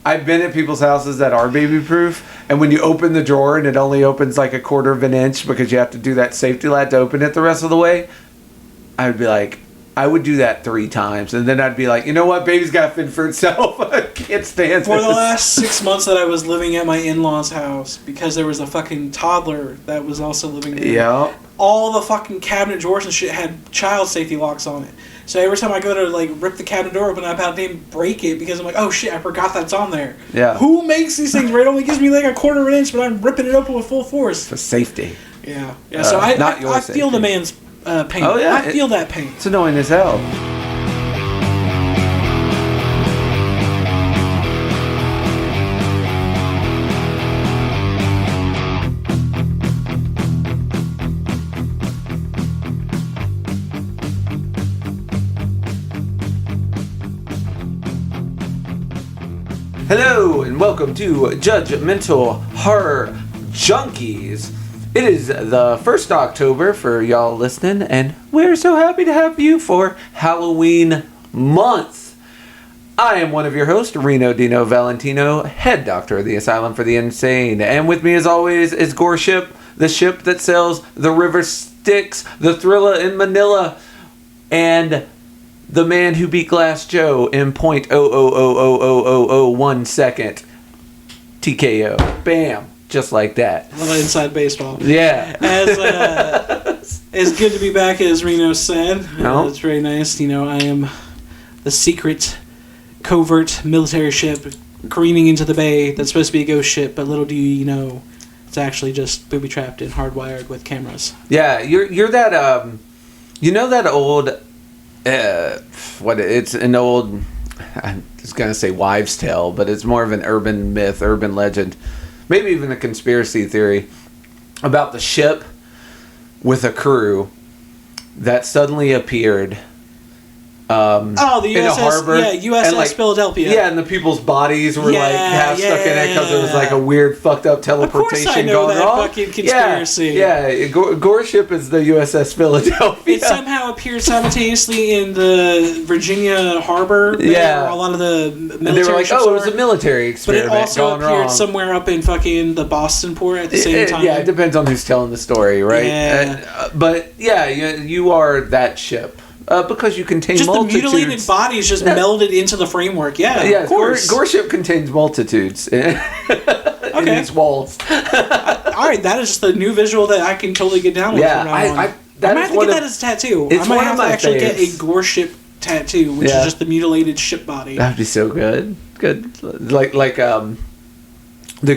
I've been at people's houses that are baby proof, and when you open the drawer and it only opens like a quarter of an inch because you have to do that safety latch to open it the rest of the way, I would be like, I would do that 3 times, and then I'd be like, you know what, baby's got to fend for itself. I can't stand For this. the last 6 months that I was living at my in-laws' house, because there was a fucking toddler that was also living there. Yeah. All the fucking cabinet drawers and shit had child safety locks on it. So every time I go to like rip the cabinet door open, I'm about to break it because I'm like, oh shit, I forgot that's on there. Yeah. Who makes these things where it only gives me like a quarter of an inch, but I'm ripping it open with full force? For safety. Yeah. Yeah. So I feel the man's pain. Oh yeah. I feel that pain. It's annoying as hell. Hello and welcome to Judgmental Horror Junkies. It is the 1st of October for y'all listening, and we're so happy to have you for Halloween month. I am one of your hosts, Reno Dino Valentino, head doctor of the Asylum for the Insane, and with me as always is Goreship, the ship that sails the river Styx, the Thrilla in Manila, and the man who beat Glass Joe in .0000001 second. TKO. Bam. Just like that. A little inside baseball. Yeah. As it's good to be back, as Reno said. No. It's very nice. You know, I am the secret, covert military ship careening into the bay that's supposed to be a ghost ship, but little do you know, it's actually just booby-trapped and hardwired with cameras. Yeah, you're that, you know that old... it's an old, I was going to say wives' tale, but it's more of an urban myth, urban legend, maybe even a conspiracy theory about the ship with a crew that suddenly appeared the USS, in a harbor. Yeah, USS like, Philadelphia. Yeah, and the people's bodies were like half stuck in it because it was like a weird fucked up teleportation of course I know going that on. fucking conspiracy. Yeah, Goreship is the USS Philadelphia. It somehow appeared simultaneously in the Virginia harbor. Yeah, a lot of the military. And they were like, ships it was a military experiment. But it also gone appeared wrong. somewhere up in fucking the Boston port at the same time. Yeah, it depends on who's telling the story, right? Yeah. But yeah, you are that ship. Because you contain just multitudes. The mutilated bodies just melded into the framework. Yeah, of course. Goreship contains multitudes in its walls. All right, that is just a new visual that I can totally get down with. Yeah, from now on. I might have to get that as a tattoo. I might have to actually get a Goreship tattoo, which is just the mutilated ship body. That'd be so good. Good, like the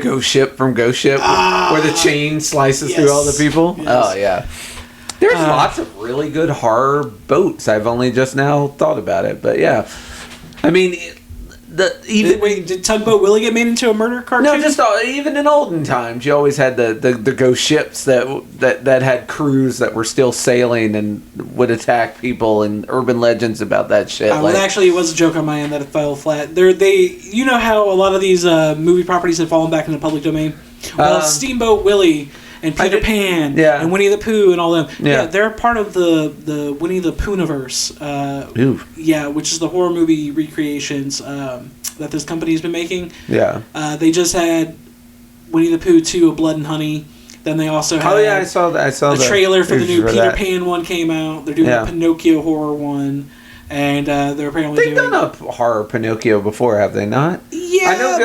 Ghost Ship from Ghost Ship, where the chain slices through all the people. Yes. Oh yeah. There's lots of really good horror boats. I've only just now thought about it, but yeah. I mean, did Tugboat Willie get made into a murder cartoon? No, just even in olden times, you always had the ghost ships that had crews that were still sailing and would attack people, and urban legends about that shit. Well, actually, it was a joke on my end that it fell flat. You know how a lot of these movie properties have fallen back into the public domain. Well, Steamboat Willie. And Peter Pan, and Winnie the Pooh, and all them. Yeah, they're part of the Winnie the Poohniverse. Yeah, which is the horror movie recreations that this company has been making. Yeah. They just had Winnie the Pooh 2, A Blood and Honey. Then they also had... Oh, yeah, I saw that. The trailer for the new Peter Pan one came out. They're doing a Pinocchio horror one. And they're apparently They've done a horror Pinocchio before, have they not? Yeah, I know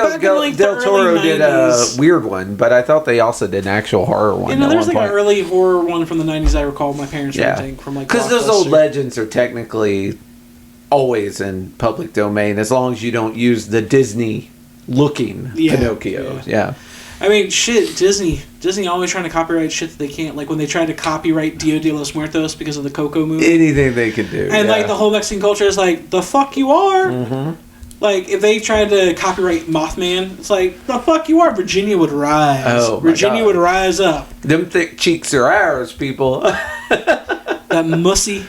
Del Toro did a weird one, but I thought they also did an actual horror one. You know, there's like an early horror one from the 90s I recall my parents renting from like... Because those old legends are technically always in public domain, as long as you don't use the Disney-looking Pinocchio. Yeah. I mean, shit, Disney always trying to copyright shit that they can't. Like when they tried to copyright Dia de los Muertos because of the Coco movie. Anything they could do. And like the whole Mexican culture is like, the fuck you are? Mm-hmm. Like if they tried to copyright Mothman, it's like, the fuck you are? Virginia would rise. Oh, Virginia would rise up. Them thick cheeks are ours, people. That mussy,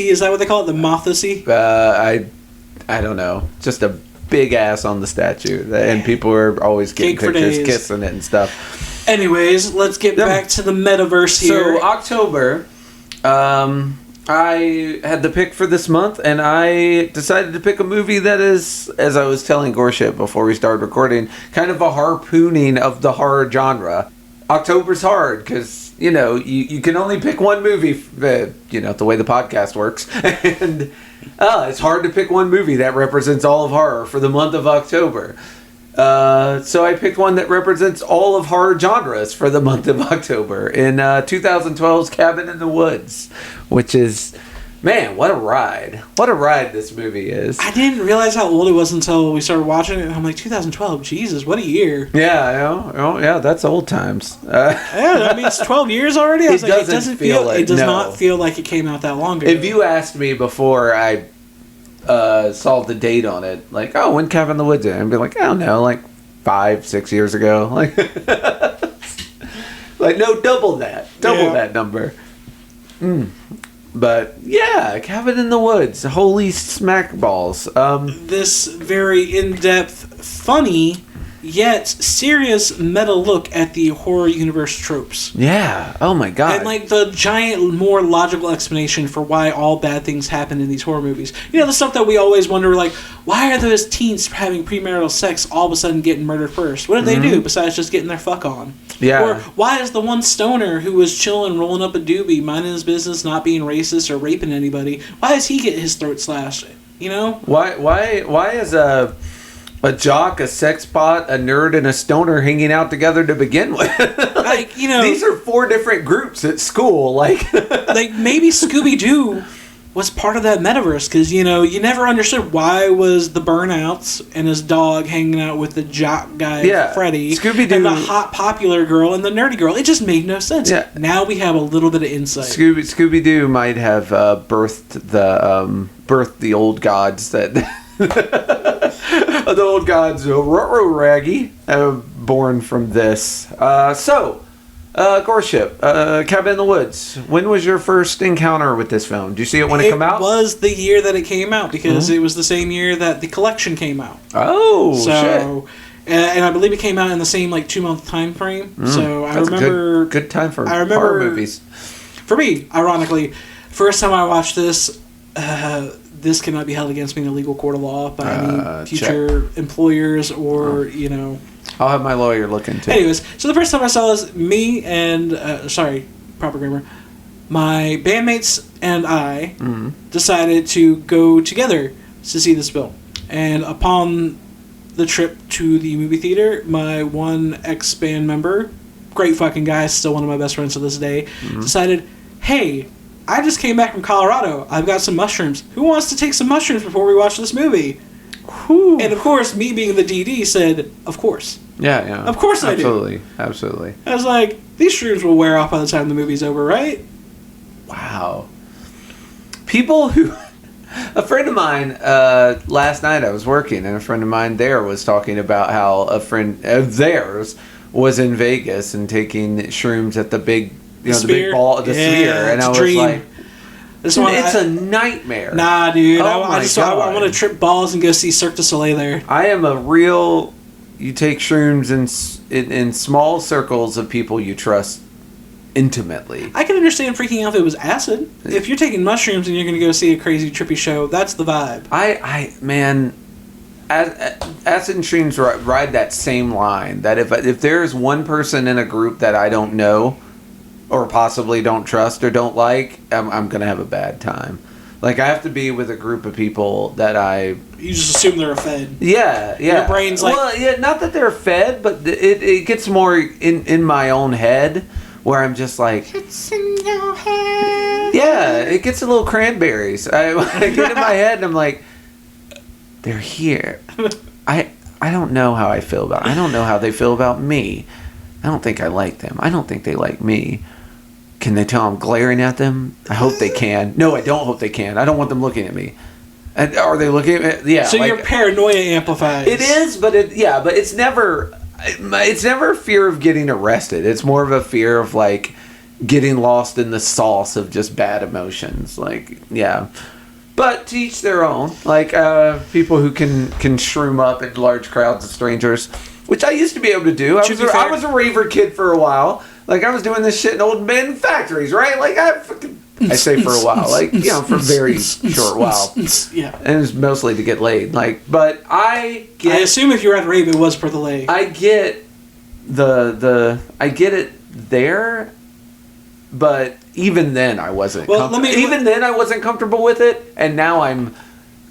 is that what they call it? The mothussy? I don't know. Just a big ass on the statue, and people are always getting pictures kissing it and stuff. Anyways, let's get back to the metaverse here. So October, I had the pick for this month, and I decided to pick a movie that is, as I was telling Goreship before we started recording, kind of a harpooning of the horror genre. October's hard, because, you can only pick one movie, the way the podcast works, and it's hard to pick one movie that represents all of horror for the month of October. So I picked one that represents all of horror genres for the month of October in 2012's Cabin in the Woods, which is, man, what a ride. What a ride this movie is. I didn't realize how old it was until we started watching it, and I'm like, 2012, Jesus, what a year. Yeah, yeah, that's old times. Yeah, it's 12 years already? I was it does not feel like it came out that long ago. If you asked me before I saw the date on it, like, oh, when Cabin in the Woods, I'd be like, I don't know, like 5-6 years ago, like, like no, double that number. But yeah, Cabin in the Woods, holy smack balls. This very in-depth, funny yet serious meta look at the horror universe tropes. Yeah. Oh my god. And like the giant, more logical explanation for why all bad things happen in these horror movies. The stuff that we always wonder, like, why are those teens having premarital sex all of a sudden getting murdered first? What did they do besides just getting their fuck on? Yeah. Or why is the one stoner who was chilling, rolling up a doobie, minding his business, not being racist or raping anybody, why does he get his throat slashed? Why is a jock, a sex bot, a nerd, and a stoner hanging out together to begin with? These are 4 different groups at school. Like maybe Scooby-Doo was part of that metaverse, because, you never understood why was the Burnouts and his dog hanging out with the jock guy, Freddy, Scooby-Doo, and the hot popular girl and the nerdy girl. It just made no sense. Yeah. Now we have a little bit of insight. Scooby-Doo might have birthed the old gods that... the old gods, ruh-roh raggy, born from this. Goreship, Cabin in the Woods. When was your first encounter with this film? Did you see it when it came out? It was the year that it came out, because it was the same year that The Collection came out. Oh, shit. And I believe it came out in the same 2-month time frame. So I remember good time for horror movies. For me, ironically, first time I watched this, this cannot be held against me in a legal court of law by any future employers or I'll have my lawyer look into it. Anyways, so the first time I saw this, me and proper grammar, my bandmates and I decided to go together to see this film. And upon the trip to the movie theater, my one ex-band member, great fucking guy, still one of my best friends to this day, decided, hey, I just came back from Colorado. I've got some mushrooms. Who wants to take some mushrooms before we watch this movie? Whew. And of course, me being the DD said, of course. Yeah. Of course I do. Absolutely. I was like, these shrooms will wear off by the time the movie's over, right? Wow. People who... A friend of mine, last night I was working, and a friend of mine there was talking about how a friend of theirs was in Vegas and taking shrooms at the big... the big ball, the sphere, and I was like, it's a nightmare. Nah, dude. I want to trip balls and go see Cirque du Soleil there. I am a real... You take shrooms in small circles of people you trust intimately. I can understand freaking out if it was acid. If you're taking mushrooms and you're going to go see a crazy trippy show, that's the vibe. Man, acid and shrooms ride that same line. That if there's one person in a group that I don't know, or possibly don't trust or don't like, I'm going to have a bad time. Like, I have to be with a group of people that You just assume they're a fed. Yeah. Your brain's like... Well, yeah, not that they're fed, but it gets more in my own head, where I'm just like... It's in your head. Yeah, it gets a little cranberries. I get in my head and I'm like, they're here. I don't know how I feel about it. I don't know how they feel about me. I don't think I like them. I don't think they like me. Can they tell I'm glaring at them? I hope they can. No, I don't hope they can. I don't want them looking at me. And are they looking at me? Yeah. So your paranoia amplifies. It is, but it's never fear of getting arrested. It's more of a fear of like getting lost in the sauce of just bad emotions. Like, yeah. But to each their own. Like people who can shroom up in large crowds of strangers, which I used to be able to do. I was a raver kid for a while. Like, I was doing this shit in old men factories, right? Like, I say for a while, like, you know, for a very short while. Yeah. And it's mostly to get laid. Like, but I assume if you're at a rave, it was for the lay. I get I get it there, but even then I wasn't then I wasn't comfortable with it, and now I'm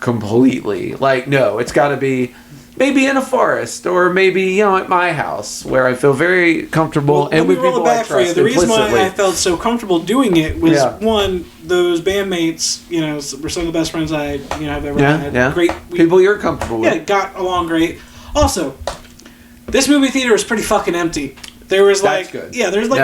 completely like, no, it's got to be maybe in a forest, or maybe, you know, at my house where I feel very comfortable and with people I trust. The reason why I felt so comfortable doing it was one, those bandmates, you know, were some of the best friends I have ever had. Yeah. Great people you're comfortable with. Yeah, got along great. Also, this movie theater was pretty fucking empty. There was there's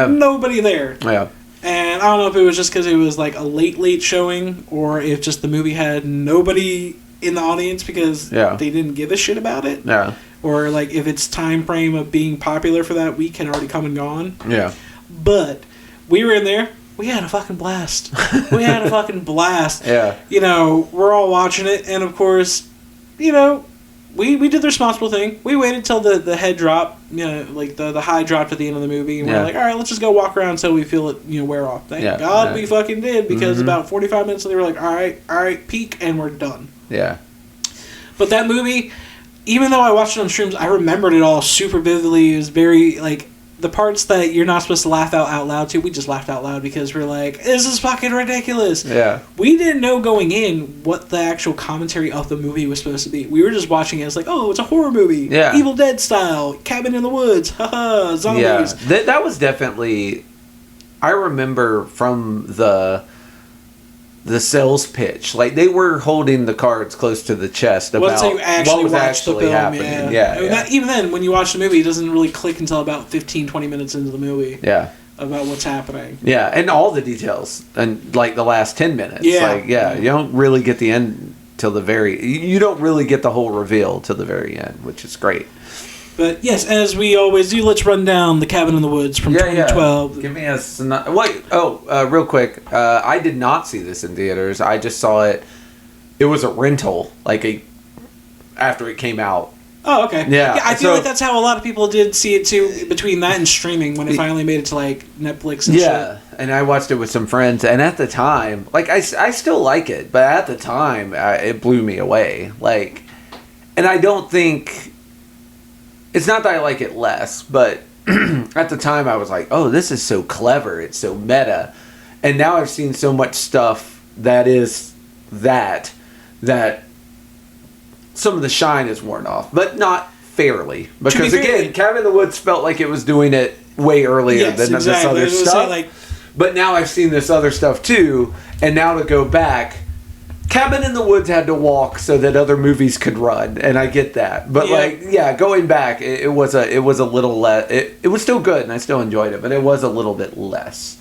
nobody there. Yeah. And I don't know if it was just because it was like a late showing, or if just the movie had nobody in the audience because they didn't give a shit about it. Yeah. Or like if its time frame of being popular for that week had already come and gone. Yeah. But we were in there. We had a fucking blast. Yeah. You know, we're all watching it, and of course, you know, we did the responsible thing. We waited till the head dropped, you know, like the high dropped at the end of the movie, and we're like, all right, let's just go walk around until we feel it, you know, wear off. Thank God we fucking did, because about 45 minutes they were like, all right, peak, and we're done. Yeah. But that movie, even though I watched it on streams, I remembered it all super vividly. It was very, like, the parts that you're not supposed to laugh out loud to, we just laughed out loud because we're like, this is fucking ridiculous. Yeah. We didn't know going in what the actual commentary of the movie was supposed to be. We were just watching it as like, oh, it's a horror movie. Yeah. Evil Dead style. Cabin in the woods. Haha. Zombies. Yeah. That was definitely... I remember from the sales pitch, like they were holding the cards close to the chest about what was actually happening. Yeah. Even then, when you watch the movie, it doesn't really click until about 15-20 minutes into the movie. Yeah. About what's happening. Yeah, and all the details, and like the last 10 minutes. Yeah. Like, you don't really get the end till the very... You don't really get the whole reveal till the very end, which is great. But yes, as we always do, let's run down The Cabin in the Woods from 2012. Yeah. Give me a... Wait, real quick. I did not see this in theaters. I just saw it. It was a rental, after it came out. Oh, okay. Yeah. I feel like that's how a lot of people did see it too, between that and streaming, when it finally made it to like Netflix and shit. Yeah, and I watched it with some friends, and at the time, like, I still like it, but at the time, it blew me away. Like, and I don't think... It's not that I like it less, but at the time I was like, oh, this is so clever. It's so meta. And now I've seen so much stuff that is that some of the shine is worn off, but not fairly. Because again, Cabin in the Woods felt like it was doing it way earlier than this other stuff. But now I've seen this other stuff too, and now to go back... Cabin in the Woods had to walk so that other movies could run, and I get that. But going back, it was a little less. It was still good, and I still enjoyed it, but it was a little bit less.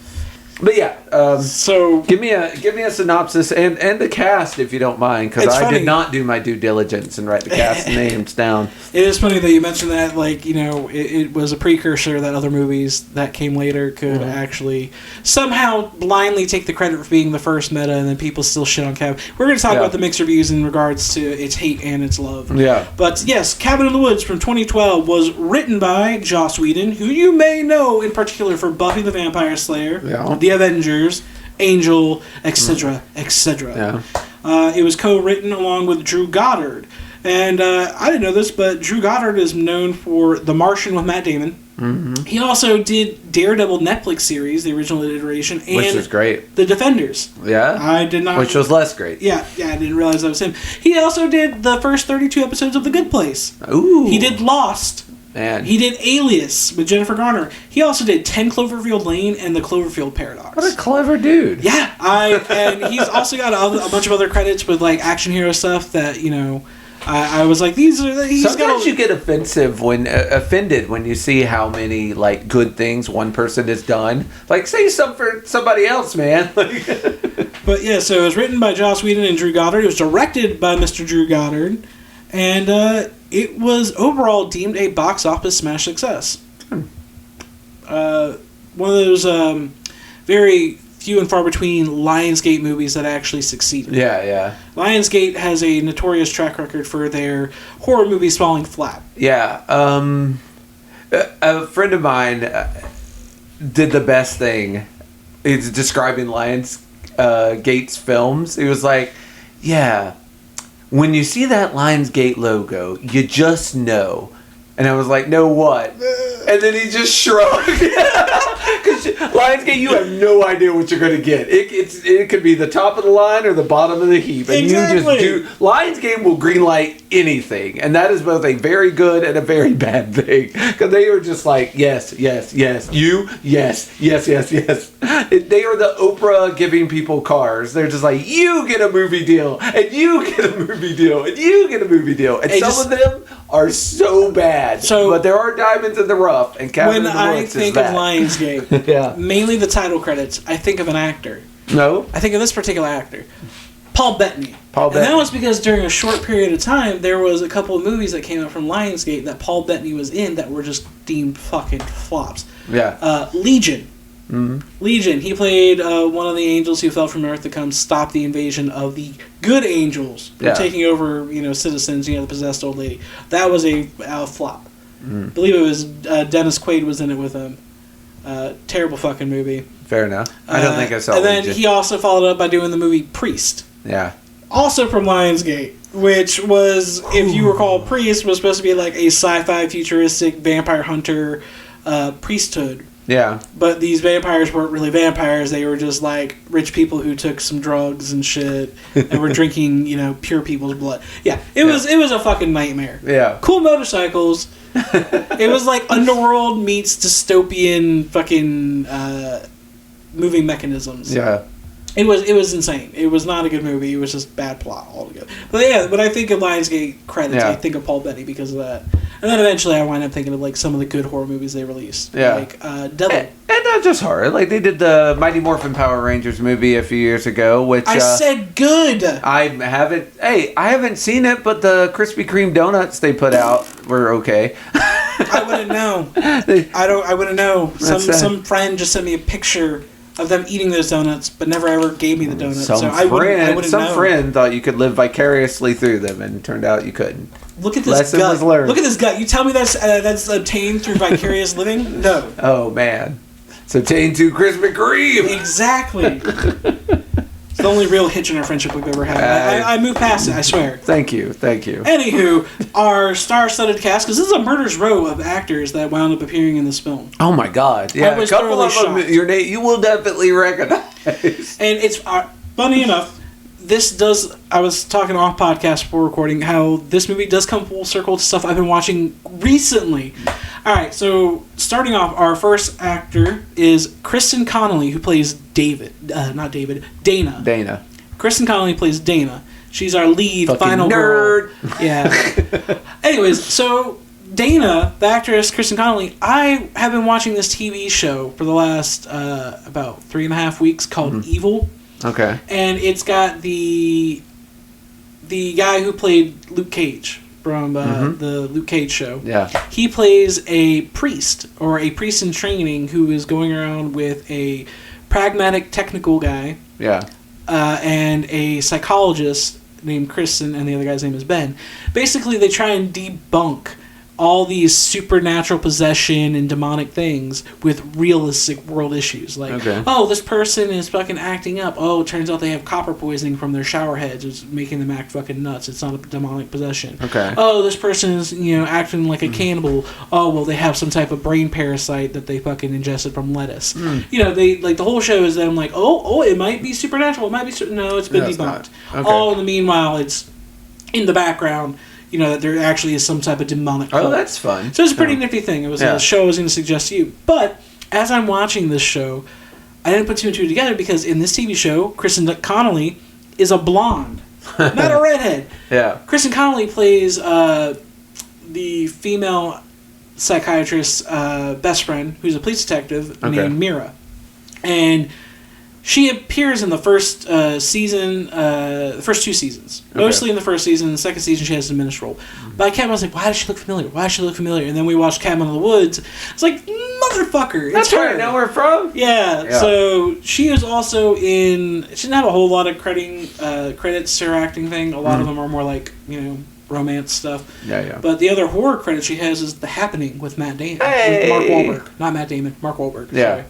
But yeah, so give me a synopsis and the cast if you don't mind, because I did not do my due diligence and write the cast names down. It is funny that you mentioned that. Like, you know, it was a precursor that other movies that came later could actually somehow blindly take the credit for being the first meta, and then people still shit on Cabin. We're going to talk about the mixed reviews in regards to its hate and its love. Yeah. But yes, Cabin in the Woods from 2012 was written by Joss Whedon, who you may know in particular for Buffy the Vampire Slayer. Yeah. The Avengers, Angel, etc., etc. Yeah. It was co-written along with Drew Goddard. And I didn't know this, but Drew Goddard is known for The Martian with Matt Damon. Mm-hmm. He also did Daredevil Netflix series, the original iteration, and which was great. The Defenders. Yeah. I did not... Which was less great. Yeah, I didn't realize that was him. He also did the first 32 episodes of The Good Place. Ooh. He did Lost. Man. He did Alias with Jennifer Garner. He also did 10 Cloverfield Lane and The Cloverfield Paradox. What a clever dude. Yeah. And he's also got a bunch of other credits with like action hero stuff that, you know, I was like, these are... Sometimes you get offended when you see how many like good things one person has done. Like, say something for somebody else, man. But yeah, so it was written by Joss Whedon and Drew Goddard. It was directed by Mr. Drew Goddard. And it was overall deemed a box office smash success. One of those very few and far between Lionsgate movies that actually succeeded. Yeah. Lionsgate has a notorious track record for their horror movies falling flat. Yeah. A friend of mine did the best thing. He's describing Gates films. He was like, yeah, when you see that Lionsgate logo, you just know. And I was like, no what? And then he just shrugged. Because Lionsgate, you have no idea what you're going to get. It could be the top of the line or the bottom of the heap. And exactly. you just do... Lionsgate will greenlight anything. And that is both a very good and a very bad thing. Because they were just like, yes. You, yes. They are the Oprah giving people cars. They're just like, you get a movie deal. And you get a movie deal. And you get a movie deal. And some of them are so bad. But there are diamonds in the rough, and Cabin in the Woods when I think of Lionsgate, yeah. mainly the title credits, I think of an actor. No? I think of this particular actor, Paul Bettany. And that was because during a short period of time, there was a couple of movies that came out from Lionsgate that Paul Bettany was in that were just deemed fucking flops. Yeah. Legion. Mm-hmm. Legion. He played one of the angels who fell from Earth to come stop the invasion of the good angels from taking over, citizens. The possessed old lady. That was a flop. I believe it was Dennis Quaid was in it with him. Terrible fucking movie. Fair enough. I don't think I saw it. And then he also followed up by doing the movie Priest. Yeah. Also from Lionsgate, which was, if you recall, Priest was supposed to be like a sci-fi futuristic vampire hunter priesthood. Yeah. But these vampires weren't really vampires. They were just like rich people who took some drugs and shit and were drinking, pure people's blood. Yeah. It was a fucking nightmare. Yeah. Cool motorcycles. It was like Underworld meets dystopian fucking moving mechanisms. Yeah. It was insane. It was not a good movie. It was just bad plot altogether. But yeah, when I think of Lionsgate credits, I think of Paul Bettany because of that. And then eventually I wind up thinking of like some of the good horror movies they released. Yeah. Like Devil. And not just horror. Like they did the Mighty Morphin Power Rangers movie a few years ago, which I said good. I haven't seen it, but the Krispy Kreme donuts they put out were okay. I wouldn't know. I wouldn't know. Some friend just sent me a picture of them eating those donuts, but never ever gave me the donuts. Some friend thought you could live vicariously through them, and it turned out you couldn't. Look at this gut. Look at this gut. You tell me that's obtained through vicarious living? No. Oh man, it's obtained through Krispy Kreme. Exactly. It's the only real hitch in our friendship we've ever had. I moved past it, I swear. Thank you. Anywho, our star-studded cast, because this is a murder's row of actors that wound up appearing in this film. Oh my god. Yeah, a couple of them, your name you will definitely recognize. And it's, funny enough, I was talking off podcast before recording, how this movie does come full circle to stuff I've been watching recently. Alright, so starting off, our first actor is Kristen Connolly, who plays Dana. Kristen Connolly plays Dana. She's our lead fucking final nerd. Girl. Yeah. Anyways, so Dana, the actress Kristen Connolly, I have been watching this TV show for the last about 3.5 weeks called Evil. Okay. And it's got the guy who played Luke Cage from the Luke Cage show. Yeah. He plays a priest, or a priest in training, who is going around with a pragmatic technical guy. Yeah. And a psychologist named Kristen, and the other guy's name is Ben. Basically, they try and debunk all these supernatural possession and demonic things with realistic world issues. Like, oh, this person is fucking acting up. Oh, it turns out they have copper poisoning from their shower heads. It's making them act fucking nuts. It's not a demonic possession. Okay. Oh, this person is, acting like a cannibal. Oh, well, they have some type of brain parasite that they fucking ingested from lettuce. They, like, the whole show is them like, oh, it might be supernatural. It might be, no, it's been debunked. Okay. All in the meanwhile, it's in the background, that there actually is some type of demonic cult. Oh, that's fun. So it's a pretty nifty thing. It was a show I was going to suggest to you. But as I'm watching this show, I didn't put two and two together because in this TV show, Kristen Connolly is a blonde, not a redhead. Yeah. Kristen Connolly plays the female psychiatrist's best friend, who's a police detective named Mira. And she appears in the first season, the first 2 seasons. Mostly in the first season. In the second season, she has a diminished role. But I was like, why does she look familiar? And then we watched Cabin in the Woods. It's like, motherfucker, that's where I know her from. Yeah. So she is also in. She doesn't have a whole lot of credits to her acting thing. A lot of them are more like, romance stuff. Yeah. But the other horror credit she has is The Happening with Matt Damon. With Mark Wahlberg. Not Matt Damon, Mark Wahlberg. Yeah. Sorry.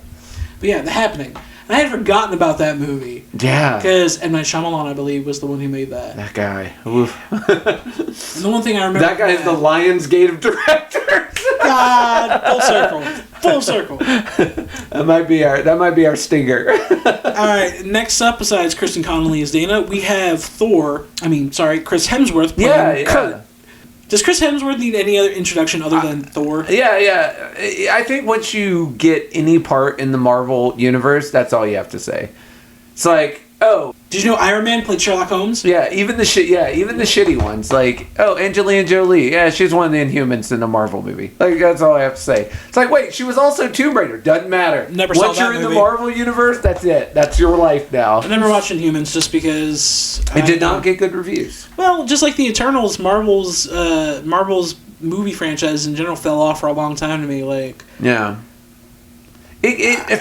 But yeah, The Happening. And I had forgotten about that movie. Yeah. Because M. Night Shyamalan, I believe, was the one who made that. That guy. Oof. And the one thing I remember... That guy is the Lionsgate of directors. God, full circle. That might be our stinger. All right, next up, besides Kristen Connolly as Dana, we have Chris Hemsworth playing Kurt. Does Chris Hemsworth need any other introduction other than Thor? Yeah. I think once you get any part in the Marvel universe, that's all you have to say. It's like, oh, did you know Iron Man played Sherlock Holmes? Yeah, even the shitty ones. Like, oh, Angelina Jolie. Yeah, she's one of the Inhumans in a Marvel movie. Like, that's all I have to say. It's like, wait, she was also Tomb Raider. Doesn't matter. Never saw that Once you're movie. in the Marvel universe, that's it. That's your life now. I never watched Inhumans just because it did not get good reviews. Well, just like the Eternals, Marvel's movie franchise in general fell off for a long time to me. Like, yeah.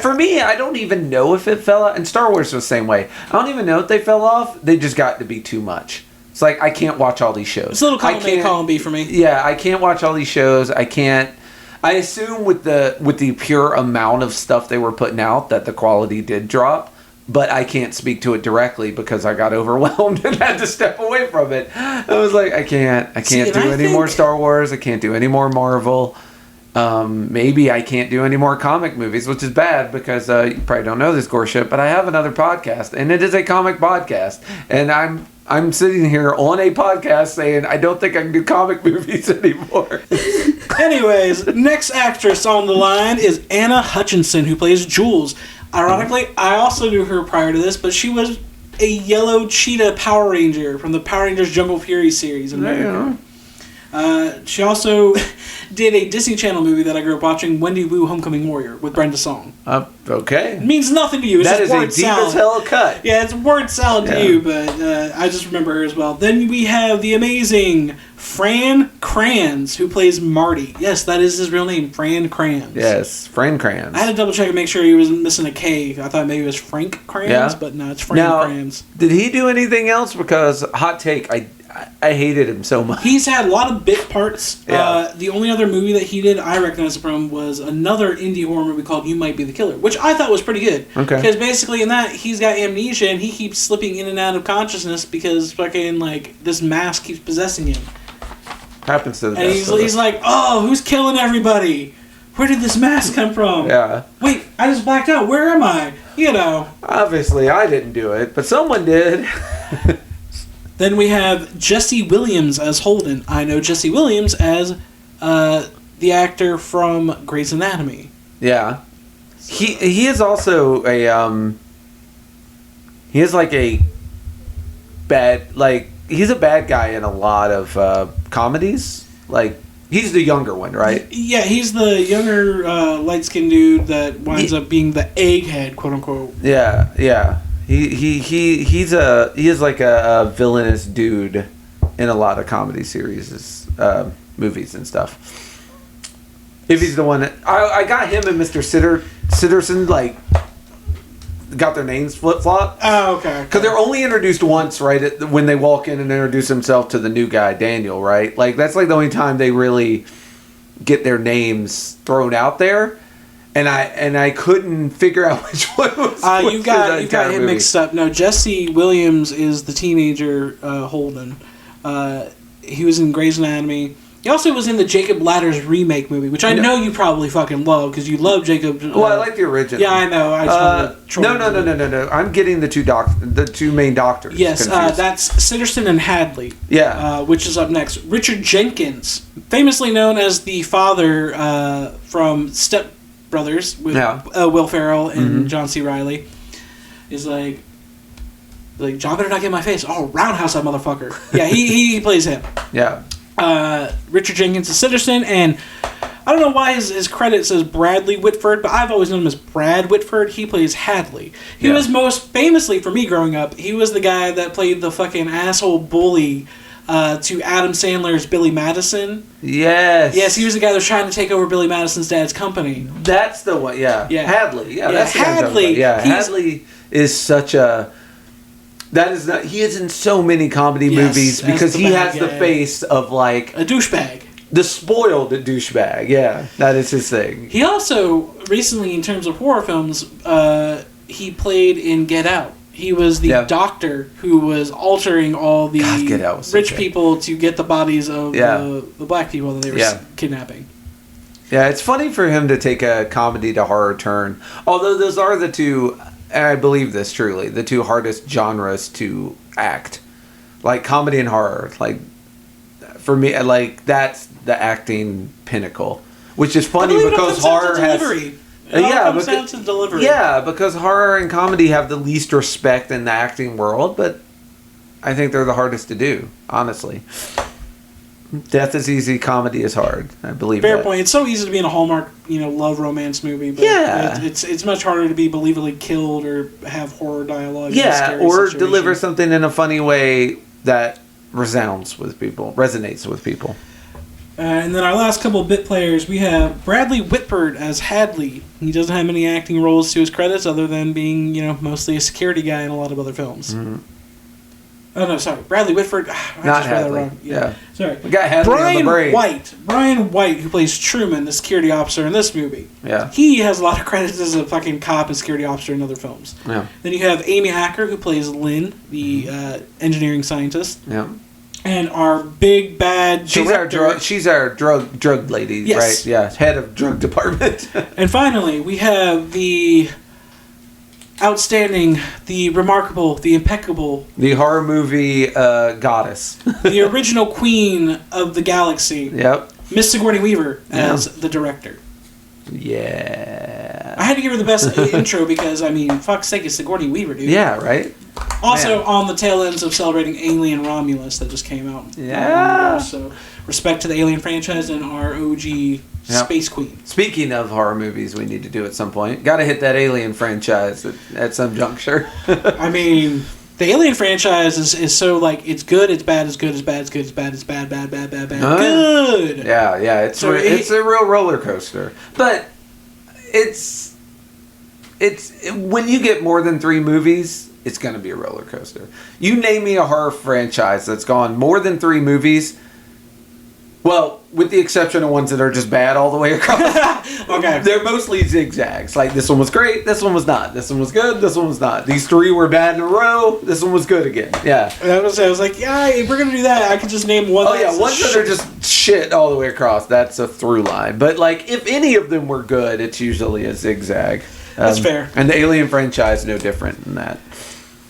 For me, I don't even know if it fell off. And Star Wars was the same way. I don't even know if they fell off. They just got to be too much. It's like, I can't watch all these shows. It's a little column B for me. Yeah, I can't watch all these shows. I can't. I assume with the pure amount of stuff they were putting out that the quality did drop. But I can't speak to it directly because I got overwhelmed and had to step away from it. I was like, I can't do any more Star Wars. I can't do any more Marvel. Maybe I can't do any more comic movies, which is bad because you probably don't know this, Goreship, but I have another podcast, and it is a comic podcast, and I'm sitting here on a podcast saying I don't think I can do comic movies anymore. Anyways, next actress on the line is Anna Hutchinson, who plays Jules. Ironically, I also knew her prior to this, but she was a yellow cheetah Power Ranger from the Power Rangers Jungle Fury series in America. She also did a Disney Channel movie that I grew up watching, Wendy Wu Homecoming Warrior, with Brenda Song. Okay. It means nothing to you. It's that just is word a deep salad. As hell cut. Yeah, it's word salad to you, but I just remember her as well. Then we have the amazing Fran Kranz, who plays Marty. Yes, that is his real name, Fran Kranz. Yes, Fran Kranz. I had to double check and make sure he wasn't missing a K. I thought maybe it was Frank Kranz, but no, it's Fran Kranz. Did he do anything else? Because, hot take, I hated him so much. He's had a lot of bit parts. Yeah. The only other movie that he did I recognized him from was another indie horror movie called You Might Be the Killer, which I thought was pretty good. Okay. Because basically in that, he's got amnesia and he keeps slipping in and out of consciousness because fucking, like, this mask keeps possessing him. Happens to the and best he's like, oh, who's killing everybody? Where did this mask come from? Yeah. Wait, I just blacked out. Where am I? You know. Obviously, I didn't do it, but someone did. Then we have Jesse Williams as Holden. I know Jesse Williams as the actor from Grey's Anatomy. Yeah. He is also a he is like a bad, like, he's a bad guy in a lot of comedies. Like, he's the younger one, right? Yeah, he's the younger light-skinned dude that winds up being the egghead, quote unquote. Yeah. He is like a villainous dude in a lot of comedy series, movies and stuff. If he's the one that I got him and Mr. Sitterson, like, got their names flip-flopped. Oh, okay. Because they're only introduced once, right? When they walk in and introduce themselves to the new guy, Daniel, right? Like, that's like the only time they really get their names thrown out there. And I couldn't figure out which one was. You got him mixed up. No, Jesse Williams is the teenager Holden. He was in Grey's Anatomy. He also was in the Jacob Ladders remake movie, which I know you probably fucking love because you love Jacob. Well, I like the original. Yeah, I know. I just No. I'm getting the two main doctors. Yes, that's Sitterson and Hadley. Yeah. Which is up next. Richard Jenkins, famously known as the father from Step Brothers with Will Ferrell and John C. Reilly, is like John better not get in my face. Oh, roundhouse that motherfucker. Yeah, he plays him. Yeah. Richard Jenkins is Sitterson, and I don't know why his credit says Bradley Whitford, but I've always known him as Brad Whitford. He plays Hadley. He was most famously, for me growing up, he was the guy that played the fucking asshole bully to Adam Sandler's Billy Madison. Yes, he was the guy that was trying to take over Billy Madison's dad's company. That's the one, yeah. Hadley. Yeah, that's Hadley. Hadley is such a... he is in so many comedy movies because he has the face of, like... a douchebag. The spoiled douchebag, yeah. That is his thing. He also, recently, in terms of horror films, he played in Get Out. He was the doctor who was altering all the rich people to get the bodies of the black people that they were kidnapping. Yeah, it's funny for him to take a comedy to horror turn. Although those are the two, and I believe this truly, the two hardest genres to act. Like comedy and horror. Like, for me, like, that's the acting pinnacle. Which is funny because horror has... delivery. Yeah, because horror and comedy have the least respect in the acting world, but I think they're the hardest to do, honestly. Death is easy, comedy is hard. I believe Fair point. It's so easy to be in a Hallmark, love romance movie, but it's much harder to be believably killed or have horror dialogue. Yeah, or deliver something in a funny way that resonates with people. And then our last couple of bit players, we have Bradley Whitford as Hadley. He doesn't have many acting roles to his credits other than being, mostly a security guy in a lot of other films. Mm-hmm. Oh, no, sorry. Bradley Whitford. I Not just read Hadley. that wrong. Yeah. Sorry. We got Hadley on the brain. Brian White, who plays Truman, the security officer in this movie. Yeah. He has a lot of credits as a fucking cop and security officer in other films. Yeah. Then you have Amy Acker, who plays Lynn, the engineering scientist. Yeah. And our big bad director. She's our drug lady, yes. Right? Yeah, head of drug department. And finally, we have the outstanding, the remarkable, the impeccable, the horror movie goddess, the original queen of the galaxy. Yep, Miss Sigourney Weaver as the director. Yeah, I had to give her the best intro because fuck's sake, it's Sigourney Weaver, dude. Yeah, right. Also, on the tail ends of celebrating Alien Romulus that just came out. Yeah. So, respect to the Alien franchise and our OG Space Queen. Speaking of horror movies, we need to do at some point. Got to hit that Alien franchise at some juncture. The Alien franchise is so it's good, it's bad, it's good, it's bad, it's good, it's bad, it's bad, bad, good. Yeah. It's a real roller coaster, but it's when you get more than 3 movies. It's going to be a roller coaster. You name me a horror franchise that's gone more than 3 movies. Well, with the exception of ones that are just bad all the way across. Okay. They're mostly zigzags. Like, this one was great, this one was not. This one was good, this one was not. These 3 were bad in a row, this one was good again. Yeah. I was like, if we're going to do that, I could just name one. Oh, yeah, ones that are just shit all the way across. That's a through line. But, if any of them were good, it's usually a zigzag. That's fair. And the Alien franchise, no different than that.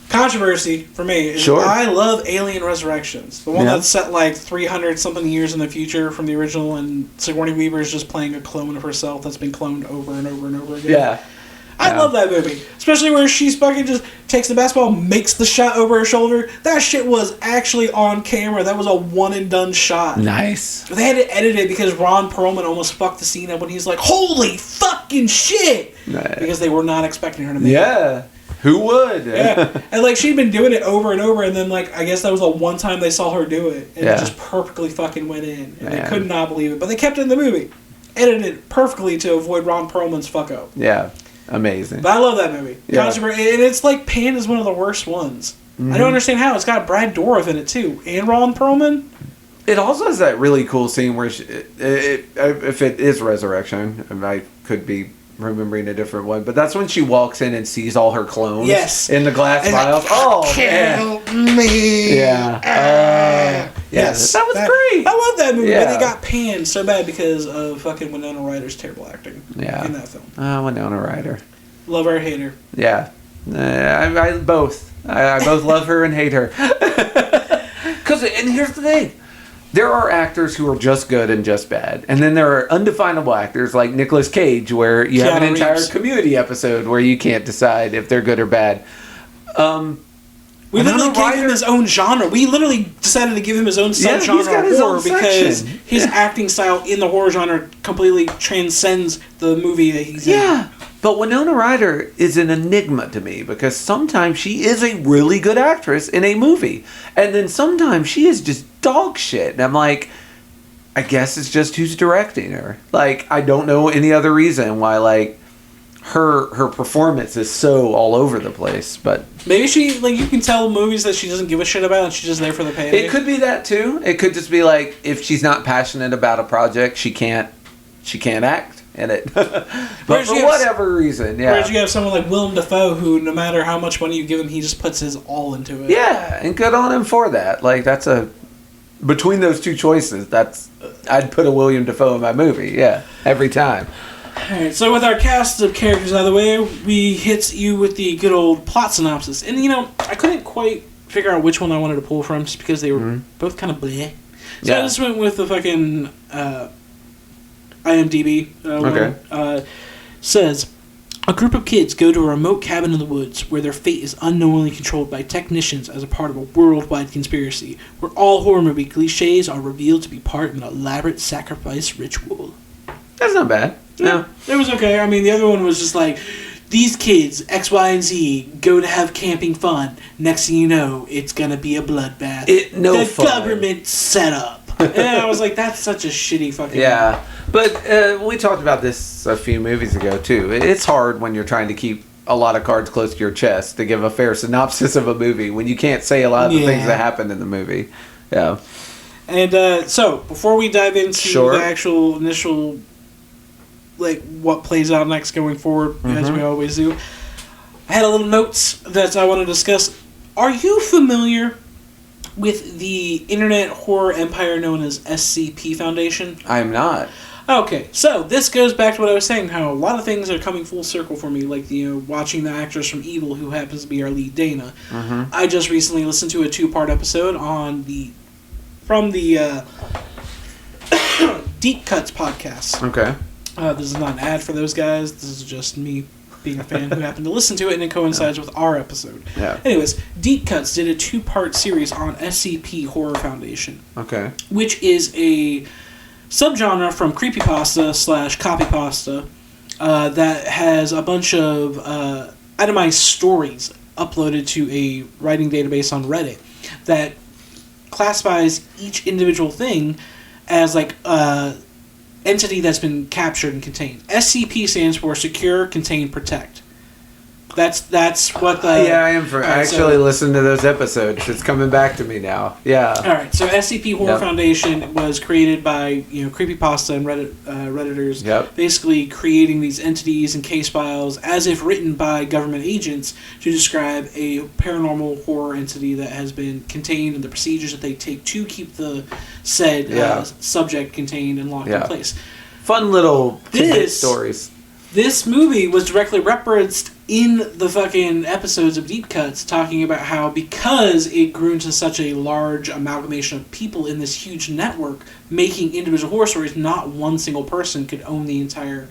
Controversy for me is I love Alien Resurrections. The one that's set 300 something years in the future from the original, and Sigourney Weaver is just playing a clone of herself that's been cloned over and over and over again. Yeah. I love that movie. Especially where she's fucking just takes the basketball, makes the shot over her shoulder. That shit was actually on camera. That was a one and done shot. Nice. They had to edit it because Ron Perlman almost fucked the scene up when he's like, holy fucking shit! Nice. Because they were not expecting her to make it. Who would? Yeah. And she'd been doing it over and over, and then I guess that was the one time they saw her do it, and it just perfectly fucking went in, and they could not believe it. But they kept it in the movie, edited it perfectly to avoid Ron Perlman's fuck up. Yeah, amazing. But I love that movie. Yeah. And it's Pan is one of the worst ones. Mm-hmm. I don't understand how. It's got Brad Dourif in it too, and Ron Perlman. It also has that really cool scene where if it is Resurrection, I could be remembering a different one, but that's when she walks in and sees all her clones in the glass vials. Kill me. Yeah. Yes. That was great. I love that movie, but they got panned so bad because of fucking Winona Ryder's terrible acting in that film. Winona Ryder. Love her or hate her. Yeah. I both. I both love her and hate her. And here's the thing. There are actors who are just good and just bad. And then there are undefinable actors like Nicolas Cage, where you have an entire Community episode where you can't decide if they're good or bad. We literally gave him his own genre. We literally decided to give him his own subgenre of horror because his acting style in the horror genre completely transcends the movie that he's in. Yeah. But Winona Ryder is an enigma to me because sometimes she is a really good actress in a movie. And then sometimes she is just dog shit. And I'm like, I guess it's just who's directing her. I don't know any other reason why, her performance is so all over the place. But maybe she, you can tell movies that she doesn't give a shit about and she's just there for the payday. It could be that too. It could just be if she's not passionate about a project, she can't act. in it. But for whatever reason, yeah. Whereas you have someone like Willem Dafoe, who no matter how much money you give him, he just puts his all into it. Yeah, and good on him for that. Like, that's between those two choices, I'd put a William Dafoe in my movie, yeah, every time. Alright, so with our cast of characters out of the way, we hit you with the good old plot synopsis. And, I couldn't quite figure out which one I wanted to pull from, just because they were both kind of bleh. So I just went with the fucking IMDb one. Says, a group of kids go to a remote cabin in the woods where their fate is unknowingly controlled by technicians as a part of a worldwide conspiracy, where all horror movie cliches are revealed to be part of an elaborate sacrifice ritual. That's not bad. Yeah, it was okay. I mean, the other one was just like, these kids, X, Y, and Z, go to have camping fun. Next thing you know, it's going to be a bloodbath. The government set up. And I was like, that's such a shitty fucking... Yeah, but we talked about this a few movies ago, too. It's hard when you're trying to keep a lot of cards close to your chest to give a fair synopsis of a movie when you can't say a lot of the things that happened in the movie. Yeah. And so, before we dive into the actual initial... like what plays out next going forward, as we always do, I had a little notes that I want to discuss. Are you familiar with the internet horror empire known as SCP Foundation? I'm not. Okay, so this goes back to what I was saying, how a lot of things are coming full circle for me, like watching the actress from Evil, who happens to be our lead, Dana. I just recently listened to a 2-part episode from the Deep Cuts podcast. Okay. This is not an ad for those guys. This is just me being a fan who happened to listen to it, and it coincides with our episode. Yeah. Anyways, Deep Cuts did a 2-part series on SCP Horror Foundation. Okay. Which is a subgenre from creepypasta / copypasta that has a bunch of itemized stories uploaded to a writing database on Reddit that classifies each individual thing as like entity that's been captured and contained. SCP stands for Secure, Contain, Protect. That's what the... I am for... I actually listened to those episodes. It's coming back to me now. Yeah. Alright, so SCP Horror Foundation was created by, creepypasta and Redditors, basically creating these entities and case files as if written by government agents to describe a paranormal horror entity that has been contained and the procedures that they take to keep the said subject contained and locked in place. Fun little stories. This movie was directly referenced in the fucking episodes of Deep Cuts, talking about how because it grew into such a large amalgamation of people in this huge network making individual horror stories, not one single person could own the entire,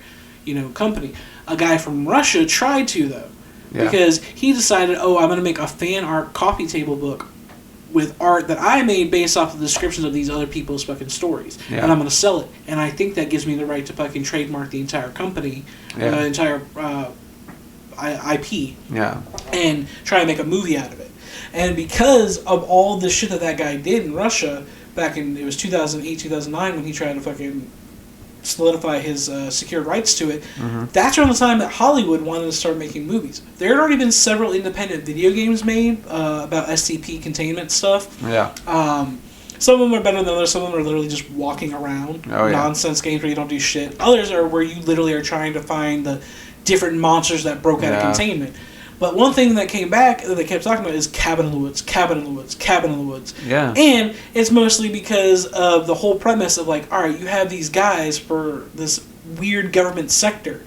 company. A guy from Russia tried to, though, because he decided, I'm going to make a fan art coffee table book with art that I made based off of the descriptions of these other people's fucking stories. And I'm going to sell it. And I think that gives me the right to fucking trademark the entire company, the entire IP. Yeah. And try to make a movie out of it. And because of all the shit that guy did in Russia back in, it was 2008, 2009 when he tried to fucking solidify his secured rights to it, that's around the time that Hollywood wanted to start making movies. There had already been several independent video games made about SCP containment stuff. Yeah. Some of them are better than others. Some of them are literally just walking around. Nonsense games where you don't do shit. Others are where you literally are trying to find the different monsters that broke out of containment. But one thing that came back that they kept talking about is cabin in the woods, cabin in the woods, cabin in the woods. Yeah. And it's mostly because of the whole premise of like, all right, you have these guys for this weird government sector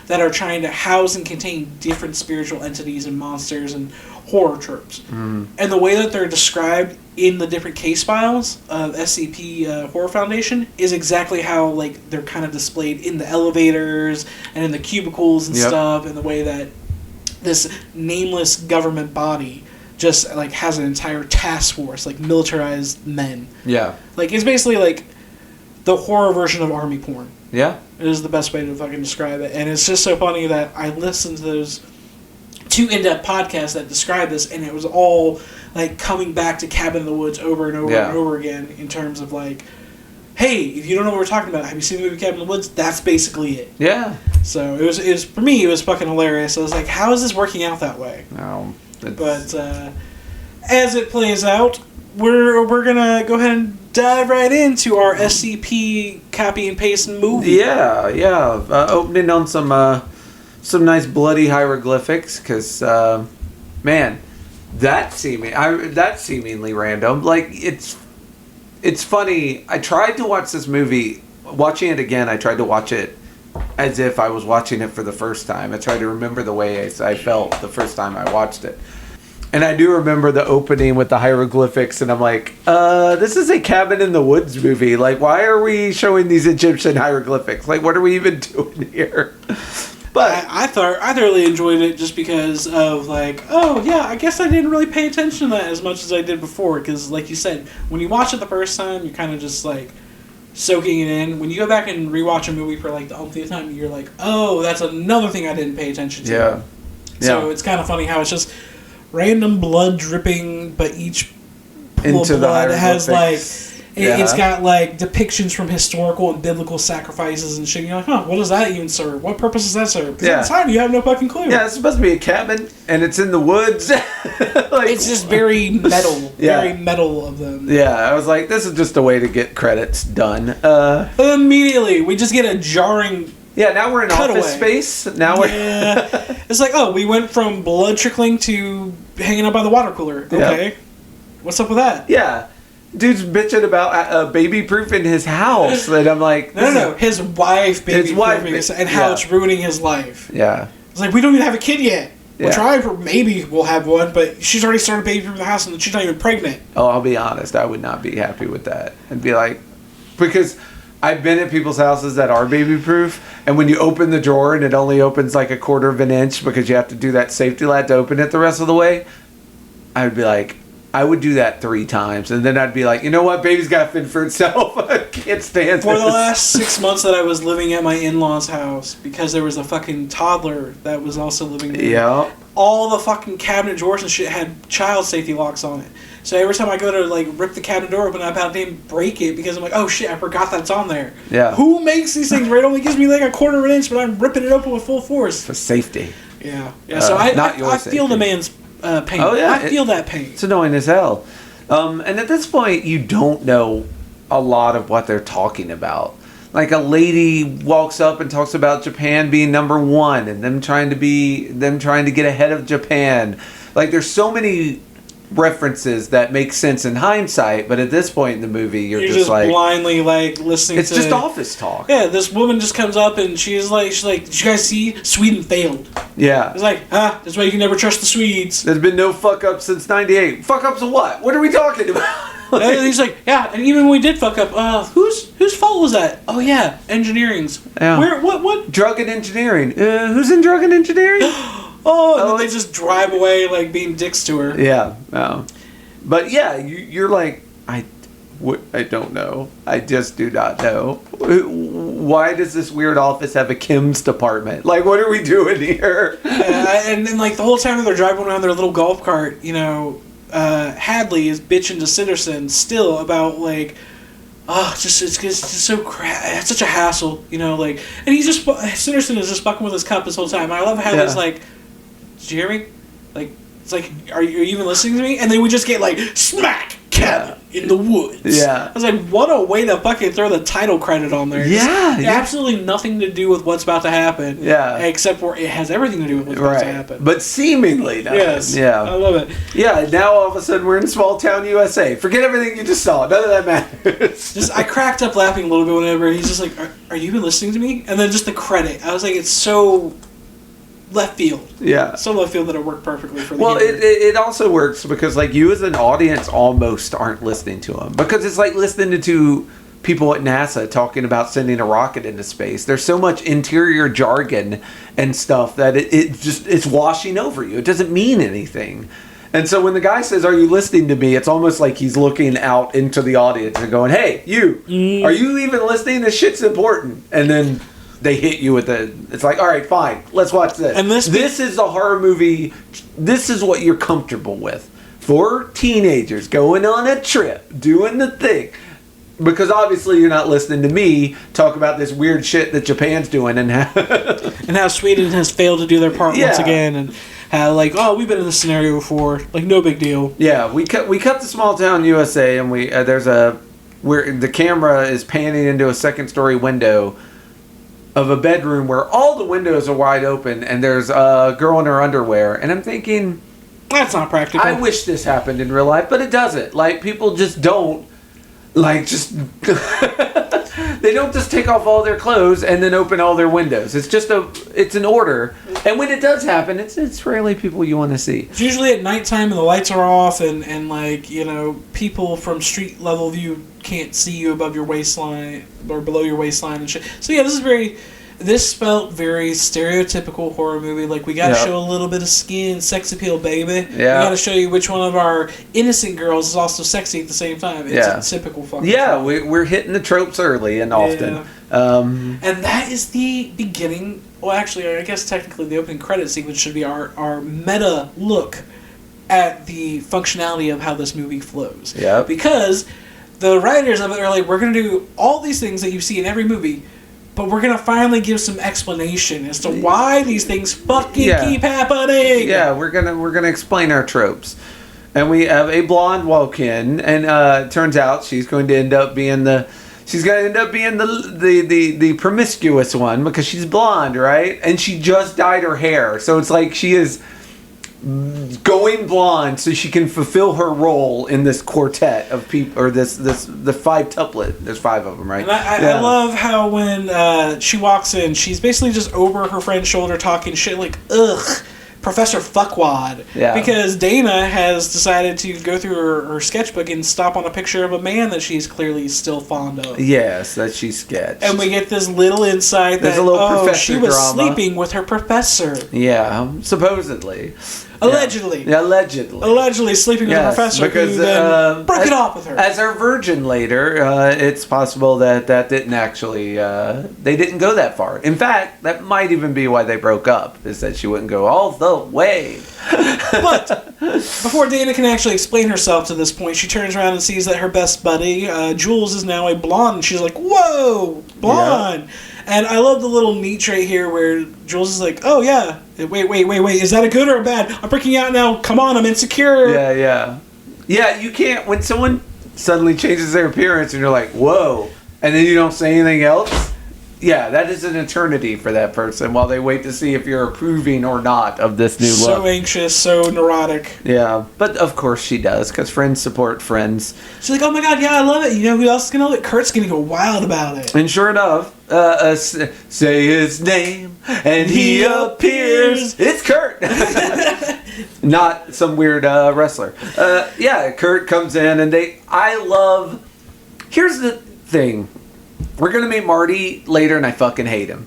that are trying to house and contain different spiritual entities and monsters and horror tropes. And the way that they're described in the different case files of SCP Horror Foundation is exactly how like they're kind of displayed in the elevators and in the cubicles and stuff, and the way that this nameless government body just like has an entire task force, like militarized men. Yeah. Like it's basically like the horror version of army porn. Yeah. It is the best way to fucking describe it. And it's just so funny that I listened to those 2 in-depth podcasts that describe this, and it was all like coming back to Cabin in the Woods over and over and over again in terms of like, hey, if you don't know what we're talking about, have you seen the movie Cabin in the Woods? That's basically it. Yeah. So it was for me, it was fucking hilarious. I was like, how is this working out that way? But as it plays out, we're gonna go ahead and dive right into our SCP copy and paste movie. Yeah. Opening on some nice bloody hieroglyphics, because man, that's seemingly random. Like, it's funny. I tried to watch this movie. Watching it again, I tried to watch it as if I was watching it for the first time. I tried to remember the way I felt the first time I watched it. And I do remember the opening with the hieroglyphics, and I'm like, this is a Cabin in the Woods movie. Like, why are we showing these Egyptian hieroglyphics? Like, what are we even doing here? But I thoroughly enjoyed it just because of, like, oh, yeah, I guess I didn't really pay attention to that as much as I did before. Because, like you said, when you watch it the first time, you're kind of just, like, soaking it in. When you go back and rewatch a movie for, like, the umpteenth time, you're like, oh, that's another thing I didn't pay attention to. Yeah. So it's kind of funny how it's just random blood dripping, but each pool into of blood has, like, Yeah. It's got, like, depictions from historical and biblical sacrifices and shit. And you're like, huh, what does that even serve? What purpose does that serve? Because at the time, you have no fucking clue. Yeah, it's supposed to be a cabin, and it's in the woods. Like, it's just very metal. Very metal of them. Yeah, I was like, this is just a way to get credits done. Immediately, we just get a jarring... Yeah, now we're in cutaway. Office Space. Now we're... Yeah. It's like, oh, we went from blood trickling to hanging out by the water cooler. Okay. Yep. What's up with that? Yeah. Dude's bitching about baby-proofing his house. And I'm like... No. His wife baby-proofing his, and how it's ruining his life. Yeah. It's like, we don't even have a kid yet. Yeah. We're trying for... Maybe we'll have one, but she's already started baby-proofing the house and she's not even pregnant. Oh, I'll be honest. I would not be happy with that. I'd be like... Because... I've been at people's houses that are baby-proof, and when you open the drawer and it only opens like a quarter of an inch because you have to do that safety latch to open it the rest of the way, I would be like, I would do that 3 times, and then I'd be like, you know what, baby's got to fend for itself. I can't stand For this. the last 6 months that I was living at my in-laws' house, because there was a fucking toddler that was also living there. Yeah. All the fucking cabinet drawers and shit had child safety locks on it. So every time I go to, like, rip the cabinet door open, I'm about to break it because I'm like, oh shit, I forgot that's on there. Yeah. Who makes these things where it only gives me like a quarter of an inch, but I'm ripping it open with full force? For safety. Yeah. So I feel the man's pain. Oh, yeah. I feel that pain. It's annoying as hell. And at this point, you don't know a lot of what they're talking about. Like, a lady walks up and talks about Japan being number 1 and them trying to get ahead of Japan. Like, there's so many references that make sense in hindsight, but at this point in the movie, you're just like blindly like listening. It's just office talk. Yeah, this woman just comes up and she's like, did you guys see Sweden failed? Yeah, it's like, that's why you can never trust the Swedes. There's been no fuck ups since '98. Fuck ups of what? What are we talking about? And he's like, yeah, and even when we did fuck up, whose fault was that? Oh yeah, engineering's. Yeah. Where? What? Drug and engineering. Who's in drug and engineering? And then they just drive away like being dicks to her. Yeah. But yeah, you're like, I don't know. I just do not know. Why does this weird office have a chems department? Like, what are we doing here? And then, like, the whole time that they're driving around their little golf cart, Hadley is bitching to Cinderson still about, like, it's just so it's such a hassle, and he's just, Cinderson is just fucking with his cup this whole time. And I love how he's like, did you hear me? Like, it's like, are you even listening to me? And then we just get like, smack, cabin in the woods. Yeah. I was like, what a way to fucking throw the title credit on there. Yeah. Absolutely nothing to do with what's about to happen. Yeah. Except for it has everything to do with what's about to happen. But seemingly nothing. Yes. Yeah. I love it. Yeah, now all of a sudden we're in small town USA. Forget everything you just saw. None of that matters. I cracked up laughing a little bit whenever he's just like, are you even listening to me? And then just the credit. I was like, it's so left field. Yeah. So left field that it worked perfectly for the Well, humor. it also works because, like, you as an audience almost aren't listening to them. Because it's like listening to people at NASA talking about sending a rocket into space. There's so much interior jargon and stuff that it's washing over you. It doesn't mean anything. And so when the guy says, are you listening to me? It's almost like he's looking out into the audience and going, hey, you, are you even listening? This shit's important. And then they hit you with it's like, all right, fine, let's watch this. And this is a horror movie. This is what you're comfortable with. For teenagers going on a trip, doing the thing. Because obviously you're not listening to me talk about this weird shit that Japan's doing and how Sweden has failed to do their part once again, and how, like, we've been in this scenario before, like, no big deal. Yeah, we cut the small town USA, and there's a where the camera is panning into a second-story window of a bedroom where all the windows are wide open, and there's a girl in her underwear, and I'm thinking, that's not practical. I wish this happened in real life, but it doesn't. Like, people just don't, like, just... They don't just take off all their clothes and then open all their windows. It's just it's an order. And when it does happen, it's rarely people you want to see. It's usually at nighttime and the lights are off and like, you know, people from street level view can't see you above your waistline or below your waistline and shit. So yeah, this felt very stereotypical horror movie. Like, we gotta show a little bit of skin, sex appeal, baby. Yeah. We gotta show you which one of our innocent girls is also sexy at the same time. It's a typical fucking trope. We're hitting the tropes early and often. Yeah. And that is the beginning. Well, actually, I guess technically the opening credit sequence should be our meta look at the functionality of how this movie flows. Yeah. Because the writers of it are like, we're gonna do all these things that you see in every movie, but we're going to finally give some explanation as to why these things fucking keep happening. Yeah, we're gonna explain our tropes. And we have a blonde walk-in, and it turns out she's going to end up being the promiscuous one because she's blonde, right? And she just dyed her hair. So it's like she is going blonde so she can fulfill her role in this quartet of people, or the 5-tuplet. There's 5 of them, right? And I love how when she walks in, she's basically just over her friend's shoulder talking shit like, ugh, Professor Fuckwad. Yeah. Because Dana has decided to go through her sketchbook and stop on a picture of a man that she's clearly still fond of. Yes, that she sketched. And we get this little insight that, she was sleeping with her professor. Yeah, supposedly. Allegedly. Yeah, allegedly. Allegedly sleeping with a professor who then broke it off with her. As her virgin later, it's possible that didn't actually... they didn't go that far. In fact, that might even be why they broke up, is that she wouldn't go all the way. But before Dana can actually explain herself to this point, she turns around and sees that her best buddy, Jules, is now a blonde. And she's like, whoa, blonde. Yeah. And I love the little neat trait here where Jules is like, oh, yeah. Wait. Is that a good or a bad? I'm freaking out now. Come on, I'm insecure. Yeah. Yeah, you can't... When someone suddenly changes their appearance and you're like, whoa, and then you don't say anything else, yeah, that is an eternity for that person while they wait to see if you're approving or not of this new look. So anxious, so neurotic. Yeah, but of course she does, because friends support friends. She's like, oh my god, yeah, I love it. You know who else is going to love it? Kurt's going to go wild about it. And sure enough, say his name, and he appears. It's Kurt. Not some weird wrestler. Yeah, Kurt comes in, and here's the thing. We're going to meet Marty later, and I fucking hate him.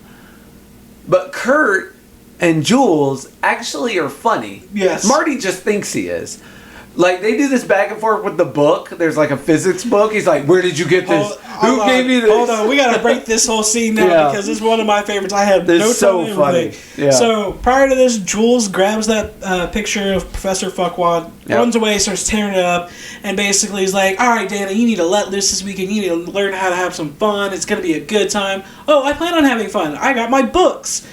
But Kurt and Jules actually are funny. Yes. Marty just thinks he is. Like, they do this back and forth with the book. There's like a physics book. He's like, where did you get this? Who gave you this? Hold on. We got to break this whole scene now because it's one of my favorites. I have no so funny. Yeah. So, prior to this, Jules grabs that picture of Professor Fuckwad, runs away, starts tearing it up, and basically is like, all right, Dana, you need to let loose this weekend. You need to learn how to have some fun. It's going to be a good time. Oh, I plan on having fun. I got my books.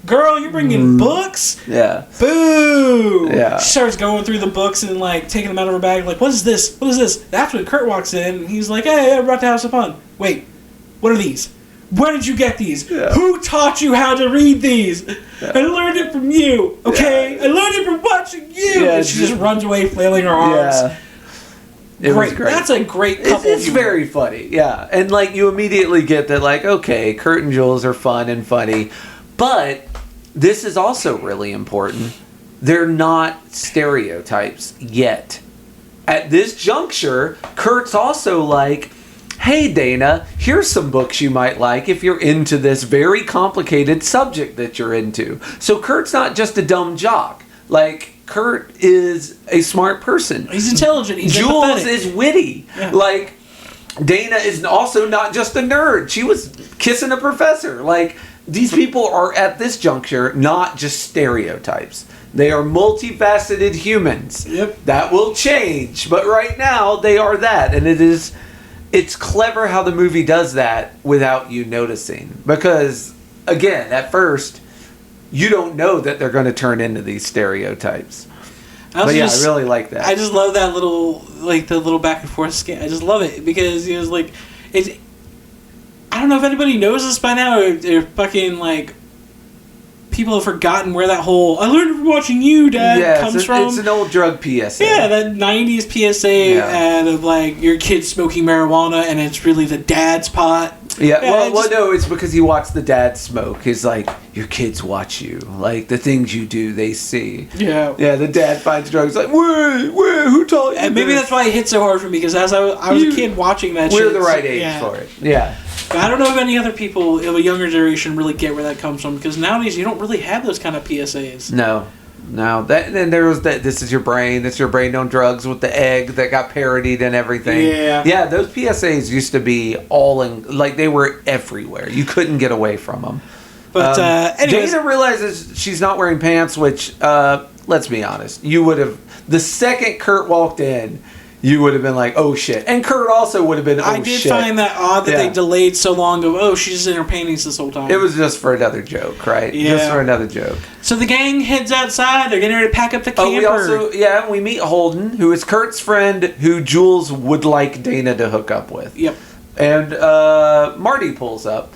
Girl, you're bringing books? Yeah. Boo! Yeah. She starts going through the books and, like, taking them out of her bag. Like, what is this? What is this? That's when Kurt walks in, and he's like, hey, I'm about to have some fun. Wait, what are these? Where did you get these? Yeah. Who taught you how to read these? Yeah. I learned it from you, okay? Yeah. I learned it from watching you! Yeah, and she just runs away flailing her arms. Yeah. It was great. That's a great couple. It's very funny, yeah. And, like, you immediately get that, like, okay, Kurt and Jules are fun and funny, but... This is also really important. They're not stereotypes yet. At this juncture, Kurt's also like, hey, Dana, here's some books you might like if you're into this very complicated subject that you're into. So Kurt's not just a dumb jock. Like, Kurt is a smart person. He's intelligent. He's Jules empathetic. is witty. Yeah. Like, Dana is also not just a nerd. She was kissing a professor. Like... These people are, at this juncture, not just stereotypes. They are multifaceted humans. Yep. That will change, but right now, they are that. And it's clever how the movie does that without you noticing. Because, again, at first, you don't know that they're going to turn into these stereotypes. I really like that. I just love that little, like, the little back and forth skit. I just love it because it was like, it's. I don't know if anybody knows this by now, or fucking, like, people have forgotten where that whole "I learned from watching you, Dad" comes from. It's an old drug PSA. Yeah, that 90s PSA ad of, like, your kid smoking marijuana and it's really the dad's pot. Yeah, well, no, it's because he watched the dad smoke. It's like, your kids watch you. Like, the things you do, they see. Yeah. Yeah, the dad finds drugs, like, wait, who taught you And maybe that's why it hit so hard for me, because as I was a kid watching that shit. We're the right age for it. Yeah. But I don't know if any other people of a younger generation really get where that comes from, because nowadays you don't really have those kind of PSAs. No. Then there was that "This is your brain on drugs" with the egg that got parodied and everything. Yeah, those PSAs used to be like, they were everywhere. You couldn't get away from them. But anyways, Dana realizes she's not wearing pants, which, let's be honest, you would have, the second Kurt walked in, you would have been like, oh shit. And Kurt also would have been, oh shit. I did find that odd that they delayed so long of, oh, she's in her paintings this whole time. It was just for another joke, right? Yeah. Just for another joke. So the gang heads outside. They're getting ready to pack up the camper. We meet Holden, who is Kurt's friend, who Jules would like Dana to hook up with. Yep. And Marty pulls up.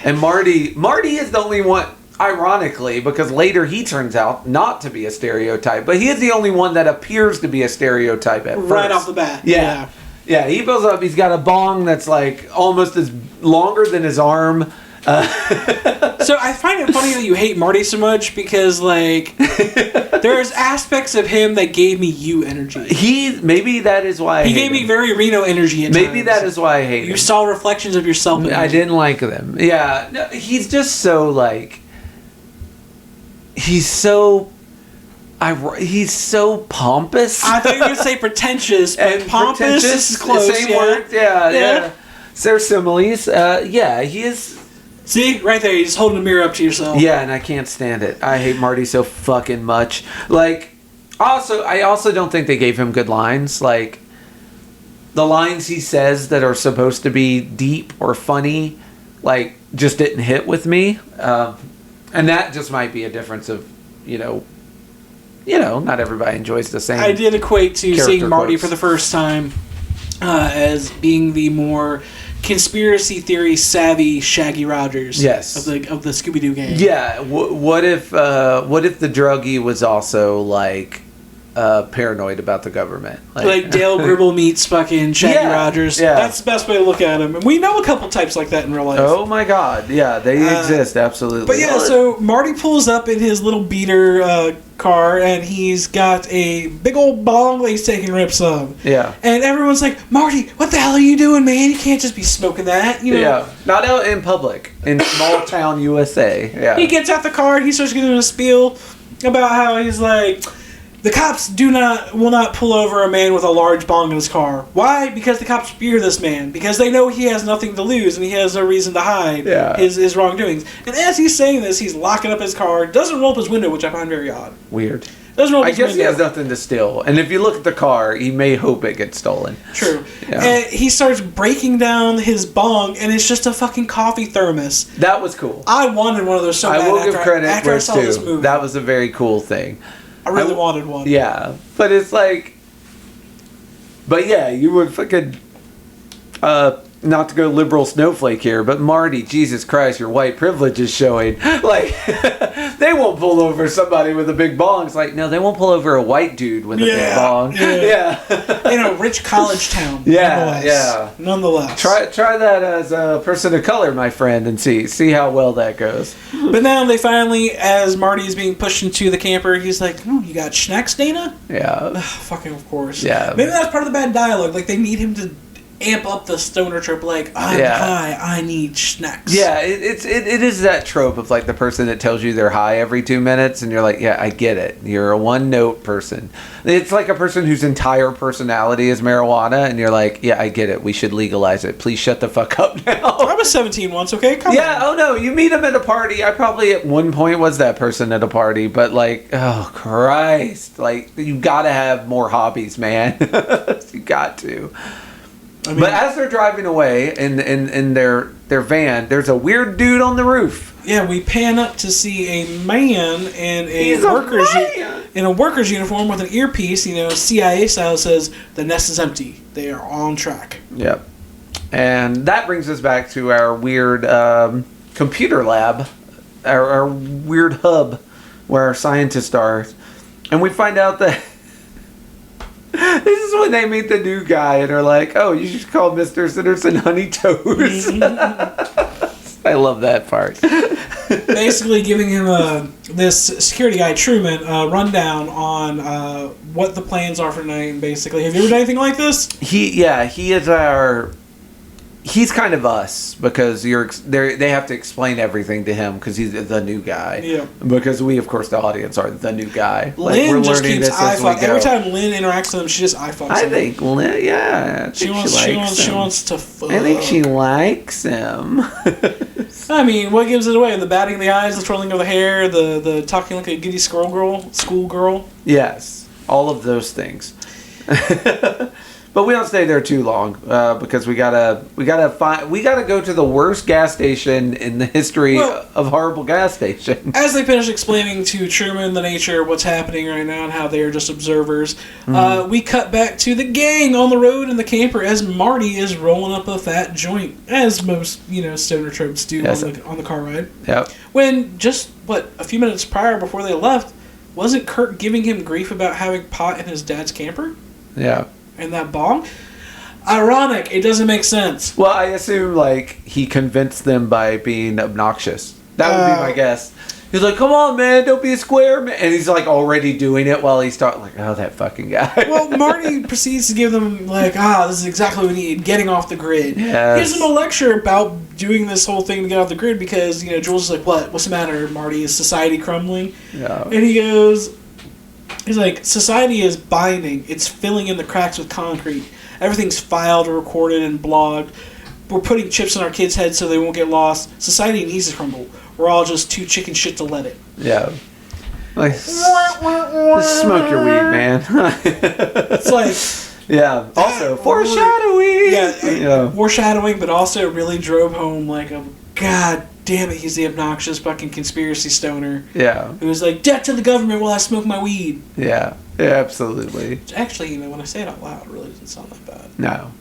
And Marty is the only one, ironically, because later he turns out not to be a stereotype, but he is the only one that appears to be a stereotype at first. Right off the bat. Yeah, he pulls up, he's got a bong that's like almost as longer than his arm. So I find it funny that you hate Marty so much, because, like, there's aspects of him that gave me you energy. Maybe that is why he gave me very Reno energy at Maybe times. that is why I hate him. You saw reflections of yourself in him. I didn't like them. Yeah, no, he's just so, like, he's so pompous. I think you would say pretentious, but pompous is close. Same word. Yeah. They're similes. He is. See, right there, you're just holding a mirror up to yourself. Yeah, and I can't stand it. I hate Marty so fucking much. Like, I also don't think they gave him good lines. Like, the lines he says that are supposed to be deep or funny, like, just didn't hit with me. And that just might be a difference of, not everybody enjoys the same. I did equate to seeing Marty for the first time as being the more conspiracy theory savvy Shaggy Rogers. Yes. Of the Scooby-Doo gang. Yeah. What if the druggie was also like paranoid about the government? Like Dale Gribble meets fucking Shaggy Rogers. Yeah. That's the best way to look at him. And we know a couple types like that in real life. Oh my god. Yeah, they exist, absolutely. But yeah, so Marty pulls up in his little beater car, and he's got a big old bong that he's taking rips of. Yeah. And everyone's like, Marty, what the hell are you doing, man? You can't just be smoking that. Yeah. Not out in public. In small town USA. Yeah. He gets out the car and he starts giving a spiel about how he's like, the cops will not pull over a man with a large bong in his car. Why? Because the cops fear this man. Because they know he has nothing to lose and he has no reason to hide his wrongdoings. And as he's saying this, he's locking up his car, doesn't roll up his window, which I find very odd. Weird. Doesn't roll up his window. I guess he has nothing to steal. And if you look at the car, he may hope it gets stolen. True. Yeah. And he starts breaking down his bong, and it's just a fucking coffee thermos. That was cool. I wanted one of those so bad. I will give credit after I saw this movie. That was a very cool thing. I really wanted one. Yeah, but it's like, but yeah, you would fucking, not to go liberal snowflake here, but Marty, Jesus Christ, your white privilege is showing. Like, they won't pull over somebody with a big bong. It's like, no, they won't pull over a white dude with a big bong. Yeah. In a rich college town. Nonetheless. Try that as a person of color, my friend, and see how well that goes. But now they finally, as Marty is being pushed into the camper, he's like, you got snacks, Dana? Yeah. Fucking of course. Yeah. Maybe that's part of the bad dialogue. Like, they need him to amp up the stoner trope, like, I'm high, I need snacks. Yeah, it is that trope of, like, the person that tells you they're high every 2 minutes, and you're like, yeah, I get it. You're a one-note person. It's like a person whose entire personality is marijuana, and you're like, yeah, I get it. We should legalize it. Please shut the fuck up now. I was 17 once, okay? Come on. Oh no, you meet him at a party. I probably at one point was that person at a party, but like, oh Christ. Like, you gotta have more hobbies, man. You got to. I mean, but as they're driving away in their their van, there's a weird dude on the roof. Yeah, we pan up to see a man in a worker's uniform with an earpiece, CIA style, says the nest is empty. They are on track. Yep. And that brings us back to our weird computer lab, our weird hub where our scientists are. And we find out that this is when they meet the new guy and are like, oh, you should call Mr. Citizen Honey Toast. I love that part. Basically giving him this security guy, Truman, a rundown on what the plans are for tonight, basically. Have you ever done anything like this? He is he's kind of us because they have to explain everything to him because he's the new guy. Yeah. Because we, of course, the audience are the new guy. Lynn we're just keeps eye-fuck. Every time Lynn interacts with him, she just eye-fucks him. I think Lynn, yeah. She wants to fuck. I think she likes him. I mean, what gives it away? The batting of the eyes, the twirling of the hair, the talking like a giddy schoolgirl. Yes, all of those things. But we don't stay there too long because we gotta go to the worst gas station in the history of horrible gas station. As they finish explaining to Truman the nature of what's happening right now and how they are just observers, we cut back to the gang on the road in the camper as Marty is rolling up a fat joint, as most stoner tropes do on the car ride. Yep. When just a few minutes prior before they left, wasn't Kurt giving him grief about having pot in his dad's camper? Yeah. And that bong? Ironic. It doesn't make sense. Well, I assume, he convinced them by being obnoxious. That would be my guess. He's like, come on, man, don't be a square, man. And he's, already doing it while he's talking, oh, that fucking guy. Well, Marty proceeds to give them, this is exactly what we need, getting off the grid. Yes. He gives them a lecture about doing this whole thing to get off the grid because, Jules is like, what's the matter, Marty? Is society crumbling? Yeah. And he's like, society is binding. It's filling in the cracks with concrete. Everything's filed, recorded, and blogged. We're putting chips in our kids' heads so they won't get lost. Society needs to crumble. We're all just too chicken shit to let it. Yeah. Smoke your weed, man. It's yeah. Also, foreshadowing. Yeah, foreshadowing, but also really drove home God damn it, he's the obnoxious fucking conspiracy stoner. Yeah. Who was like, death to the government while I smoke my weed. Yeah. Yeah, absolutely. Actually, when I say it out loud, it really doesn't sound that bad. No.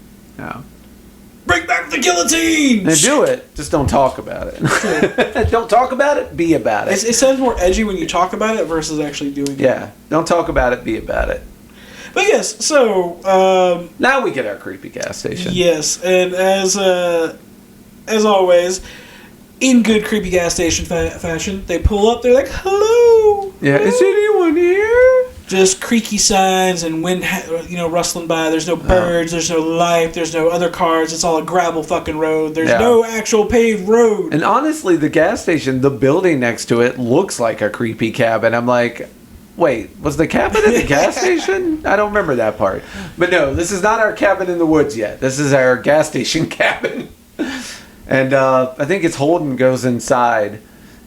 Bring back the guillotine! Now do it. Just don't talk about it. Don't talk about it, be about it. It sounds more edgy when you talk about it versus actually doing it. Yeah. Don't talk about it, be about it. But yes, so... now we get our creepy gas station. Yes, and as always... in good creepy gas station fashion, they pull up. They're like, "Hello." Yeah, is anyone here? Just creaky signs and wind, rustling by. There's no birds. There's no life. There's no other cars. It's all a gravel fucking road. There's no actual paved road. And honestly, the gas station, the building next to it, looks like a creepy cabin. I'm like, wait, was the cabin at the gas station? I don't remember that part. But no, this is not our cabin in the woods yet. This is our gas station cabin. And I think it's Holden goes inside,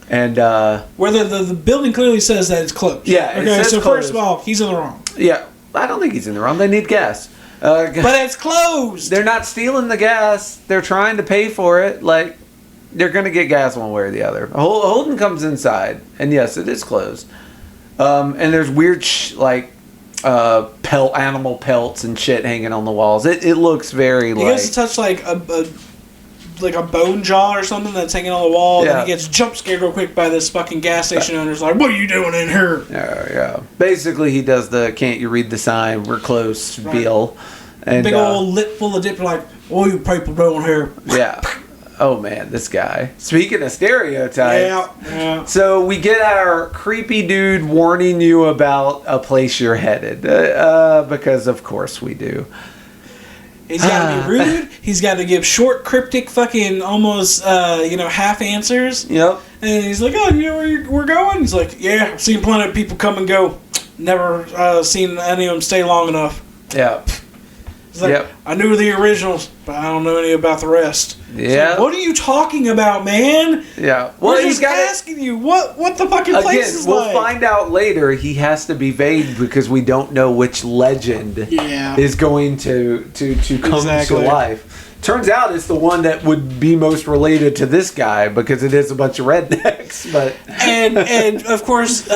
and where the building clearly says that it's closed. Yeah. Okay. So closed. First of all, he's in the wrong. Yeah, I don't think he's in the wrong. They need gas. But it's closed. They're not stealing the gas. They're trying to pay for it. They're gonna get gas one way or the other. Holden comes inside, and yes, it is closed. And there's weird animal pelts and shit hanging on the walls. It looks very He goes to touch a bone jaw or something that's hanging on the wall, and he gets jump scared real quick by this fucking gas station owner's like, "What are you doing in here?" Yeah. Basically, he does the "Can't you read the sign? We're closed" spiel. And big old lip full of dip, like, "Oh, you people doing here?" Yeah. Oh man, this guy. Speaking of stereotypes. Yeah. So we get our creepy dude warning you about a place you're headed, because of course we do. He's got to be rude. He's got to give short, cryptic, fucking almost, half answers. Yep. And he's like, "Oh, you know where we're going?" He's like, "Yeah, I've seen plenty of people come and go. Never seen any of them stay long enough." Yeah. He's like, "I knew the originals, but I don't know any about the rest." Yeah. Like, what are you talking about, man? Yeah. Well, he's asking you what the fucking place is like. We'll find out later. He has to be vague because we don't know which legend is going to come to life. Turns out it's the one that would be most related to this guy because it is a bunch of rednecks. But and of course,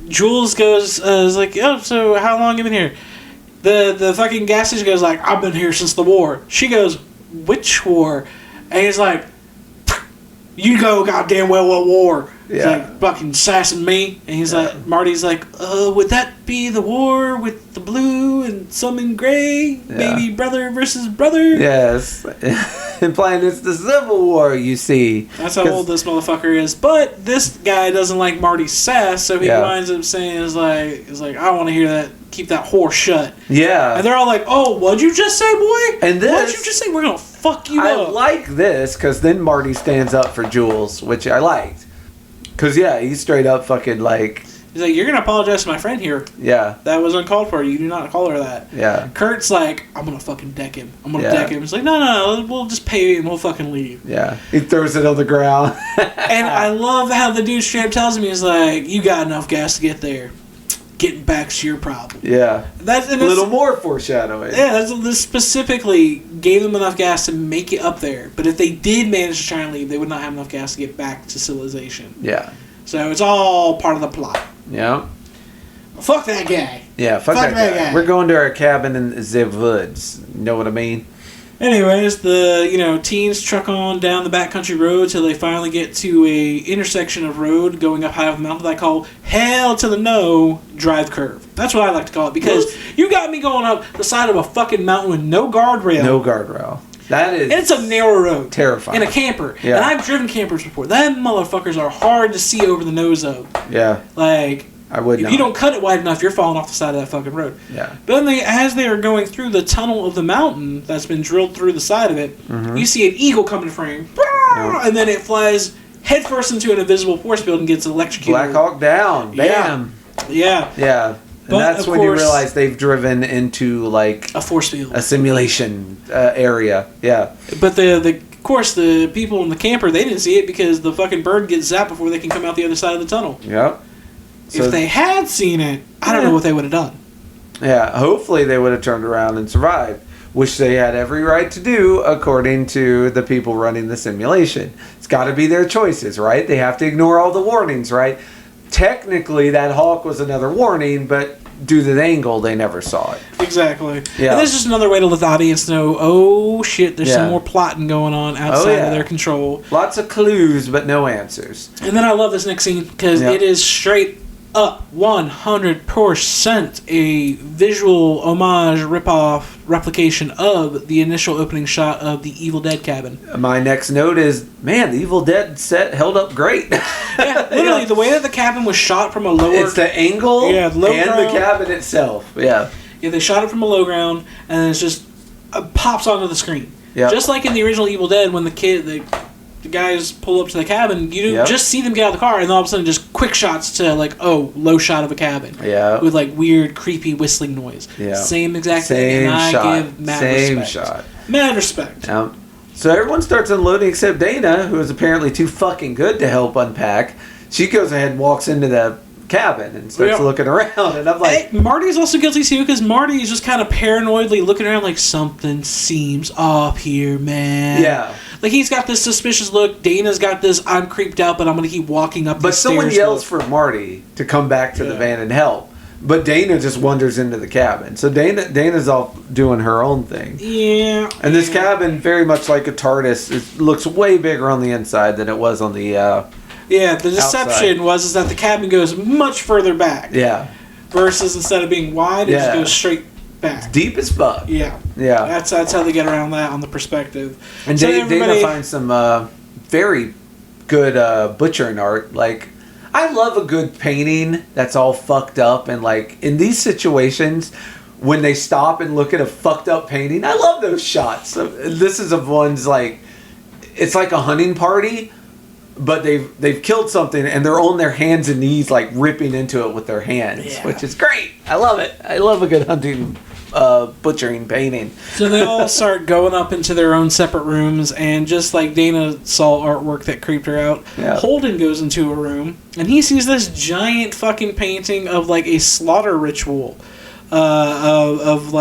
Jules goes is like, oh, so how long have you been here? The fucking gas station goes like, I've been here since the war. She goes, which war? And he's like, you go goddamn well what war. He's like fucking sassing me, and he's like, Marty's like, would that be the war with the blue and some in gray? Maybe brother versus brother? Yes. Implying it's the Civil War, you see. That's how old this motherfucker is. But this guy doesn't like Marty's sass, so he winds up saying, is like, I don't want to hear that. Keep that whore shut. Yeah. And they're all like, oh, what'd you just say, boy? And this, what'd you just say? We're going to fuck you up. I like this, because then Marty stands up for Jules, which I liked. Because, he's straight up fucking like... He's like, you're going to apologize to my friend here. Yeah. That was uncalled for. You do not call her that. Yeah. Kurt's like, I'm going to fucking deck him. I'm going to deck him. He's like, no, we'll just pay and we'll fucking leave. Yeah. He throws it on the ground. And I love how the dude straight up tells me, he's like, you got enough gas to get there. Getting back's your problem. Yeah. That's a little more foreshadowing. Yeah, this specifically gave them enough gas to make it up there. But if they did manage to try and leave, they would not have enough gas to get back to civilization. Yeah. So it's all part of the plot. Yeah. Fuck that guy. Yeah, fuck that guy. We're going to our cabin in the woods. You know what I mean? Anyways, the teens truck on down the backcountry road till they finally get to a intersection of road going up high off the mountain that I call hell to the no drive curve. That's what I like to call it because you got me going up the side of a fucking mountain with no guardrail. No guardrail. That is. And it's a narrow road. Terrifying. In a camper. Yeah. And I've driven campers before. Them motherfuckers are hard to see over the nose of. Yeah. Like. I would not. If you don't cut it wide enough, you're falling off the side of that fucking road. Yeah. But then as they are going through the tunnel of the mountain that's been drilled through the side of it, you see an eagle come in frame, and then it flies headfirst into an invisible force field and gets electrocuted. Black Hawk down. Bam. Yeah. Yeah. And but that's when you realize they've driven into like a force field, a simulation area. Yeah. But of course, the people in the camper, they didn't see it because the fucking bird gets zapped before they can come out the other side of the tunnel. Yep. So, if they had seen it, I don't know what they would have done. Yeah, hopefully they would have turned around and survived, which they had every right to do according to the people running the simulation. It's got to be their choices, right? They have to ignore all the warnings, right? Technically, that hawk was another warning, but due to the angle, they never saw it. Exactly. Yeah. And this is just another way to let the audience know, oh shit, there's some more plotting going on outside of their control. Lots of clues, but no answers. And then I love this next scene because it is straight up 100% a visual homage ripoff replication of the initial opening shot of the Evil Dead cabin. My next note is, man, the Evil Dead set held up great. Yeah, literally, the way that the cabin was shot from a lower... It's the angle and the cabin itself. Yeah. Yeah, they shot it from a low ground, and it just pops onto the screen. Yep. Just like in the original Evil Dead, when the guys pull up to the cabin, you just see them get out of the car, and all of a sudden just quick shots to low shot of a cabin. Yeah. With weird, creepy whistling noise. Yeah. Same exact thing, and I give mad respect. Same shot. Mad respect. Yep. So everyone starts unloading except Dana, who is apparently too fucking good to help unpack. She goes ahead and walks into the cabin and starts looking around, and I'm like... Hey, Marty's also guilty too, because Marty is just kind of paranoidly looking around like something seems off here, man. Yeah. He's got this suspicious look. Dana's got this, I'm creeped out, but I'm going to keep walking up the stairs. But someone yells for Marty to come back to the van and help. But Dana just wanders into the cabin. So Dana's off doing her own thing. Yeah. And this cabin, very much like a TARDIS, it looks way bigger on the inside than it was on the the deception is that the cabin goes much further back. Yeah. Versus instead of being wide, it just goes straight back. It's deep as fuck. Yeah. Yeah. That's how they get around that on the perspective. And so Dana finds some very good butchering art. I love a good painting that's all fucked up, and in these situations when they stop and look at a fucked up painting, I love those shots. This is of one's it's like a hunting party, but they've killed something and they're on their hands and knees ripping into it with their hands, which is great. I love it. I love a good hunting butchering painting. So they all start going up into their own separate rooms, and just like Dana saw artwork that creeped her out, Holden goes into a room and he sees this giant fucking painting of a slaughter ritual of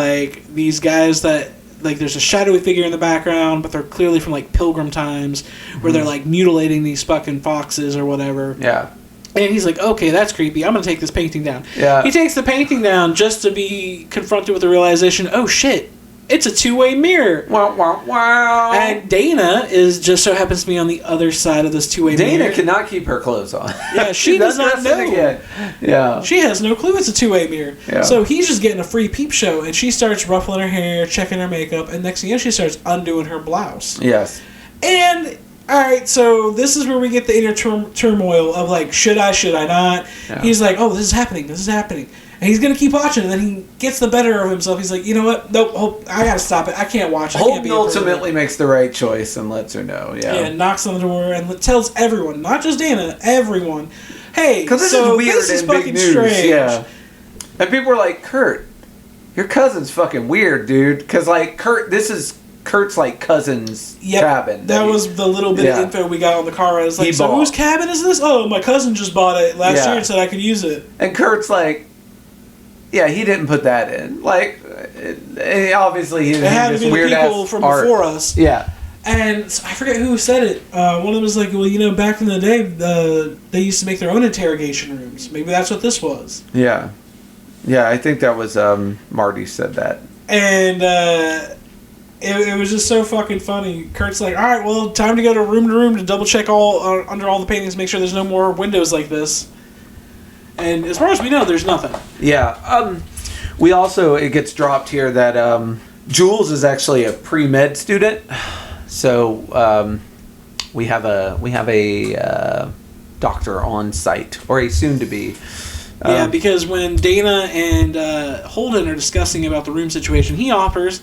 these guys that like there's a shadowy figure in the background, but they're clearly from like Pilgrim times, where they're like mutilating these fucking foxes or whatever. Yeah. And he's like, okay, that's creepy. I'm going to take this painting down. Yeah. He takes the painting down just to be confronted with the realization, oh shit, it's a two-way mirror. Wow, wow, wow. And Dana just so happens to be on the other side of this two-way mirror. Dana cannot keep her clothes on. Yeah, she does not know. Again. Yeah. She has no clue it's a two-way mirror. Yeah. So he's just getting a free peep show, and she starts ruffling her hair, checking her makeup, and next thing you know, she starts undoing her blouse. Yes. And... alright, so this is where we get the inner turmoil of like, should I not? Yeah. He's like, oh, this is happening. And he's going to keep watching, and then he gets the better of himself. He's like, you know what? Nope, I got to stop it. I can't watch it. Holden ultimately makes the right choice and lets her know, Yeah, knocks on the door and tells everyone, not just Dana, everyone, hey, because this is fucking big news. Strange. Yeah. And people are like, Kurt, your cousin's fucking weird, dude. Because, like, Kurt's like cousin's cabin. That was the little bit of info we got on the car ride. It's like, so whose cabin is this? Oh, my cousin just bought it last year and said I could use it. And Kurt's like, yeah, he didn't put that in. Like, obviously he didn't have this weird people from before us. Yeah. And I forget who said it. One of them was like, well, you know, back in the day, they used to make their own interrogation rooms. Maybe that's what this was. Yeah. Yeah, I think that was Marty said that. And it was just so fucking funny. Kurt's like, all right, well, time to go to room to double check under all the paintings, make sure there's no more windows like this. And as far as we know, there's nothing. Yeah. We also, it gets dropped here that Jules is actually a pre-med student. So we have a doctor on site, or a soon-to-be. Yeah, because when Dana and Holden are discussing about the room situation, he offers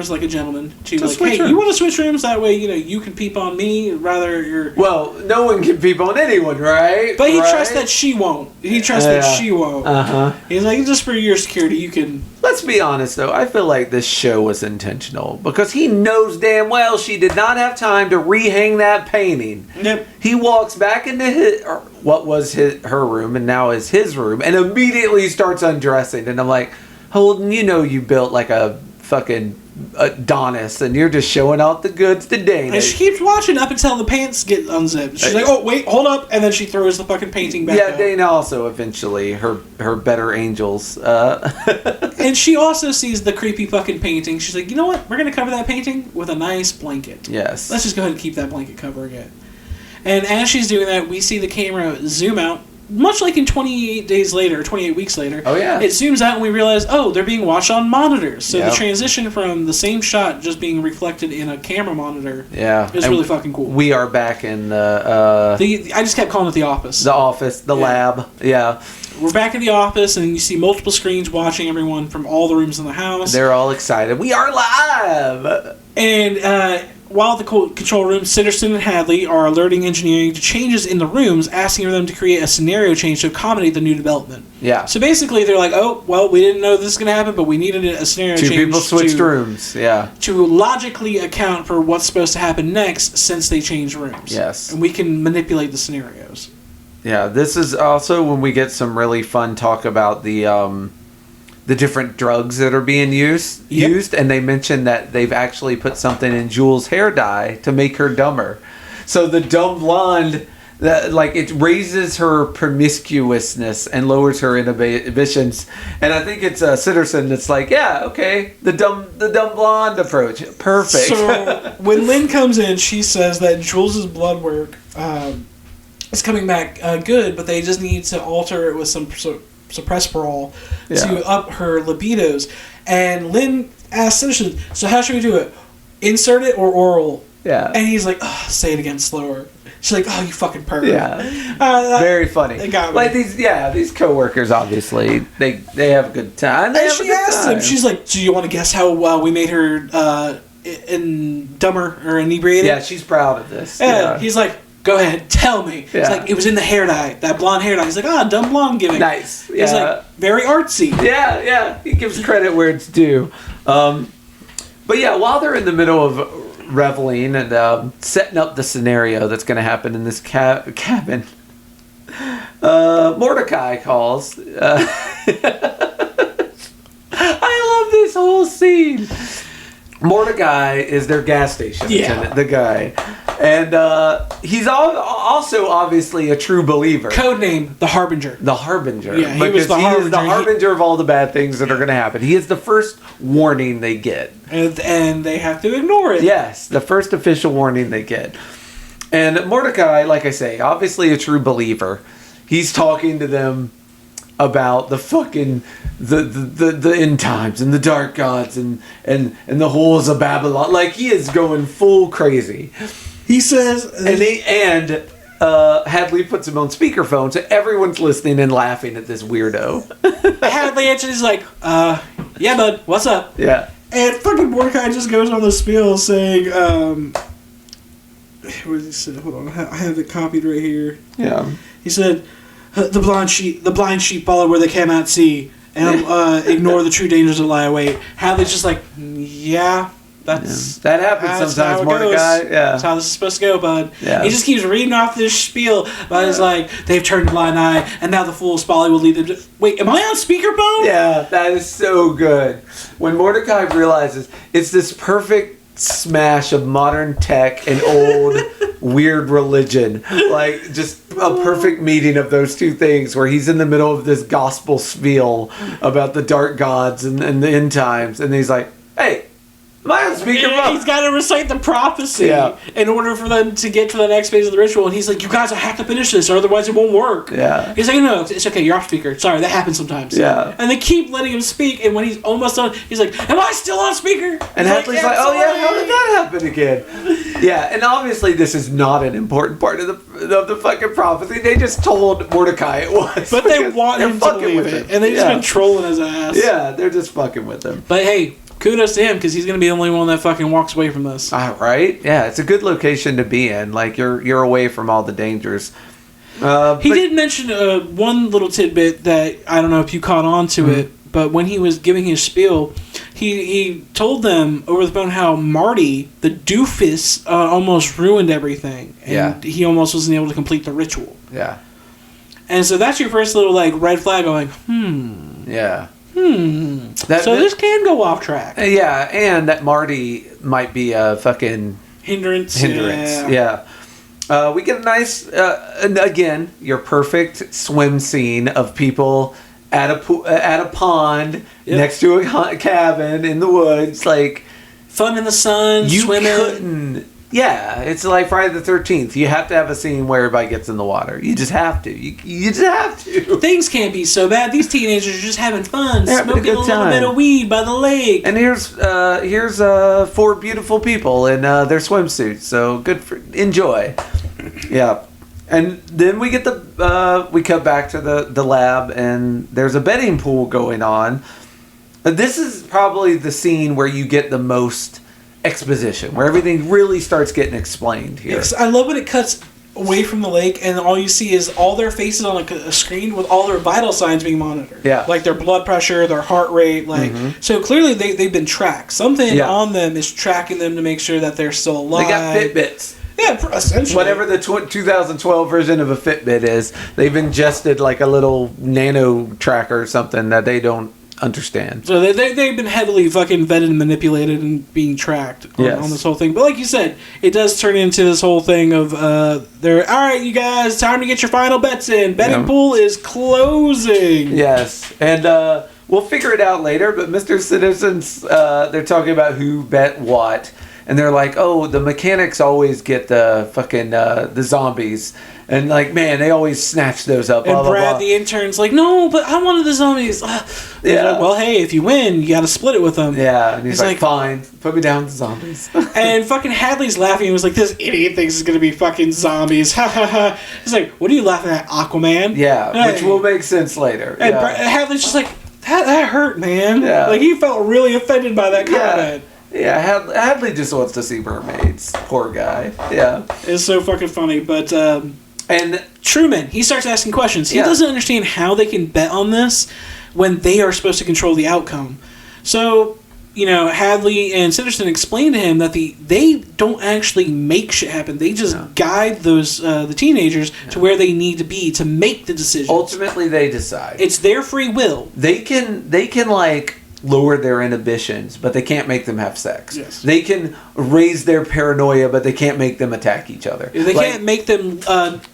like a gentleman to like, hey, rooms. You want to switch rooms? That way, you know, you can peep on me. Rather, you're well, no one can peep on anyone, right? But he trusts that she won't. He trusts that she won't. He's like, just for your security, you can. Let's be honest, though. I feel like this show was intentional because he knows damn well she did not have time to rehang that painting. Yep. He walks back into what was her room and now is his room, and immediately starts undressing. And I'm like, Holden, you know you built like a fucking Adonis, and you're just showing out the goods to Dana. And she keeps watching up until the pants get unzipped. She's like, oh, wait, hold up. And then she throws the fucking painting back out. Dana also eventually, her better angels. And she also sees the creepy fucking painting. She's like, you know what? We're going to cover that painting with a nice blanket. Yes. Let's just go ahead and keep that blanket covering it. And as she's doing that, we see the camera zoom out, much like in 28 days later, or 28 weeks later. Oh, yeah. It zooms out and we realize, oh, they're being watched on monitors. So the transition from the same shot just being reflected in a camera monitor is really fucking cool. We are back in the... I just kept calling it the office. The office, the lab, yeah. We're back in the office, and you see multiple screens watching everyone from all the rooms in the house. They're all excited. We are live! And while at the control room, Sitterson and Hadley are alerting engineering to changes in the rooms, asking for them to create a scenario change to accommodate the new development. Yeah. So basically, they're like, oh, well, we didn't know this was going to happen, but we needed a scenario change. Two people switched rooms, yeah. To logically account for what's supposed to happen next since they changed rooms. Yes. And we can manipulate the scenarios. Yeah, this is also when we get some really fun talk about the different drugs that are being used, and they mention that they've actually put something in Jules' hair dye to make her dumber. So the dumb blonde, that like it raises her promiscuousness and lowers her inhibitions. And I think it's Sitterson that's like, yeah, okay, the dumb blonde approach, perfect. So when Lynn comes in, she says that Jules' blood work is coming back good, but they just need to alter it with some suppressparol to up her libidos. And Lynn asks Sitterson, so how should we do it? Insert it or oral? Yeah. And he's like, oh, say it again slower. She's like, oh, you fucking pervert. Yeah. Very funny. It got me. Like these coworkers, obviously, they have a good time. And she asked him, she's like, do you want to guess how we made her dumber or inebriated? Yeah, she's proud of this. And he's like, go ahead, tell me. Yeah. It's like, it was in the hair dye, that blonde hair dye. He's like, dumb blonde giving. Nice. He's like, very artsy. Yeah. He gives credit where it's due. But yeah, while they're in the middle of reveling and setting up the scenario that's going to happen in this cabin, Mordecai calls. I love this whole scene. Mordecai is their gas station attendant, the guy. And he's also obviously a true believer. Codename, the Harbinger. The Harbinger. Yeah, he was the Harbinger. He is the Harbinger of all the bad things that are going to happen. He is the first warning they get. And they have to ignore it. Yes, the first official warning they get. And Mordecai, like I say, obviously a true believer. He's talking to them about the fucking the end times and the dark gods and the holes of Babylon. Like, he is going full crazy. He says, and Hadley puts him on speakerphone, so everyone's listening and laughing at this weirdo. Hadley answers, he's like, yeah, bud, what's up? Yeah. And fucking Mordecai just goes on the spiel saying, what did he say? Hold on, I have it copied right here. Yeah. He said, the blind sheep follow where they cannot see, and ignore the true dangers that lie await. Hadley's just like, that happens sometimes, Mordecai. Yeah, that's how this is supposed to go, bud. Yeah. He just keeps reading off this spiel, but it's like, they've turned a blind eye, and now the fool's folly will lead them to... Wait, am I on speakerphone? Yeah, that is so good. When Mordecai realizes it's this perfect smash of modern tech and old weird religion, like just a perfect meeting of those two things, where he's in the middle of this gospel spiel about the dark gods and the end times, and he's like, hey, am I on speakerphone? He's got to recite the prophecy in order for them to get to the next phase of the ritual, and he's like, you guys have to finish this or otherwise it won't work. He's like, no, it's okay, you're off speaker, sorry, that happens sometimes. And they keep letting him speak, and when he's almost done, he's like, am I still on speaker? And Hadley's like, oh yeah, how did that happen again? Yeah, and obviously this is not an important part of the fucking prophecy. They just told Mordecai it was, but they want him to believe it, and they've just been trolling his ass. Yeah, they're just fucking with him. But hey, kudos to him, because he's going to be the only one that fucking walks away from this. Right? Yeah, it's a good location to be in. Like, you're away from all the dangers. He did mention one little tidbit that I don't know if you caught on to it, but when he was giving his spiel, he told them over the phone how Marty, the doofus, almost ruined everything. And he almost wasn't able to complete the ritual. Yeah. And so that's your first little, like, red flag going, Yeah. So this can go off track. Yeah, and that Marty might be a fucking hindrance. Yeah. We get a nice, and again, your perfect swim scene of people at a pond next to a cabin in the woods, like fun in the sun, swimming. Yeah, it's like Friday the 13th. You have to have a scene where everybody gets in the water. You just have to. You just have to. Things can't be so bad. These teenagers are just having fun, smoking a little bit of weed by the lake. And here's 4 beautiful people in their swimsuits. So enjoy. Yeah. And then we get we cut back to the lab, and there's a betting pool going on. This is probably the scene where you get the most exposition, where everything really starts getting explained here. I love when it cuts away from the lake and all you see is all their faces on like a screen with all their vital signs being monitored. Yeah. Like their blood pressure, their heart rate, like so clearly they've been tracked. Something on them is tracking them to make sure that they're still alive. They got Fitbits. Yeah, essentially. Whatever the 2012 version of a Fitbit is, they've ingested like a little nano tracker or something that they don't understand. So they've been heavily fucking vetted and manipulated and being tracked on this whole thing. But like you said, it does turn into this whole thing of they're, all right, you guys, time to get your final bets in. Betting pool is closing. Yes. And we'll figure it out later, but Mr. Citizens, they're talking about who bet what. And they're like, oh, the mechanics always get the fucking the zombies. And like, man, they always snatch those up. And Brad, the intern's like, no, but I wanted the zombies. Yeah. Like, well, hey, if you win, you got to split it with them. Yeah. And he's like, fine, put me down with the zombies. And fucking Hadley's laughing and was like, this idiot thinks it's going to be fucking zombies. Ha ha ha. He's like, what are you laughing at, Aquaman? Yeah, which will make sense later. And Hadley's just like, that hurt, man. Yeah. Like, he felt really offended by that comment. Yeah, Hadley just wants to see mermaids. Poor guy. Yeah. It's so fucking funny. But, and Truman, he starts asking questions. He doesn't understand how they can bet on this when they are supposed to control the outcome. So, you know, Hadley and Sanderson explain to him that they don't actually make shit happen. They just guide those the teenagers to where they need to be to make the decision. Ultimately, they decide. It's their free will. They can like lower their inhibitions, but they can't make them have sex. Yes. They can raise their paranoia, but they can't make them attack each other. They can't make them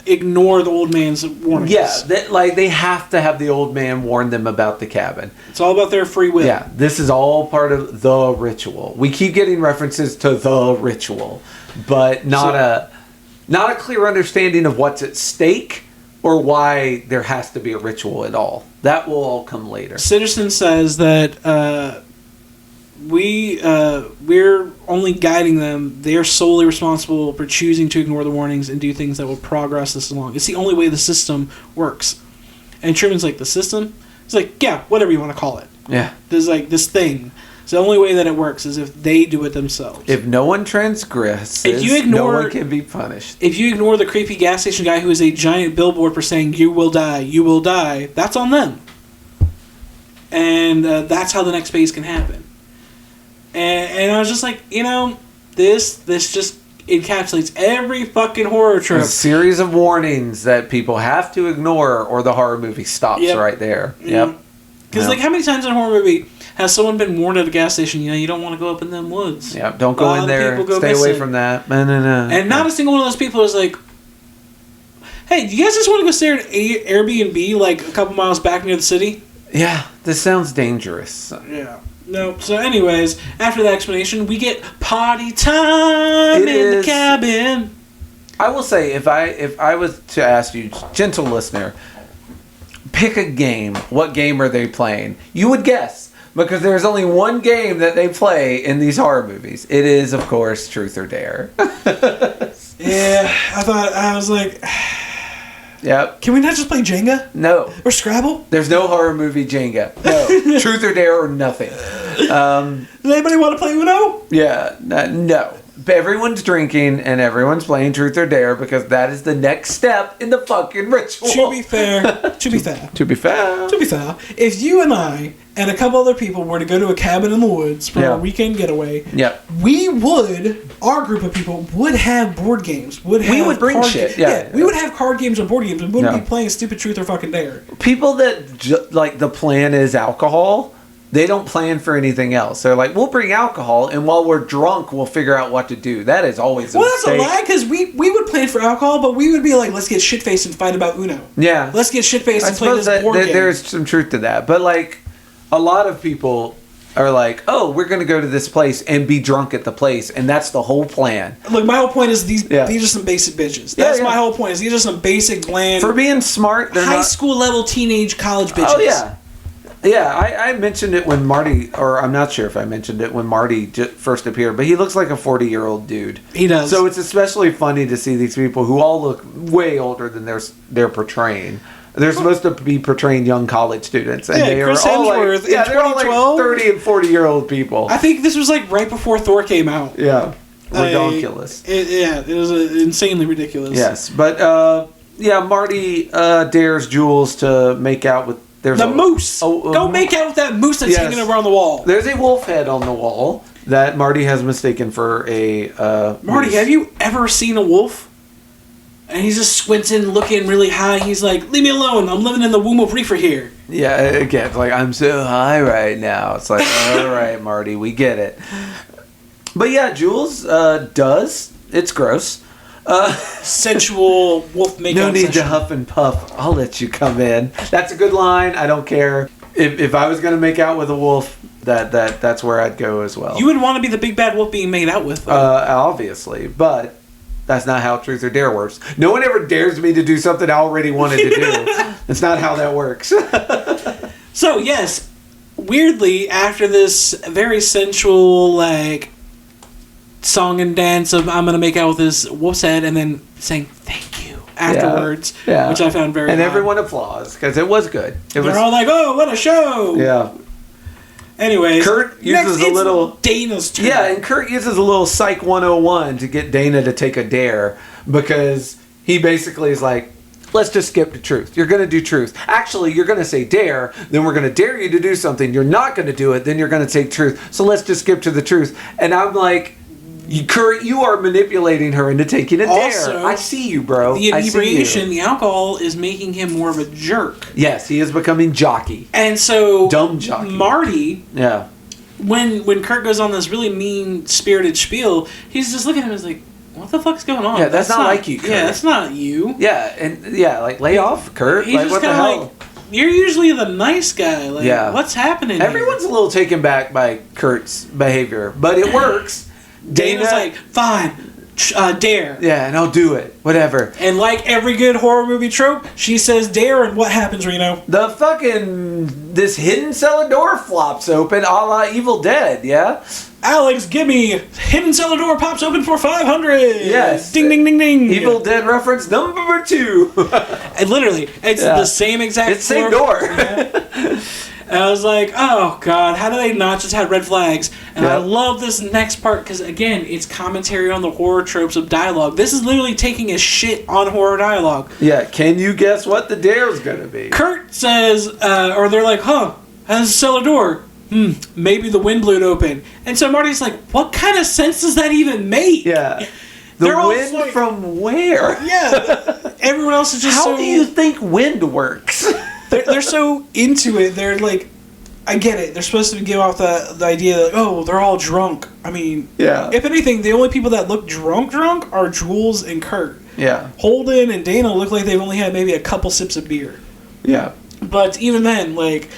ignore the old man's warnings. Yeah, they have to have the old man warn them about the cabin. It's all about their free will. Yeah, this is all part of the ritual. We keep getting references to the ritual, but not a clear understanding of what's at stake or why there has to be a ritual at all. That will all come later. Citizen says that we're only guiding them. They're solely responsible for choosing to ignore the warnings and do things that will progress this along. It's the only way the system works. And Truman's like, the system? He's like, yeah, whatever you want to call it. Yeah. There's like this thing. So the only way that it works is if they do it themselves. If no one transgresses, no one can be punished. If you ignore the creepy gas station guy who is a giant billboard for saying, you will die, that's on them. And that's how the next phase can happen. And I was just like, this just encapsulates every fucking horror trope. A series of warnings that people have to ignore or the horror movie stops right there. Yep. Because how many times in a horror movie has someone been warned at a gas station, you don't want to go up in them woods. Yeah, don't go in there. Stay away from that. No. And not a single one of those people is like, hey, do you guys just want to go stay at Airbnb like a couple miles back near the city? Yeah, this sounds dangerous. Yeah. No. So anyways, after that explanation, we get party time in the cabin. I will say, if I was to ask you, gentle listener, pick a game. What game are they playing? You would guess. Because there's only one game that they play in these horror movies. It is, of course, Truth or Dare. Yeah, I was like... Yep. Can we not just play Jenga? No. Or Scrabble? There's no horror movie Jenga. No. Truth or Dare or nothing. Does anybody want to play Uno? Yeah. No. Everyone's drinking and everyone's playing Truth or Dare because that is the next step in the fucking ritual. To be fair, if you and I and a couple other people were to go to a cabin in the woods for a weekend getaway, our group of people would have board games. We would bring shit. We would have card games and board games and wouldn't be playing stupid Truth or fucking Dare. People that the plan is alcohol. They don't plan for anything else. They're like, we'll bring alcohol, and while we're drunk, we'll figure out what to do. That is always a mistake. That's a lie, because we would plan for alcohol, but we would be like, let's get shit-faced and fight about Uno. Yeah. Let's get shit-faced and play this board game. There's some truth to that. But, a lot of people are like, oh, we're going to go to this place and be drunk at the place, and that's the whole plan. Look, my whole point is these are some basic bitches. That's my whole point, is these are some basic, bland... For being smart, they're high school level, teenage, college bitches. Oh, yeah. Yeah, I mentioned it when Marty, or I'm not sure if I mentioned it when Marty first appeared, but he looks like a 40-year-old dude. He does. So it's especially funny to see these people who all look way older than they're portraying. They're supposed to be portraying young college students, and they Chris are all Hemsworth they're all like 30 and 40-year-old people. I think this was right before Thor came out. Yeah, ridiculous. It was insanely ridiculous. Yes, but Marty dares Jules to make out with. There's the moose. Go make out with that moose that's hanging over on the wall. There's a wolf head on the wall that Marty has mistaken for a Marty, moose. have you ever seen a wolf? And he's just squinting, looking really high. He's like, leave me alone. I'm living in the womb of reefer here. Yeah, again, it's like, I'm so high right now. It's like, all right, Marty, we get it. But yeah, Jules does. It's gross. Sensual wolf makeout. No need to huff and puff. I'll let you come in. That's a good line. I don't care. If I was going to make out with a wolf, that's where I'd go as well. You would want to be the big bad wolf being made out with. Obviously, but that's not how Truth or Dare works. No one ever dares me to do something I already wanted to do. That's not how that works. So yes, weirdly, after this very sensual song and dance of I'm gonna make out with this wolf's head, and then saying thank you afterwards, which I found very and odd. Everyone applauds because it was good. They're all like, "Oh, what a show!" Yeah. Anyways, Kurt uses a little Dana's turn. Yeah, and Kurt uses a little Psych 101 to get Dana to take a dare because he basically is like, let's just skip to truth. You're going to do truth. Actually, you're going to say dare, then we're going to dare you to do something. You're not going to do it, then you're going to take truth. So let's just skip to the truth. And I'm like, Kurt, you are manipulating her into taking a also, dare. I see you, bro. The inebriation, the alcohol, is making him more of a jerk. Yes, he is becoming jockey. And so, dumb jockey. Marty, yeah, when Kurt goes on this really mean-spirited spiel, he's just looking at him and he's like, what the fuck's going on? Yeah, that's not like you, Kurt. Yeah, that's not you. Yeah, and like, lay off, Kurt. He's like, just what the hell? like, you're usually the nice guy. Like, what's happening Everyone's a little taken back by Kurt's behavior, but it works. Dana's like, fine, dare. Yeah, and I'll do it. Whatever. And like every good horror movie trope, she says dare, and what happens, Reno? This hidden cellar door flops open, a la Evil Dead, yeah? Alex, gimme! Hidden cellar door pops open for 500! Yes. Ding, ding, ding, ding! Evil Dead reference number 2. And literally, it's the same exact It's the same door. Yeah. And I was like, oh god, how do they not just have red flags? And I love this next part because, again, it's commentary on the horror tropes of dialogue. This is literally taking a shit on horror dialogue. Yeah, can you guess what the dare is going to be? Kurt says, or they're like, has a cellar door. Maybe the wind blew it open. And so Marty's like, what kind of sense does that even make? Yeah. The wind like, from where? Yeah. Everyone else is just How do you think wind works? They're so into it. They're like, I get it. They're supposed to give off the idea that, oh, they're all drunk. I mean, if anything, the only people that look drunk are Jules and Kurt. Yeah. Holden and Dana look like they've only had maybe a couple sips of beer. Yeah. But even then, like,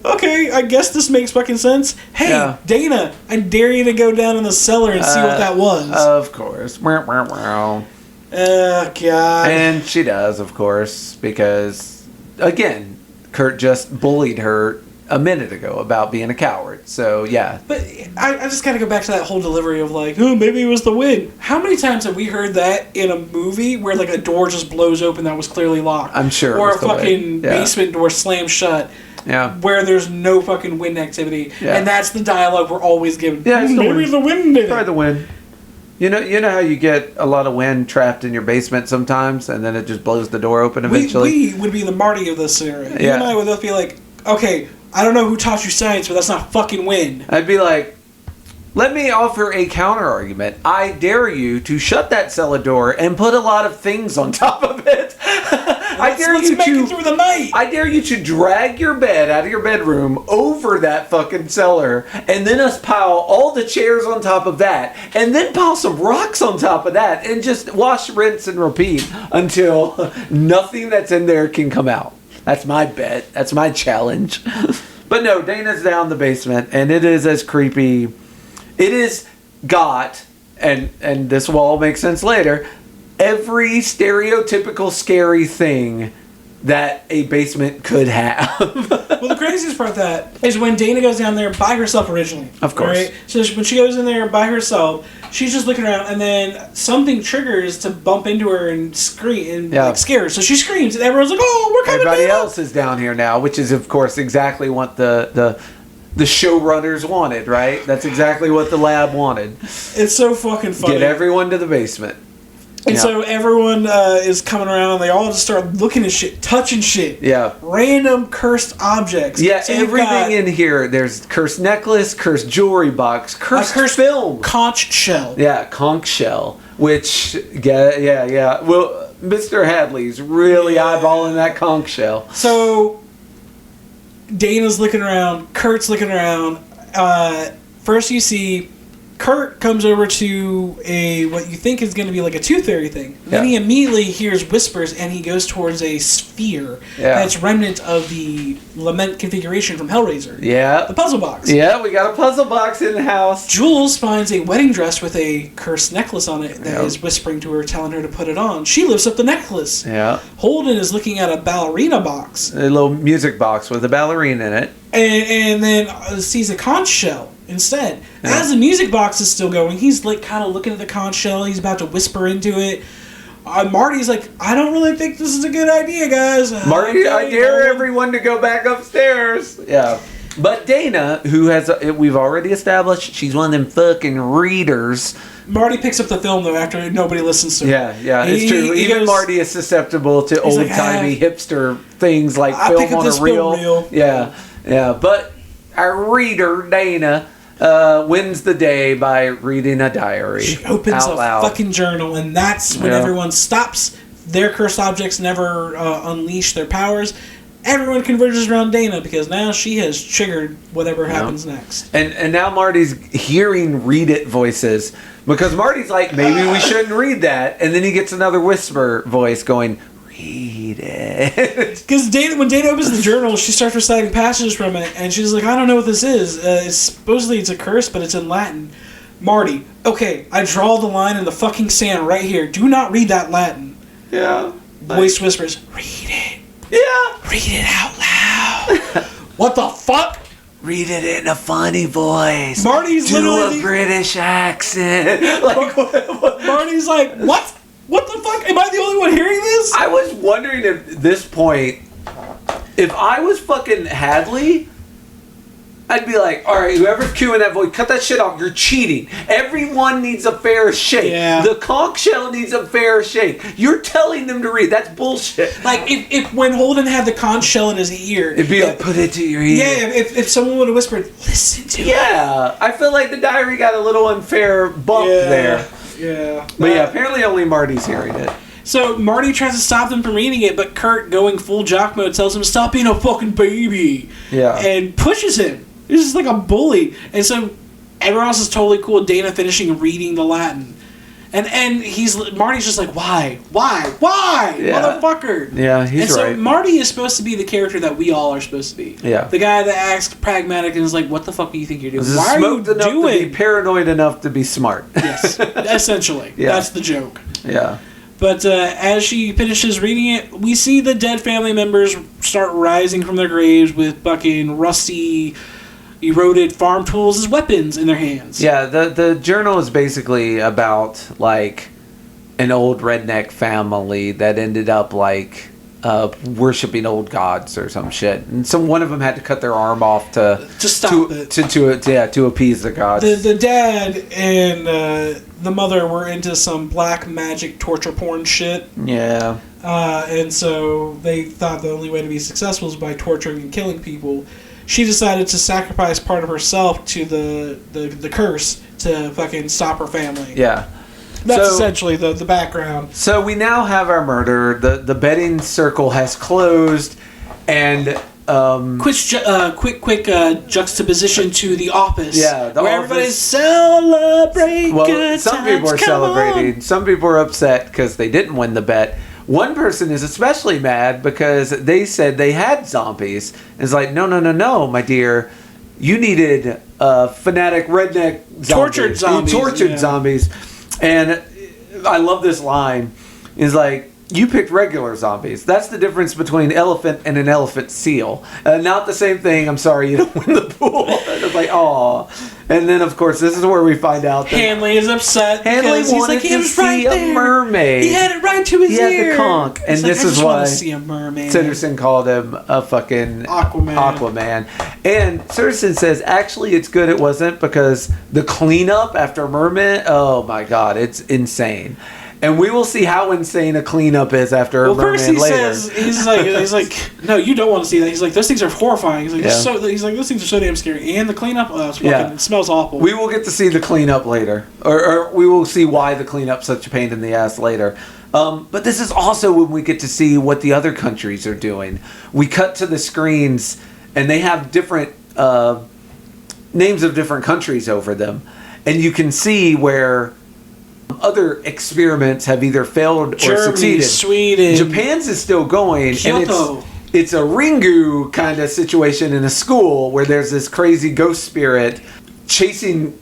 okay, I guess this makes fucking sense. Hey, Dana, I dare you to go down in the cellar and see what that was. Of course. God. And she does, of course, because, again, Kurt just bullied her a minute ago about being a coward. So, yeah. But I just got to go back to that whole delivery of like, oh, maybe it was the wind. How many times have we heard that in a movie where like a door just blows open that was clearly locked? I'm sure. Or a fucking basement door slams shut. Yeah. Where there's no fucking wind activity. Yeah. And that's the dialogue we're always given. Yeah, it's maybe the wind did it. Probably the wind. You know how you get a lot of wind trapped in your basement sometimes, and then it just blows the door open eventually? We would be the Marty of this scenario. Yeah. You and I would both be like, okay, I don't know who taught you science, but that's not fucking wind. I'd be like, let me offer a counter argument. I dare you to shut that cellar door and put a lot of things on top of it. I dare you to through the night. I dare you to drag your bed out of your bedroom over that fucking cellar, and then us pile all the chairs on top of that, and then pile some rocks on top of that, and just wash, rinse, and repeat until nothing that's in there can come out. That's my bet. That's my challenge. But no, Dana's down the basement, and it is as creepy. It is got, and this will all make sense later, every stereotypical scary thing that a basement could have. Well, the craziest part of that is when Dana goes down there by herself originally. Of course. Right? So when she goes in there by herself, she's just looking around, and then something triggers to bump into her and scream and like scare her. So she screams, and everyone's like, "Oh, we're coming!" Everybody else is down here now, which is, of course, exactly what the showrunners wanted, right? That's exactly what the lab wanted. It's so fucking funny. Get everyone to the basement. And so everyone is coming around, and they all just start looking at shit, touching shit. Yeah. Random cursed objects. Yeah, so everything in here. There's cursed necklace, cursed jewelry box, cursed film. Conch shell. Yeah, conch shell. Which, yeah. Well, Mr. Hadley's really eyeballing that conch shell. So Dana's looking around, Kurt's looking around. First you see Kurt comes over to what you think is going to be like a tooth fairy thing. Then he immediately hears whispers, and he goes towards a sphere that's remnant of the lament configuration from Hellraiser. Yeah. The puzzle box. Yeah, we got a puzzle box in the house. Jules finds a wedding dress with a cursed necklace on it that is whispering to her, telling her to put it on. She lifts up the necklace. Yeah. Holden is looking at a ballerina box. A little music box with a ballerina in it. And then sees a conch shell instead. Yeah. As the music box is still going, he's like kind of looking at the conch shell. He's about to whisper into it. Marty's like, I don't really think this is a good idea, guys. Marty, I dare everyone to go back upstairs. Yeah. But Dana, who we've already established, she's one of them fucking readers. Marty picks up the film, though, after nobody listens to her. Yeah, it's true. Even Marty is susceptible to old-timey hipster things like film on a reel. Yeah. But our reader, Dana, wins the day by reading a diary. She opens a fucking journal, and that's when everyone stops. Their cursed objects never unleash their powers. Everyone converges around Dana because now she has triggered whatever happens next. And now Marty's hearing read it voices because Marty's like, maybe we shouldn't read that. And then he gets another whisper voice going, read it. Because when Dana opens the journal, she starts reciting passages from it, and she's like, I don't know what this is. Supposedly it's a curse, but it's in Latin. Marty, okay, I draw the line in the fucking sand right here. Do not read that Latin. Yeah. Voice whispers, read it. Yeah. Read it out loud. What the fuck? Read it in a funny voice. Marty's literally... a British accent. Like, what? Marty's like, what? What the fuck? Am I the only one hearing this? I was wondering at this point, if I was fucking Hadley, I'd be like, all right, whoever's cueing that voice, cut that shit off. You're cheating. Everyone needs a fair shake. Yeah. The conch shell needs a fair shake. You're telling them to read. That's bullshit. Like, if when Holden had the conch shell in his ear... It'd be like, put it to your ear. Yeah, if someone would have whispered, listen to it. Yeah. I feel like the diary got a little unfair bump there. Yeah. But yeah, apparently only Marty's hearing it. So Marty tries to stop them from reading it, but Kurt, going full jock mode, tells him, stop being a fucking baby. Yeah. And pushes him. He's just like a bully. And so everyone else is totally cool with Dana finishing reading the Latin. And Marty's just like, why? Yeah. Motherfucker. Yeah, he's right. And so Marty is supposed to be the character that we all are supposed to be. Yeah. The guy that acts pragmatic and is like, what the fuck do you think you're doing? Why are you enough doing? To be paranoid enough to be smart. Yes, essentially. Yeah. That's the joke. Yeah. But as she finishes reading it, we see the dead family members start rising from their graves with fucking rusty, eroded farm tools as weapons in their hands. Yeah, the journal is basically about, like, an old redneck family that ended up, like, worshipping old gods or some shit. And so one of them had to cut their arm off to stop it. To appease the gods. The dad and the mother were into some black magic torture porn shit. Yeah. And so they thought the only way to be successful is by torturing and killing people. She decided to sacrifice part of herself to the curse to fucking stop her family. Yeah. That's essentially the background. So we now have our murder. The betting circle has closed, and quick juxtaposition to The Office. Yeah, where everybody's celebrating. Well, some people are celebrating. Some people are upset because they didn't win the bet. One person is especially mad because they said they had zombies. It's like, no, my dear. You needed fanatic redneck zombies. Tortured zombies. Tortured zombies. And I love this line. Is like, you picked regular zombies. That's the difference between elephant and an elephant seal. Not the same thing. I'm sorry, you don't win the pool. It's like, aw. And then, of course, this is where we find out that Hanley is upset. Hanley wanted to see a mermaid. He had it right to his ear. He had the conch. And this is why see a mermaid. Sanderson called him a fucking Aquaman. And Sanderson says, actually, it's good it wasn't because the cleanup after Merman, oh my God, it's insane. And we will see how insane a cleanup is after a merman later. Says, he's like, no, you don't want to see that. He's like, those things are horrifying. He's like, those things are so damn scary. And the cleanup, it smells awful. We will get to see the cleanup later, or we will see why the cleanup's such a pain in the ass later. But this is also when we get to see what the other countries are doing. We cut to the screens, and they have different names of different countries over them, and you can see where other experiments have either failed or succeeded. Sweden. Japan's is still going. Kyoto. And it's a Ringu kind of situation in a school where there's this crazy ghost spirit chasing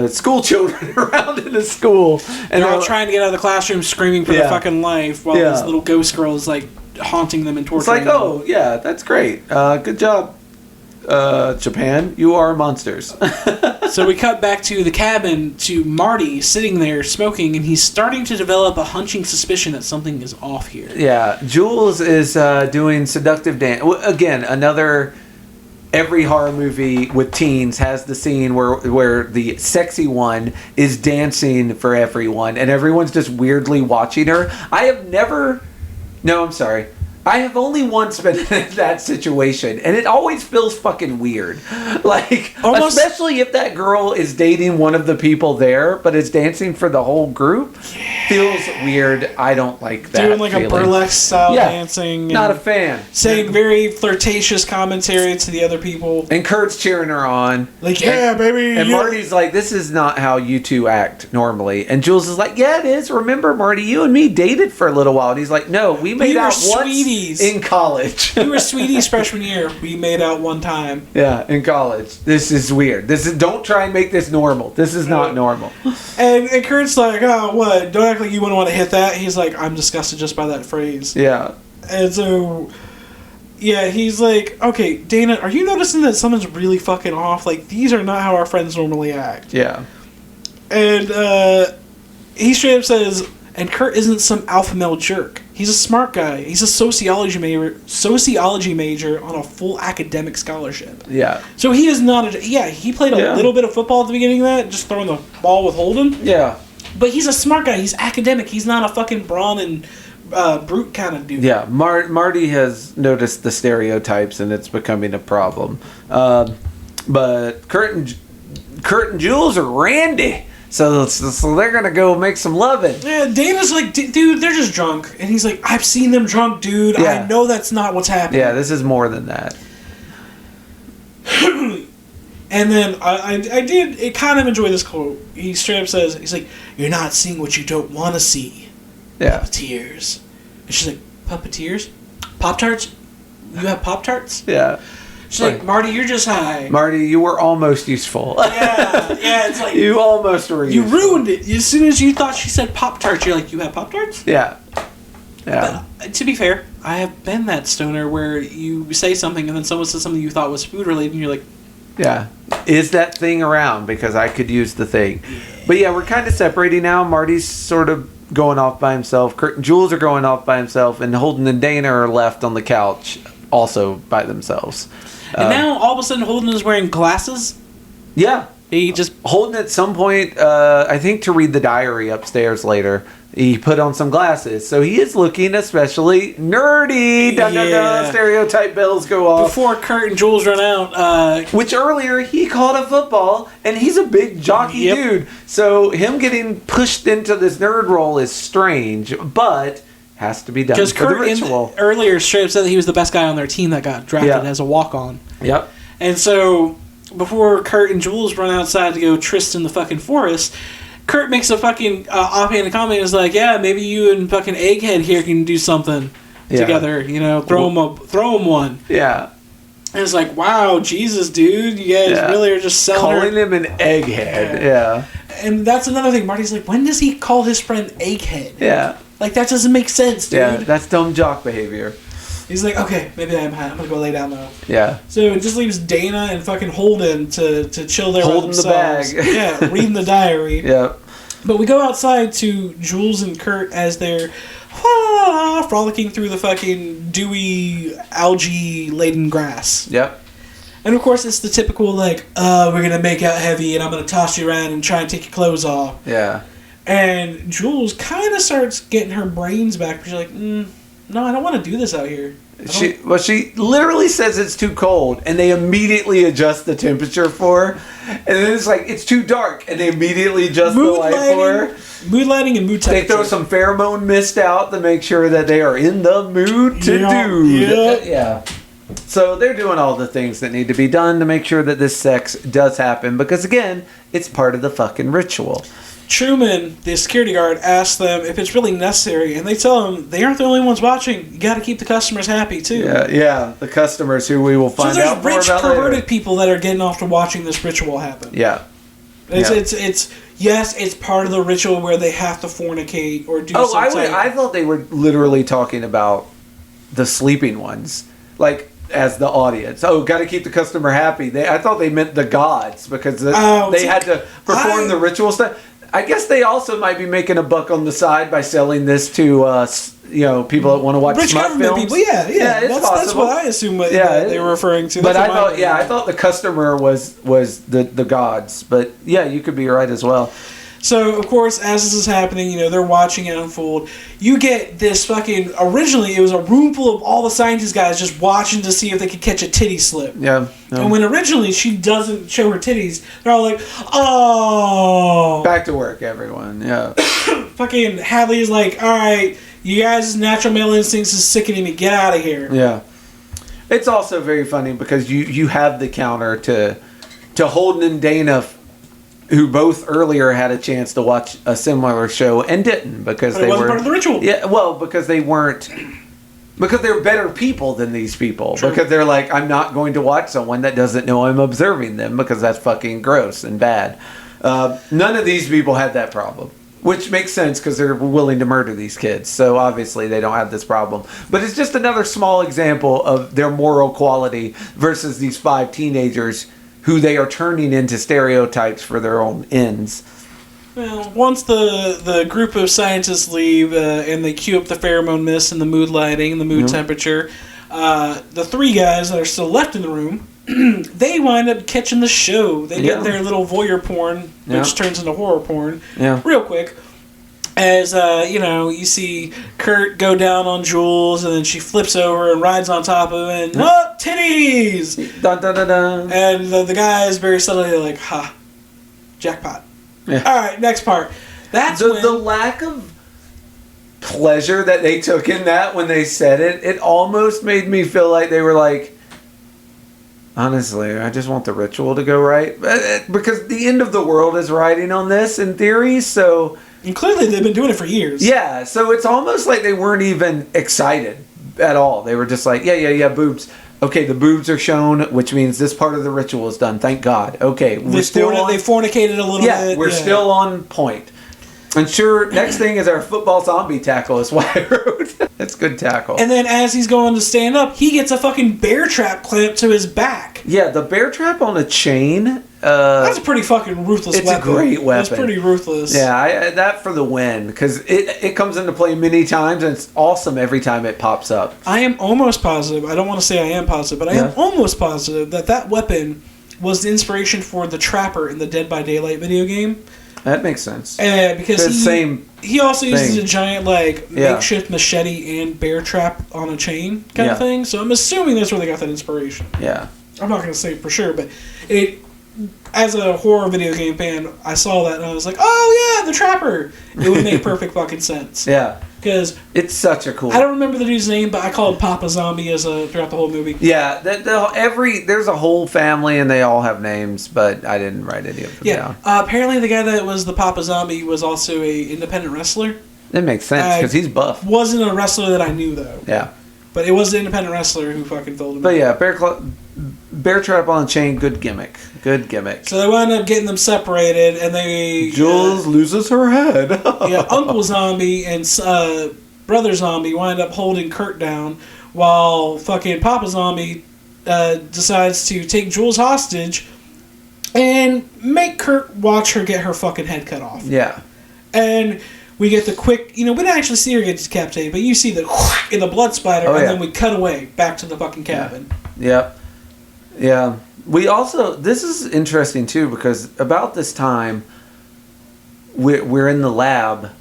school children around in a school. And they're all trying to get out of the classroom screaming for their fucking life while this little ghost girl is like haunting them and torturing them. It's like, oh, yeah, that's great. Good job, Japan. You are monsters. So we cut back to the cabin to Marty sitting there smoking, and he's starting to develop a hunching suspicion that something is off here. Yeah, Jules is doing seductive dance. Again, another every horror movie with teens has the scene where the sexy one is dancing for everyone, and everyone's just weirdly watching her. I have only once been in that situation, and it always feels fucking weird. Like, almost, especially if that girl is dating one of the people there, but is dancing for the whole group. Feels weird. I don't like that. Doing like feeling. A burlesque style dancing. Not a fan. Saying very flirtatious commentary to the other people. And Kurt's cheering her on. Like, yeah, baby. And Marty's like, this is not how you two act normally. And Jules is like, yeah, it is. Remember, Marty, you and me dated for a little while. And he's like, no, we made out once in college. We were sweeties freshman year. We made out one time. Yeah, in college. This is weird. Don't try and make this normal. This is not normal. And Kurt's like, oh, what? Don't act like you wouldn't want to hit that. He's like, I'm disgusted just by that phrase. Yeah. And so, yeah, he's like, okay, Dana, are you noticing that something's really fucking off? Like, these are not how our friends normally act. Yeah. And he straight up says, and Kurt isn't some alpha male jerk. He's a smart guy. He's a sociology major on a full academic scholarship. Yeah. So he is not he played a little bit of football at the beginning of that, just throwing the ball with Holden. Yeah. But he's a smart guy. He's academic. He's not a fucking brawn and brute kind of dude. Yeah. Marty has noticed the stereotypes, and it's becoming a problem. But Kurt and Jules are randy. So they're going to go make some loving. Yeah, Dana's like, dude, they're just drunk. And he's like, I've seen them drunk, dude. Yeah. I know that's not what's happening. Yeah, this is more than that. And then I did kind of enjoy this quote. He straight up says, he's like, you're not seeing what you don't want to see. Yeah. Puppeteers. And she's like, puppeteers? Pop-Tarts? You have Pop-Tarts? Yeah. She's like, Marty, you're just high. Marty, you were almost useful. Yeah, it's like... You almost were useful. You ruined it. As soon as you thought she said Pop-Tarts, you're like, you have Pop-Tarts? Yeah. Yeah. But, to be fair, I have been that stoner where you say something and then someone says something you thought was food-related and you're like... Yeah. Is that thing around? Because I could use the thing. Yeah. But yeah, we're kind of separating now. Marty's sort of going off by himself. Kurt and Jules are going off by himself. And Holden and Dana are left on the couch also by themselves. And now, all of a sudden, Holden is wearing glasses? Yeah. He just... Holden, at some point, I think to read the diary upstairs later, he put on some glasses. So he is looking especially nerdy. Dun, dun, dun, stereotype bells go off. Before Kurt and Jules run out. Which earlier, he called a football, and he's a big jockey dude. So him getting pushed into this nerd role is strange, but... has to be done for the ritual. Earlier, straight up said that he was the best guy on their team that got drafted as a walk-on. Yep. And so, before Kurt and Jules run outside to go tryst in the fucking forest, Kurt makes a fucking offhand comment and is like, yeah, maybe you and fucking Egghead here can do something together. You know, throw him one. Yeah. And it's like, wow, Jesus, dude, you guys really are just calling him an egghead. Yeah. And that's another thing. Marty's like, when does he call his friend Egghead? Yeah. Like, that doesn't make sense, dude. Yeah, that's dumb jock behavior. He's like, okay, maybe I'm high. I'm going to go lay down now. Yeah. So it just leaves Dana and fucking Holden to chill there by themselves. Holding the bag. Yeah, reading the diary. Yep. But we go outside to Jules and Kurt as they're frolicking through the fucking dewy, algae-laden grass. Yep. And of course, it's the typical, like, we're going to make out heavy and I'm going to toss you around and try and take your clothes off. Yeah. And Jules kind of starts getting her brains back. She's like, no, I don't want to do this out here. She literally says it's too cold, and they immediately adjust the temperature for her. And then it's like, it's too dark, and they immediately adjust the light for her. Mood lighting and mood temperature. They throw some pheromone mist out to make sure that they are in the mood to do. Yeah. So they're doing all the things that need to be done to make sure that this sex does happen. Because, again, it's part of the fucking ritual. Truman, the security guard, asks them if it's really necessary, and they tell him they aren't the only ones watching. You got to keep the customers happy too. Yeah, the customers who we will find out more about later. So there's rich, perverted people that are getting off to watching this ritual happen. Yeah, it's part of the ritual where they have to fornicate or do something. I thought they were literally talking about the sleeping ones, like as the audience. Oh, got to keep the customer happy. I thought they meant the gods because they had to perform the ritual stuff. I guess they also might be making a buck on the side by selling this to people that want to watch rich smut government films. People. Yeah, it's possible. That's what I assume they were referring to. But I thought the customer was the gods. But yeah, you could be right as well. So, of course, as this is happening, you know, they're watching it unfold. You get this fucking... Originally, it was a room full of all the scientist guys just watching to see if they could catch a titty slip. Yeah. And when originally she doesn't show her titties, they're all like, oh... Back to work, everyone. Yeah. Fucking Hadley's like, all right, you guys' natural male instincts is sickening me. Get out of here. Yeah. It's also very funny because you have the counter to Holden and Dana, who both earlier had a chance to watch a similar show and didn't because they wasn't were part of the ritual. Yeah, well, because they weren't, because they're better people than these people. True. Because they're like, I'm not going to watch someone that doesn't know I'm observing them because that's fucking gross and bad. None of these people had that problem, which makes sense because they're willing to murder these kids. So obviously they don't have this problem. But it's just another small example of their moral quality versus these 5 teenagers who they are turning into stereotypes for their own ends. Well, once the group of scientists leave and they cue up the pheromone mist and the mood lighting and the mood temperature, the 3 guys that are still left in the room, they wind up catching the show. They get their little voyeur porn, which turns into horror porn, real quick. As, you know, you see Kurt go down on Jules, and then she flips over and rides on top of him, and, oh, titties! Dun, dun, dun, dun. And the guy is very subtly like, ha, jackpot. Yeah. Alright, next part. That's the lack of pleasure that they took in that when they said it almost made me feel like they were like, honestly, I just want the ritual to go right. Because the end of the world is riding on this, in theory, so... And clearly they've been doing it for years. Yeah, so it's almost like they weren't even excited at all. They were just like, yeah, boobs. Okay, the boobs are shown, which means this part of the ritual is done. Thank God. Okay, they fornicated a little bit. Yeah, we're still on point. And sure, next thing is our football zombie tackle is what I wrote. That's good tackle. And then as he's going to stand up, he gets a fucking bear trap clamped to his back. Yeah, the bear trap on a chain. That's a pretty fucking ruthless weapon. It's a great weapon. It's pretty ruthless. Yeah, that for the win. Because it comes into play many times, and it's awesome every time it pops up. I am almost positive. I don't want to say I am positive, but I am almost positive that weapon was the inspiration for the Trapper in the Dead by Daylight video game. That makes sense. Because he also uses a giant makeshift machete and bear trap on a chain kind of thing. So I'm assuming that's where they got that inspiration. Yeah. I'm not going to say for sure, but as a horror video game fan, I saw that and I was like, oh yeah, the Trapper. It would make perfect fucking sense. Yeah. Because it's such a cool... I don't remember the dude's name, but I call him Papa Zombie throughout the whole movie. Yeah, there's a whole family and they all have names, but I didn't write any of them down. Apparently the guy that was the Papa Zombie was also a independent wrestler. It makes sense, because he's buff. Wasn't a wrestler that I knew, though. Yeah. But it was an independent wrestler who fucking filled him. But yeah, bear trap on a chain, good gimmick. Good gimmick. So they wound up getting them separated, and Jules loses her head. Uncle Zombie and Brother Zombie wind up holding Kurt down, while fucking Papa Zombie decides to take Jules hostage and make Kurt watch her get her fucking head cut off. Yeah. And we get the quick, we didn't actually see her get decapitated, but you see the in the blood splatter, and then we cut away back to the fucking cabin. Yep. Yeah. We also, this is interesting too, because about this time, we're in the lab,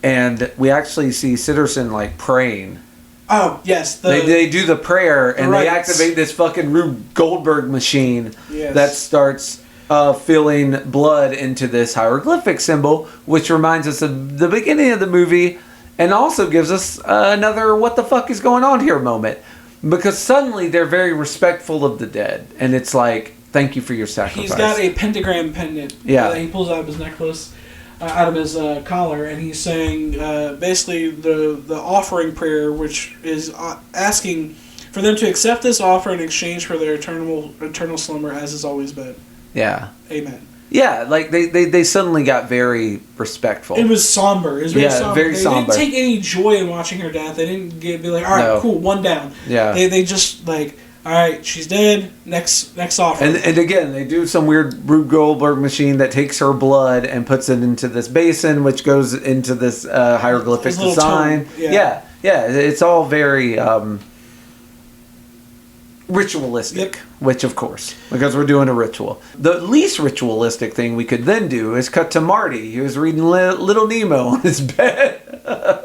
and we actually see Sitterson praying. Oh, yes. They do the prayer, and they activate this fucking Rube Goldberg machine that starts filling blood into this hieroglyphic symbol, which reminds us of the beginning of the movie, and also gives us another what the fuck is going on here moment. Because suddenly they're very respectful of the dead, and it's like, thank you for your sacrifice. He's got a pentagram pendant. Yeah. He pulls out of his necklace, out of his collar, and he's saying basically the offering prayer, which is asking for them to accept this offer in exchange for their eternal slumber as has always been. Yeah. Amen. Yeah, they suddenly got very respectful. It was somber. It was very somber. Very somber. They didn't take any joy in watching her death. They didn't be like, all right, cool, one down. Yeah. They just all right, she's dead. Next offer. And again, they do some weird Rube Goldberg machine that takes her blood and puts it into this basin, which goes into this hieroglyphic design. Yeah. It's all very ritualistic, which of course, because we're doing a ritual. The least ritualistic thing we could then do is cut to Marty. He was reading Little Nemo on his bed.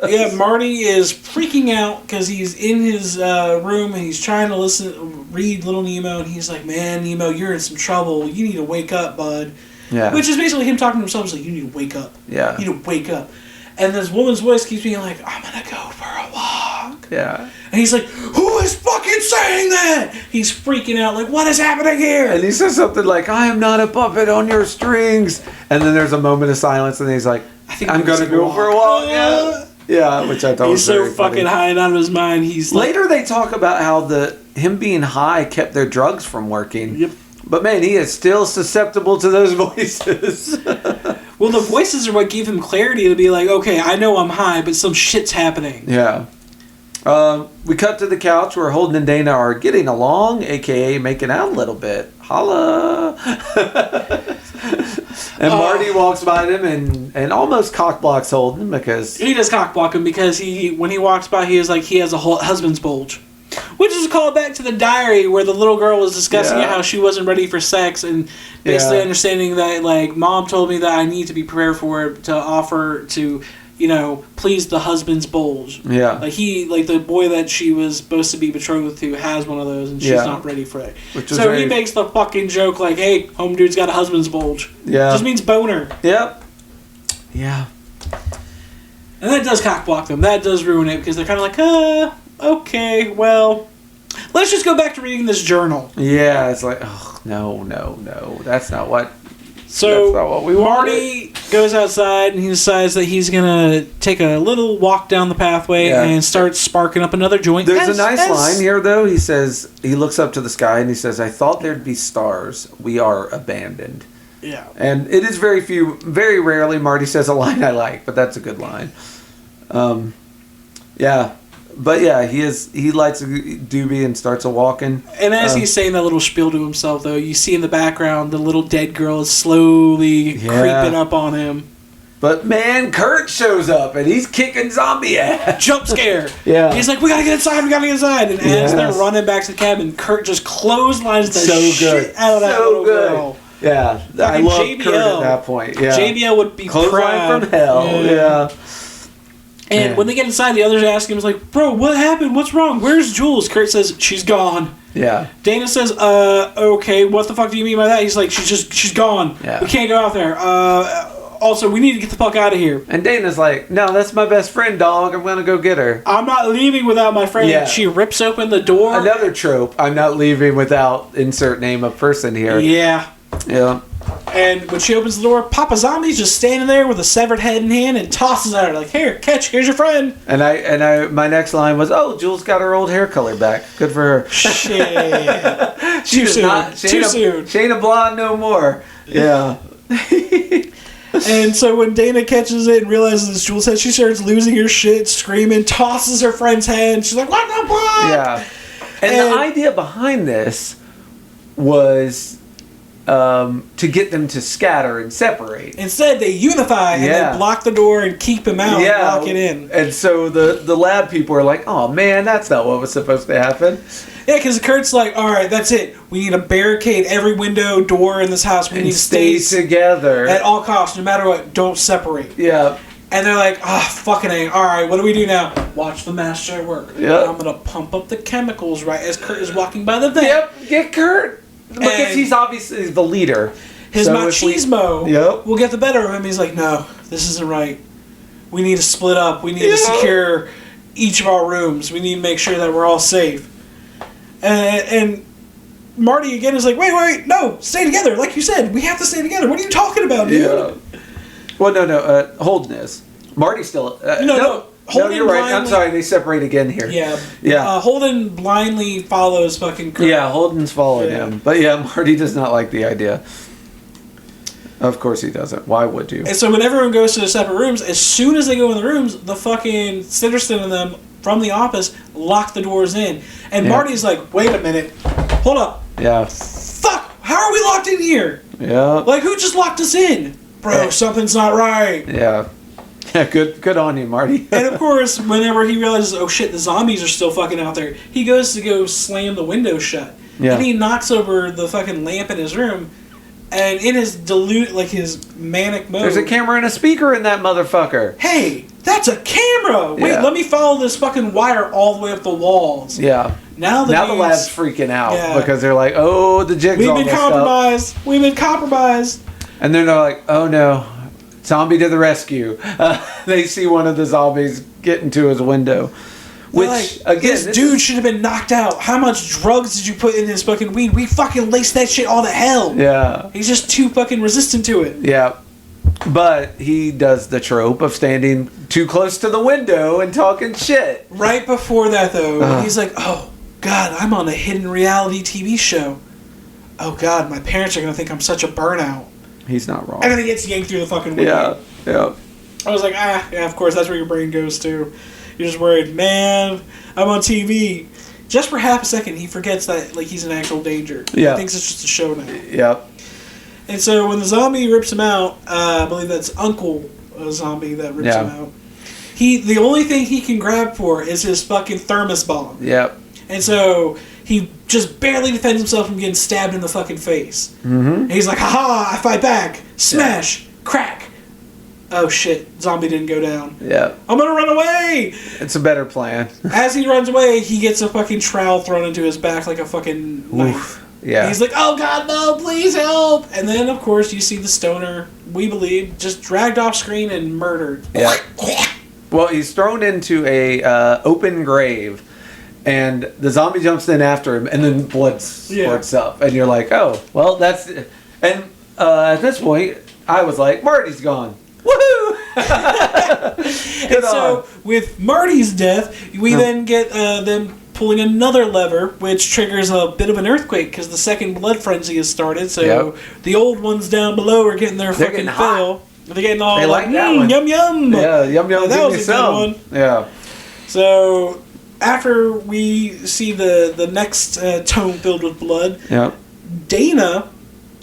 Yeah, Marty is freaking out because he's in his room and he's trying to read Little Nemo, and he's like, man, Nemo, you're in some trouble. You need to wake up, bud. Yeah. Which is basically him talking to himself. He's like, you need to wake up. Yeah. You need to wake up. And this woman's voice keeps being like, I'm going to go for a walk. Yeah. And he's like, who is fucking saying that? He's freaking out, like, what is happening here? And he says something like, I am not a puppet on your strings. And then there's a moment of silence, and he's like, I'm going to go for a walk. Yeah, which I thought was very funny. He's so fucking high and out of his mind. Later they talk about how him being high kept their drugs from working. Yep. But man, he is still susceptible to those voices. Well, the voices are what gave him clarity to be like, okay, I know I'm high, but some shit's happening. Yeah. We cut to the couch where Holden and Dana are getting along, a.k.a. making out a little bit. Holla! And Marty walks by them and almost cockblocks Holden because... He does cockblock him because when he walks by, he is like, he has a husband's bulge. Which is a callback to the diary where the little girl was discussing how she wasn't ready for sex and basically understanding that, like, mom told me that I need to be prepared for it to offer to, please the husband's bulge. Yeah. Like, the boy that she was supposed to be betrothed to has one of those and she's not ready for it. So he makes the fucking joke like, hey, home dude's got a husband's bulge. Yeah. It just means boner. Yep. Yeah. And that does cockblock them. That does ruin it because they're kind of like, okay, well, let's just go back to reading this journal. Yeah, it's like, oh, no. That's not what we wanted. Marty goes outside and he decides that he's going to take a little walk down the pathway and start sparking up another joint. There's a nice line here, though. He says, he looks up to the sky and he says, I thought there'd be stars. We are abandoned. Yeah. And it is very rarely Marty says a line I like, but that's a good line. Yeah. But yeah, he lights a doobie and starts a walking. And as he's saying that little spiel to himself, though, you see in the background the little dead girl is slowly creeping up on him. But man, Kurt shows up and he's kicking zombie ass. Jump scare. Yeah. He's like, we gotta get inside. And as they're running back to the cabin, Kurt just clotheslines the shit out of that little girl. Yeah. I love JBL. Kurt at that point. Yeah. JBL would be proud. From hell. Yeah. And when they get inside, the others ask him, like, bro, what happened? What's wrong? Where's Jules? Kurt says, she's gone. Yeah. Dana says, okay, what the fuck do you mean by that? He's like, she's gone. Yeah. We can't go out there. Also, we need to get the fuck out of here. And Dana's like, no, that's my best friend, dog. I'm going to go get her. I'm not leaving without my friend. Yeah. She rips open the door. Another trope. I'm not leaving without insert name of person here. Yeah. Yeah. And when she opens the door, Papa Zombie's just standing there with a severed head in hand and tosses at her like, "Here, catch! Here's your friend." And I, my next line was, "Oh, Jules got her old hair color back. Good for her." Shit. Too soon. She ain't a blonde no more. Yeah. And so when Dana catches it and realizes it's Jules' head, she starts losing her shit, screaming, tosses her friend's head. And she's like, "What the fuck?" Yeah. And the idea behind this was to get them to scatter and separate. Instead, they unify and then block the door and keep him out and lock it in. And so the lab people are like, oh man, that's not what was supposed to happen. Yeah, because Kurt's like, all right, that's it. We need to barricade every window, door in this house. We need to stay together. At all costs, no matter what, don't separate. Yeah. And they're like, fucking A. All right, what do we do now? Watch the master at work. Yep. I'm going to pump up the chemicals right as Kurt is walking by the vent. Yep, get Kurt. Because he's obviously the leader. His machismo will get the better of him. He's like, no, this isn't right. We need to split up. We need to secure each of our rooms. We need to make sure that we're all safe. And Marty again is like, wait, no, stay together. Like you said, we have to stay together. What are you talking about, dude? Yeah. Well, no, Holden is. Marty's still... no. Holden you're right. I'm sorry. They separate again here. Yeah. Holden blindly follows fucking Kurt. Yeah, Holden's following him. But yeah, Marty does not like the idea. Of course he doesn't. Why would you? And so when everyone goes to the separate rooms, as soon as they go in the rooms, the fucking Sitterston and them from the office lock the doors in. And Marty's like, wait a minute. Hold up. Yeah. Fuck! How are we locked in here? Yeah. Like, who just locked us in? Bro, something's not right. Yeah. Yeah, good on you, Marty. And of course, whenever he realizes, oh shit, the zombies are still fucking out there, he goes to go slam the window shut. Yeah. And he knocks over the fucking lamp in his room. And in his his manic mode... There's a camera and a speaker in that motherfucker. Hey, that's a camera! Wait, let me follow this fucking wire all the way up the walls. Yeah. Now the lab's freaking out because they're like, oh, the jig's all messed up. We've been compromised. And then they're like, oh no, zombie to the rescue. They see one of the zombies get into his window. Which, like, again, this dude should have been knocked out. How much drugs did you put in his fucking weed? We fucking laced that shit all to hell. Yeah. He's just too fucking resistant to it. Yeah. But he does the trope of standing too close to the window and talking shit. Right before that, though, he's like, oh, God, I'm on a hidden reality TV show. Oh, God, my parents are going to think I'm such a burnout. He's not wrong. And then he gets yanked through the fucking window. Yeah. I was like, yeah, of course, that's where your brain goes to. You're just worried, man, I'm on TV. Just for half a second, he forgets that he's in actual danger. Yeah. He thinks it's just a show now. Yep. And so when the zombie rips him out, I believe that's Uncle Zombie that rips him out. The only thing he can grab for is his fucking thermos bomb. Yep. And so he just barely defends himself from getting stabbed in the fucking face. Mm-hmm. And he's like, ha! I fight back. Smash. Crack. Oh shit, zombie didn't go down. Yeah. I'm gonna run away! It's a better plan. As he runs away, he gets a fucking trowel thrown into his back like a fucking knife. Yeah. And he's like, oh God, no, please help! And then, of course, you see the stoner, we believe, just dragged off screen and murdered. Yeah. Well, he's thrown into a open grave, and the zombie jumps in after him, and then blood squirts up. And you're like, oh, well, that's... And at this point, I was like, Marty's gone. Woohoo! And so, with Marty's death, we then get them pulling another lever, which triggers a bit of an earthquake because the second blood frenzy has started. So the old ones down below are getting their fucking fill. They're getting all like yum yum. Yeah, yum yum. That was a good one. Yeah. So after we see the next tome filled with blood, Dana,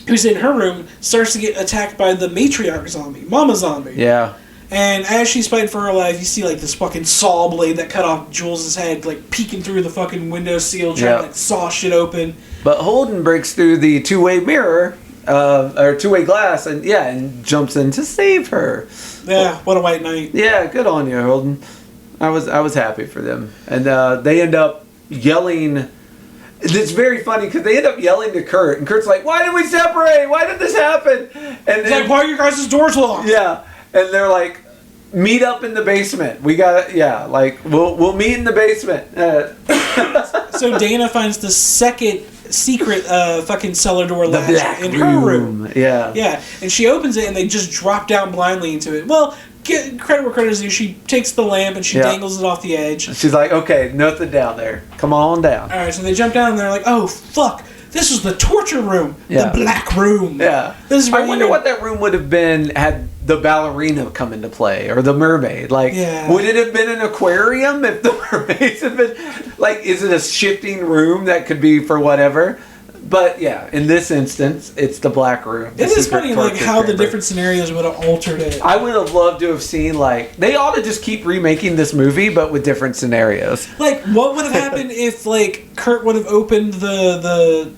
who's in her room, starts to get attacked by the matriarch zombie, Mama Zombie. Yeah. And as she's fighting for her life, you see this fucking saw blade that cut off Jules' head, peeking through the fucking window seal, trying to saw shit open. But Holden breaks through the two-way mirror, or two-way glass, and jumps in to save her. Yeah, what a white knight. Yeah, good on you, Holden. I was happy for them. And they end up yelling. It's very funny because they end up yelling to Kurt, and Kurt's like, "Why did we separate? Why did this happen?" And he's like, "Why are your guys' doors locked?" Yeah, and they're like, "Meet up in the basement. We got we'll meet in the basement." So Dana finds the second secret fucking cellar door latch in her room. Yeah, and she opens it, and they just drop down blindly into it. Well, get credit where credit is due. She takes the lamp and she dangles it off the edge. She's like, okay, nothing down there. Come on down. All right, so they jump down and they're like, oh, fuck. This is the torture room. The black room. Yeah. This is I wonder what that room would have been had the ballerina come into play or the mermaid. Would it have been an aquarium if the mermaids had been... is it a shifting room that could be for whatever? But in this instance, it's the black room. It is funny, how the different scenarios would have altered it. I would have loved to have seen, they ought to just keep remaking this movie, but with different scenarios. What would have happened if, Kurt would have opened the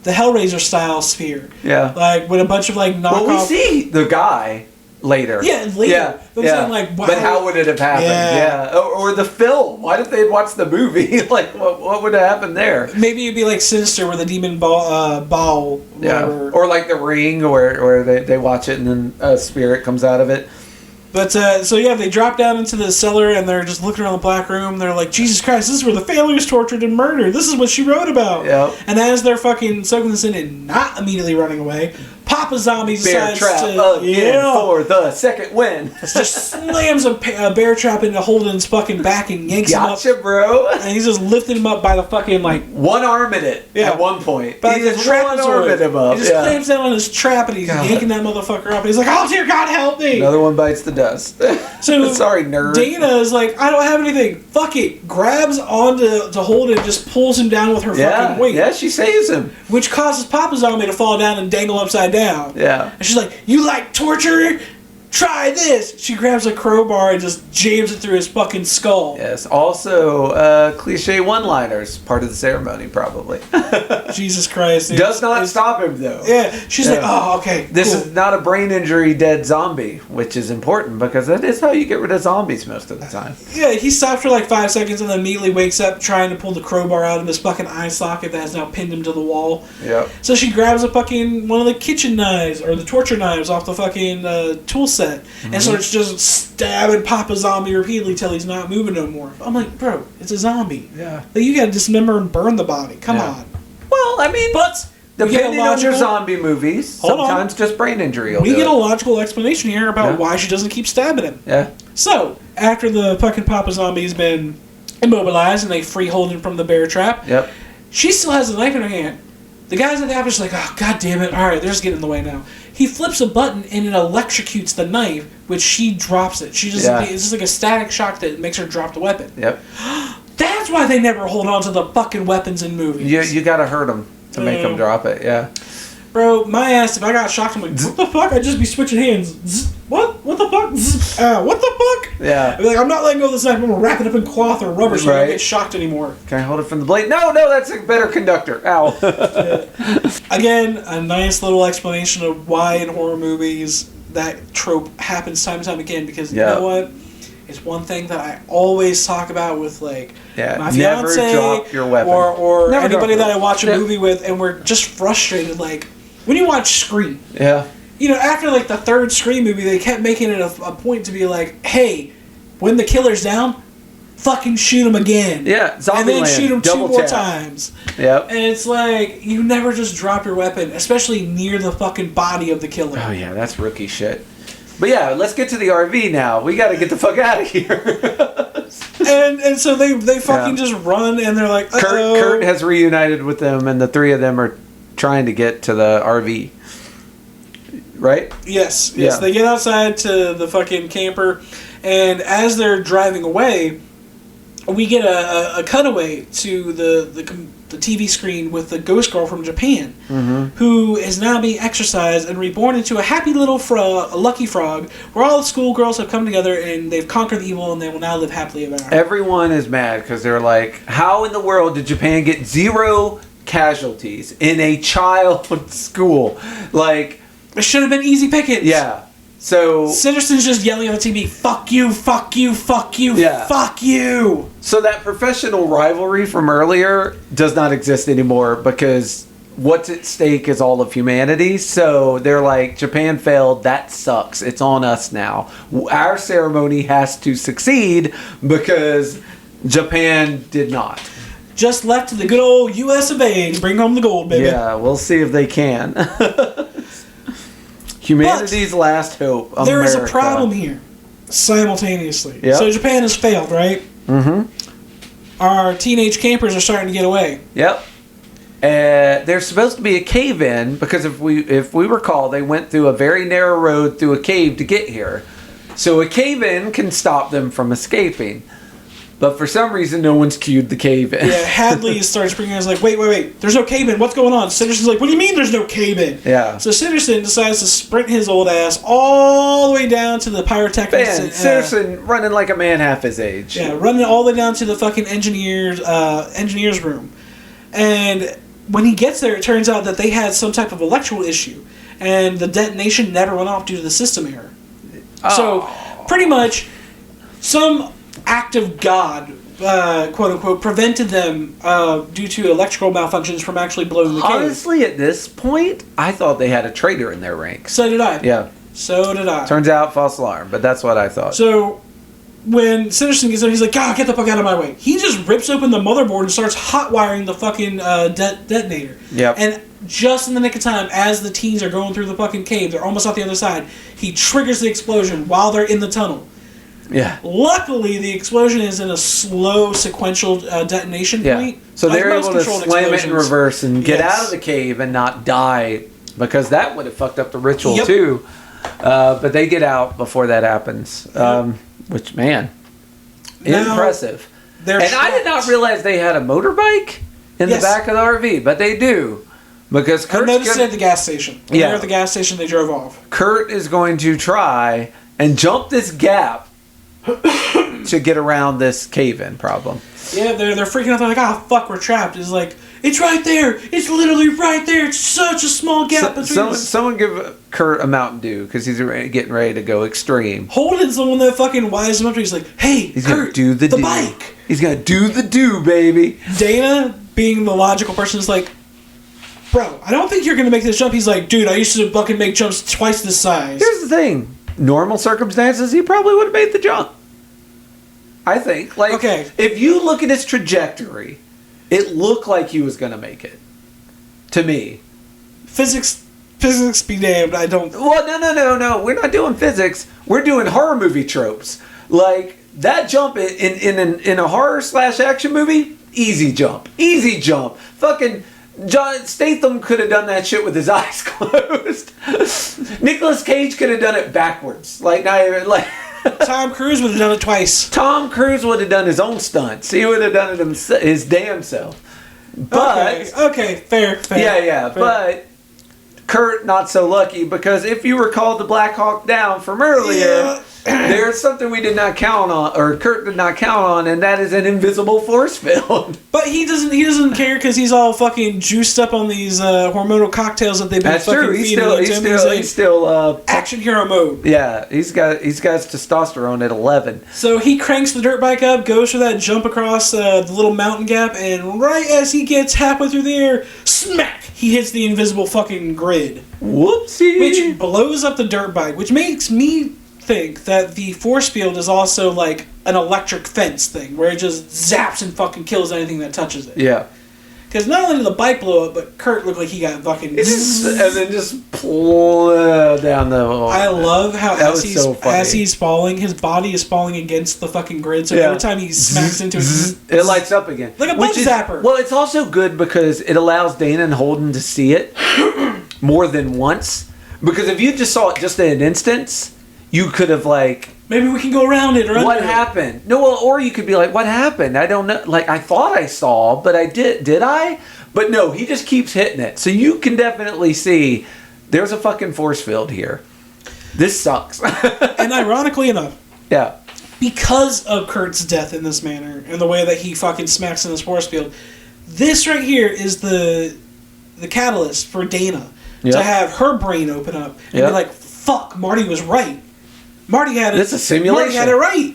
Hellraiser style sphere? Yeah. With a bunch of, knockoff... Well, we see the guy later. Yeah, later. Yeah. But I'm saying, but how would it have happened? Yeah. Or the film. What if they'd watched the movie? What would have happened there? Maybe it'd be like Sinister where the demon ball. Yeah. Or The Ring where they watch it and then a spirit comes out of it. But, they drop down into the cellar and they're just looking around the black room. They're like, Jesus Christ, this is where the family's tortured and murdered. This is what she wrote about. Yep. And as they're fucking soaking this in and not immediately running away, Papa Zombie decides bear trap again for the second win. Just slams a bear trap into Holden's fucking back and yanks him up. Gotcha, bro. And he's just lifting him up by the fucking, one arm in it at one point. By the trapezoid. Him up. He just clamps down on his trap and he's yanking that motherfucker up. And he's like, oh, dear God, help me. Another one bites the dust. So sorry, nerd. Dana is like, I don't have anything. Fuck it. Grabs onto Holden and just pulls him down with her fucking weight. Yeah, she saves him. Which causes Papa Zombie to fall down and dangle upside down. Yeah. And she's like, you like torture? try this. She grabs a crowbar and just jams it through his fucking skull. Yes. Also, cliche one-liners, part of the ceremony, probably. Jesus Christ. Does not stop him, though. Yeah. She's like, oh, okay. This is not a brain injury dead zombie, which is important because that is how you get rid of zombies most of the time. Yeah, he stops for like 5 seconds and then immediately wakes up trying to pull the crowbar out of his fucking eye socket that has now pinned him to the wall. Yep. So she grabs one of the kitchen knives or the torture knives off the fucking tool set and starts just stabbing Papa Zombie repeatedly till he's not moving no more. I'm like, bro, it's a zombie. Yeah. Like, you gotta dismember and burn the body. Come on. Well, I mean, but depending on your zombie movies, sometimes just brain injury will We get a logical explanation here about why she doesn't keep stabbing him. Yeah. So, after the fucking Papa Zombie's been immobilized and they freehold him from the bear trap, she still has a knife in her hand. The guys at the office are like, oh, god damn it. Alright, they're just getting in the way now. He flips a button and it electrocutes the knife, which she drops it. She just it's just like a static shock that makes her drop the weapon. Yep. That's why they never hold on to the fucking weapons in movies. You gotta hurt them to make them drop it, yeah. Bro, my ass, if I got shocked, I'm like, what the fuck? I'd just be switching hands. Zzz. What? What the fuck? Zzz. What the fuck? Yeah. I'd be like, I'm not letting go of this knife. I'm going to wrap it up in cloth or rubber so I don't get shocked anymore. Can I hold it from the blade? No, that's a better conductor. Ow. Again, a nice little explanation of why in horror movies that trope happens time and time again, because you know what? It's one thing that I always talk about with, like, my fiance never drop your weapon. or anybody that I watch a movie with, and we're just frustrated. Like, when you watch Scream, you know, after, like, the third Scream movie, they kept making it a point to be like, hey, when the killer's down, fucking shoot him again. Yeah, and then shoot him 2 more times. Yep. And it's like, you never just drop your weapon, especially near the fucking body of the killer. Oh, yeah, that's rookie shit. But yeah, let's get to the RV now. We got to get the fuck out of here. and so they fucking just run, and they're like, Kurt has reunited with them, and the three of them are trying to get to the RV. Right? Yes. They get outside to the fucking camper, and as they're driving away, we get a cutaway to the TV screen with the ghost girl from Japan, who is now being exorcised and reborn into a happy little a lucky frog, where all the schoolgirls have come together and they've conquered the evil and they will now live happily ever after. Everyone is mad because they're like, how in the world did Japan get 0 casualties in a child school? Like, it should have been easy pickings. Yeah. So Sanderson's just yelling at the TV, fuck you, fuck you, fuck you, fuck you. So that professional rivalry from earlier does not exist anymore because what's at stake is all of humanity. So they're like, Japan failed, that sucks. It's on us now. Our ceremony has to succeed because Japan did not. Just left to the good old US of A to bring home the gold, baby. Yeah, we'll see if they can. Humanity's last hope. America. There is a problem here, simultaneously. Yep. So Japan has failed, right? Mm-hmm. Our teenage campers are starting to get away. Yep. There's supposed to be a cave-in because if we recall, they went through a very narrow road through a cave to get here. So a cave-in can stop them from escaping. But for some reason, no one's cued the cave-in. Yeah, Hadley starts bringing us like, wait, there's no cave-in. What's going on? Sanderson's like, what do you mean there's no cave-in? Yeah. So Sanderson decides to sprint his old ass all the way down to the pyrotechnics. Man, Sanderson running like a man half his age. Yeah, running all the way down to the fucking engineer's room. And when he gets there, it turns out that they had some type of electrical issue. And the detonation never went off due to the system error. Oh. So, pretty much, some act of God, quote unquote, prevented them due to electrical malfunctions from actually blowing the cave. Honestly, at this point, I thought they had a traitor in their ranks. So did I. Yeah. So did I. Turns out, false alarm, but that's what I thought. So, when Sanderson gets there, he's like, God, get the fuck out of my way. He just rips open the motherboard and starts hot-wiring the fucking detonator. Yep. And just in the nick of time, as the teens are going through the fucking cave, they're almost out the other side, he triggers the explosion while they're in the tunnel. Yeah. Luckily, the explosion is in a slow, sequential detonation point. So they're able to slam it in reverse and get out of the cave and not die, because that would have fucked up the ritual too. But they get out before that happens, which, man, impressive. And I did not realize they had a motorbike in the back of the RV, but they do. Because Kurt's I noticed it at the gas station. When they were at the gas station, they drove off. Kurt is going to try and jump this gap to get around this cave-in problem. Yeah, they're freaking out. They're like, "Ah, fuck, we're trapped." It's like, it's right there. It's literally right there. It's such a small gap between us. Someone give Kurt a Mountain Dew because he's getting ready to go extreme. Holden's the one that fucking wires him up. He's like, "Hey, he's Kurt, gonna do the bike." He's gonna do the do, baby. Dana, being the logical person, is like, "Bro, I don't think you're gonna make this jump." He's like, "Dude, I used to fucking make jumps twice this size." Here's the thing: normal circumstances, he probably would have made the jump. I think. Like, okay, if you look at his trajectory, it looked like he was gonna make it. To me, physics be damned. I don't. Well, no. We're not doing physics. We're doing horror movie tropes. Like that jump in a horror / action movie, easy jump. Fucking John Statham could have done that shit with his eyes closed. Nicolas Cage could have done it backwards. Like not even like. Tom Cruise would have done it twice. Tom Cruise would have done his own stunts. He would have done it his damn self. But okay, fair. Yeah. Fair. But Kurt not so lucky because if you recall the Black Hawk Down from earlier, there's something we did not count on, or Kurt did not count on, and that is an invisible force field. But he doesn't care because he's all fucking juiced up on these hormonal cocktails that they've been fucking feeding him. He's still action hero mode. Yeah, he's got testosterone at 11. So he cranks the dirt bike up, goes for that jump across the little mountain gap, and right as he gets halfway through the air, smack! He hits the invisible fucking grid. Whoopsie! Which blows up the dirt bike, which makes me think that the force field is also like an electric fence thing where it just zaps and fucking kills anything that touches it. Yeah. Because not only did the bike blow up, but Kurt looked like he got fucking... and then just pull down the... I love how as he's falling, his body is falling against the fucking grid, so every time he smacks into it... It lights up again. Like a bug zapper. Well, it's also good because it allows Dana and Holden to see it more than once. Because if you just saw it just in an instance, you could have like... Maybe we can go around it or what happened? No, well, or you could be like, what happened? I don't know. Like, I thought I saw, but I did I? But no, he just keeps hitting it. So you can definitely see there's a fucking force field here. This sucks. And ironically enough, yeah, because of Kurt's death in this manner and the way that he fucking smacks in this force field, this right here is the catalyst for Dana to have her brain open up and be like, fuck, Marty was right. Marty had it. It's a simulation. Marty had it right.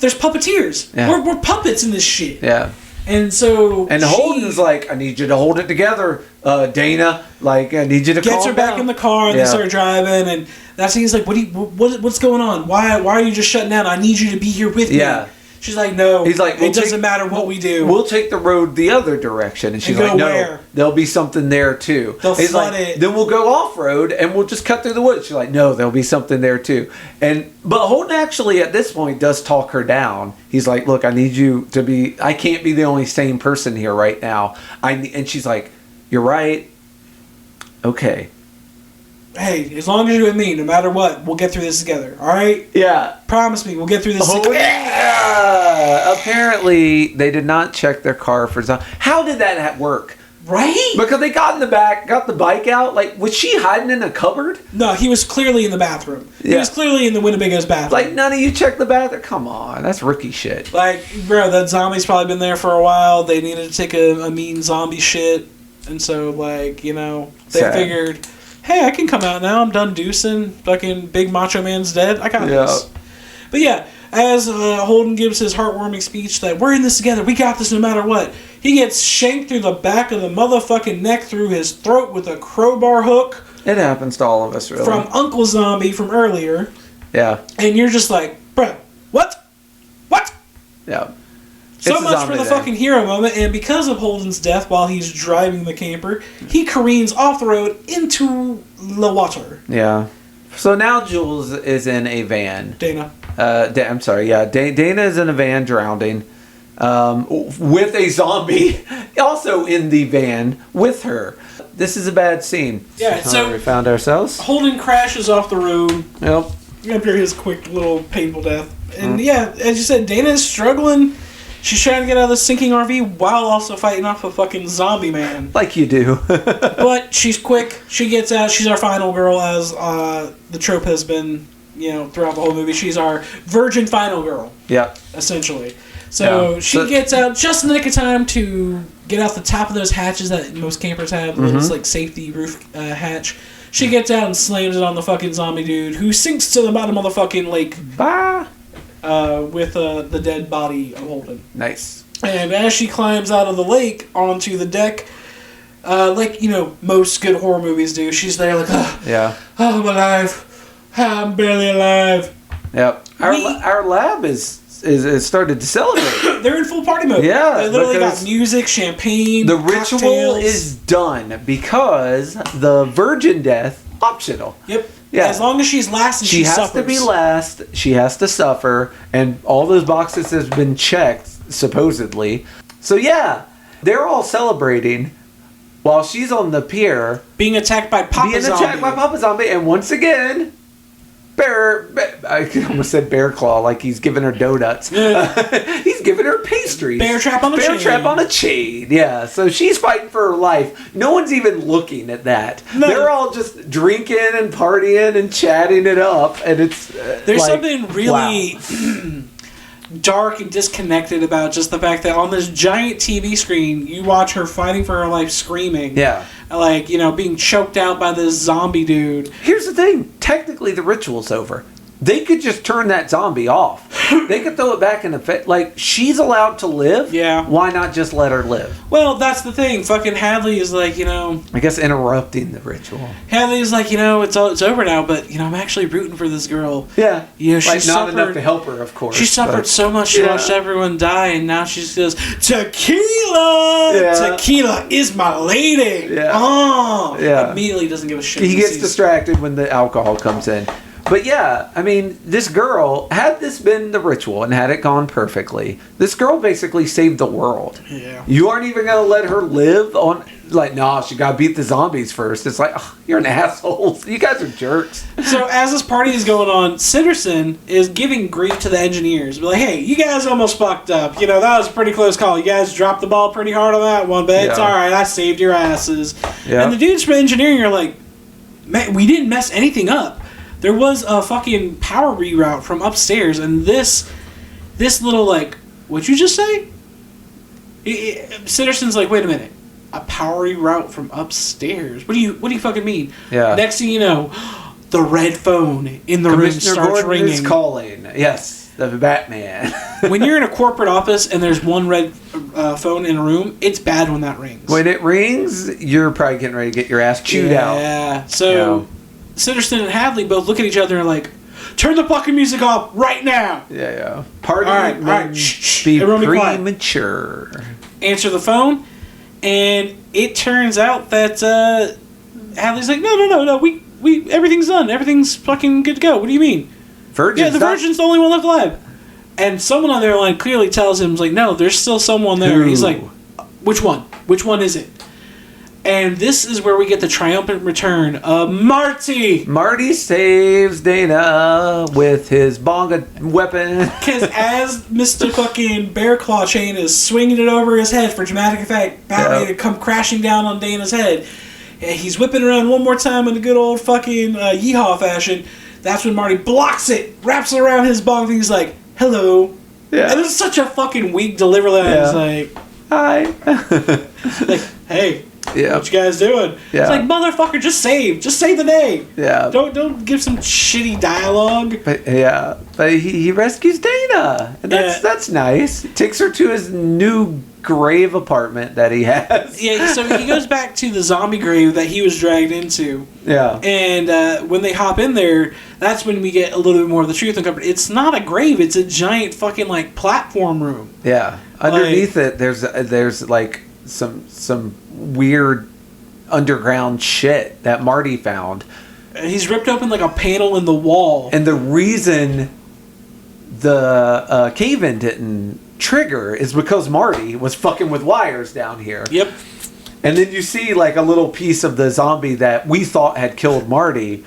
There's puppeteers. Yeah. We're puppets in this shit. Yeah. And so Holden's like, I need you to hold it together, Dana. Like, I need you to calm down. Gets her back in the car and they start driving, and that's when he's like, what's going on? Why are you just shutting down? I need you to be here with me. She's like, no. He's like, it doesn't matter what we do. We'll take the road the other direction. And she's like, no, where? There'll be something there too. They'll flood it. Then we'll go off road and we'll just cut through the woods. She's like, no, there'll be something there too. But Holden actually at this point does talk her down. He's like, look, I need you to be. I can't be the only sane person here right now. And she's like, you're right. Okay. Hey, as long as you're with me, no matter what, we'll get through this together. All right? Yeah. Promise me, we'll get through this together. Yeah. Apparently, they did not check their car for zombies. How did that work? Right? Because they got in the back, got the bike out. Like, was she hiding in a cupboard? No, he was clearly in the bathroom. He was clearly in the Winnebago's bathroom. Like, none of you checked the bathroom? Come on, that's rookie shit. Like, bro, that zombie's probably been there for a while. They needed to take a mean zombie shit. And so, like, they figured... Hey, I can come out now. I'm done deucing. Fucking big macho man's dead. I got this. But yeah, as Holden gives his heartwarming speech that we're in this together. We got this no matter what. He gets shanked through the back of the motherfucking neck through his throat with a crowbar hook. It happens to all of us, really. From Uncle Zombie from earlier. Yeah. And you're just like, bruh, what? What? Yeah. So much for the fucking hero moment, and because of Holden's death while he's driving the camper, he careens off the road into the water. Yeah. So now Jules is in a van. Dana. I'm sorry, yeah. Dana is in a van drowning with a zombie also in the van with her. This is a bad scene. Yeah, so we found ourselves. Holden crashes off the road. Yep. After his quick little painful death. And yeah, as you said, Dana is struggling. She's trying to get out of the sinking RV while also fighting off a fucking zombie man. Like you do. But she's quick. She gets out. She's our final girl, as the trope has been, throughout the whole movie. She's our virgin final girl. Yeah. Essentially. So she gets out just in the nick of time to get off the top of those hatches that most campers have. This like safety roof hatch. She gets out and slams it on the fucking zombie dude, who sinks to the bottom of the fucking lake. Bah! With the dead body of Holden. Nice. And as she climbs out of the lake onto the deck, like most good horror movies do, she's there like, oh, I'm alive. I'm barely alive. Yep. Our lab is started to celebrate. They're in full party mode. Yeah. They literally got music, champagne, the ritual cocktails. Is done because the virgin death optional. Yep. Yeah. As long as she's last and she has suffers. To be last, she has to suffer, and all those boxes have been checked, supposedly. So yeah, they're all celebrating while she's on the pier. Being attacked by Papa Zombie, and once again... I almost said Bear Claw, like he's giving her donuts. He's giving her pastries. Bear trap on a chain. Yeah, so she's fighting for her life. No one's even looking at that. No. They're all just drinking and partying and chatting it up, and it's there's something really dark and disconnected about just the fact that on this giant TV screen, you watch her fighting for her life, screaming. Yeah. Like, being choked out by this zombie dude. Here's the thing. Technically, the ritual's over. They could just turn that zombie off. They could throw it back in effect. Like, she's allowed to live. Yeah. Why not just let her live? Well, that's the thing. Fucking Hadley is like, I guess interrupting the ritual. Hadley is like, it's over now, but, I'm actually rooting for this girl. Yeah. She's not enough to help her, of course. She suffered so much. She watched everyone die, and now she says, tequila! Yeah. Tequila is my lady! Yeah. Oh! Yeah. Immediately doesn't give a shit. He gets distracted when the alcohol comes in. But yeah, I mean, this girl, had this been the ritual and had it gone perfectly, this girl basically saved the world. Yeah. You aren't even going to let her live on, no, she got to beat the zombies first. It's like, oh, you're an asshole. You guys are jerks. So as this party is going on, Sanderson is giving grief to the engineers. Be like, hey, you guys almost fucked up. That was a pretty close call. You guys dropped the ball pretty hard on that one, but it's all right. I saved your asses. Yeah. And the dudes from engineering are like, man, we didn't mess anything up. There was a fucking power reroute from upstairs, and this little, what'd you just say? Sanderson's like, wait a minute, a power reroute from upstairs? What do you fucking mean? Yeah. Next thing you know, the red phone in the room starts Gordon ringing. Is calling. Yes, the Batman. When you're in a corporate office and there's one red phone in a room, it's bad when that rings. When it rings, you're probably getting ready to get your ass chewed out. Yeah. So. Sanderson and Hadley both look at each other and like, turn the fucking music off right now. Yeah. Party all right. Shh. Be premature. Answer the phone, and it turns out that Hadley's like, no, we everything's done. Everything's fucking good to go. What do you mean? Virgin's the Virgin's the only one left alive. And someone on their line clearly tells him, like, no, there's still someone there. Ooh. He's like, which one? Which one is it? And this is where we get the triumphant return of Marty. Marty saves Dana with his bonga weapon. Because as Mr. fucking Bear Claw Chain is swinging it over his head for dramatic effect, about ready to come crashing down on Dana's head, he's whipping around one more time in the good old fucking yeehaw fashion. That's when Marty blocks it, wraps it around his bong, and he's like, hello. Yeah. And it's such a fucking weak delivery line. Yeah. It's like, hi. Like, hey. Yeah. What you guys doing? Yeah. It's like, motherfucker, just save the day. Yeah. Don't give some shitty dialogue. But he rescues Dana. And that's nice. He takes her to his new grave apartment that he has. Yeah, so he goes back to the zombie grave that he was dragged into. Yeah. And when they hop in there, that's when we get a little bit more of the truth uncovered. It's not a grave, it's a giant fucking platform room. Yeah. Underneath it there's like some weird underground shit that Marty found. He's ripped open like a panel in the wall. And the reason the cave-in didn't trigger is because Marty was fucking with wires down here. Yep. And then you see like a little piece of the zombie that we thought had killed Marty.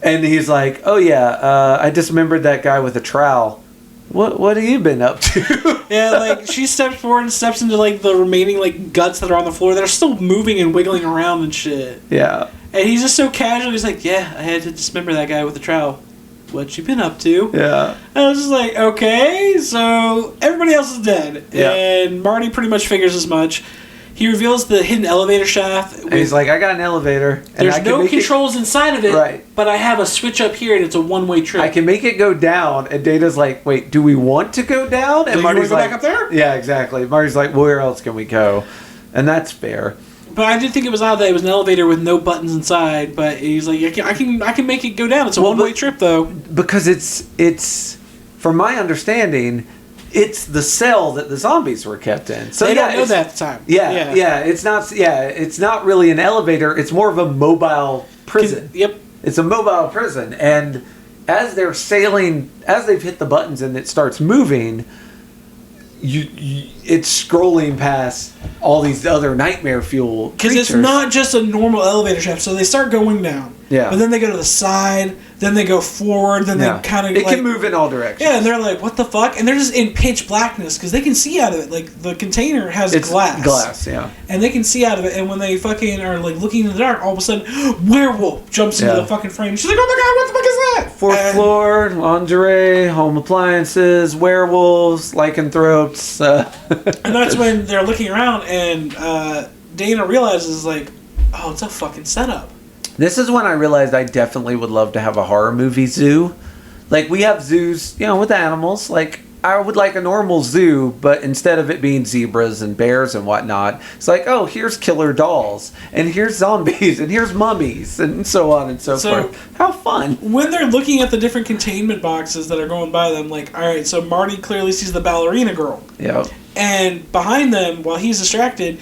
And he's like, oh yeah, I dismembered that guy with a trowel. what have you been up to? Yeah, like, she steps forward and steps into, like, the remaining, like, guts that are on the floor that are still moving and wiggling around and shit. Yeah. And he's just so casual. He's like, yeah, I had to dismember that guy with the trowel. What you been up to? Yeah. And I was just like, okay, so everybody else is dead. Yeah. And Marty pretty much figures as much. He reveals the hidden elevator shaft. And he's like, I got an elevator. And there's no controls inside of it, right. But I have a switch up here, and it's a one-way trip. I can make it go down. And Data's like, wait, do we want to go down? And Marty's like, back up there? Yeah, exactly. Marty's like, well, where else can we go? And that's fair. But I did think it was odd that it was an elevator with no buttons inside. But he's like, I can make it go down. It's a one-way trip, though. Because it's from my understanding, it's the cell that the zombies were kept in. So they don't know that at the time. Yeah. It's not really an elevator. It's more of a mobile prison. Yep. It's a mobile prison, and as they're sailing, as they've hit the buttons and it starts moving, it's scrolling past all these other nightmare fuel because it's not just a normal elevator shaft. So they start going down. Yeah. But then they go to the side, then they go forward, then they kind of... It can move in all directions. Yeah, and they're like, what the fuck? And they're just in pitch blackness, because they can see out of it. Like, the container has glass. Glass, yeah. And they can see out of it, and when they fucking are, like, looking in the dark, all of a sudden, werewolf jumps into the fucking frame. She's like, oh my god, what the fuck is that? Fourth floor, lingerie, home appliances, werewolves, lycanthropes. And that's when they're looking around, and Dana realizes, like, oh, it's a fucking setup. This is when I realized I definitely would love to have a horror movie zoo. Like, we have zoos, with animals. Like, I would like a normal zoo, but instead of it being zebras and bears and whatnot, it's like, oh, here's killer dolls, and here's zombies, and here's mummies, and so on and so forth. How fun. When they're looking at the different containment boxes that are going by them, like, all right, so Marty clearly sees the ballerina girl. Yeah. And behind them, while he's distracted...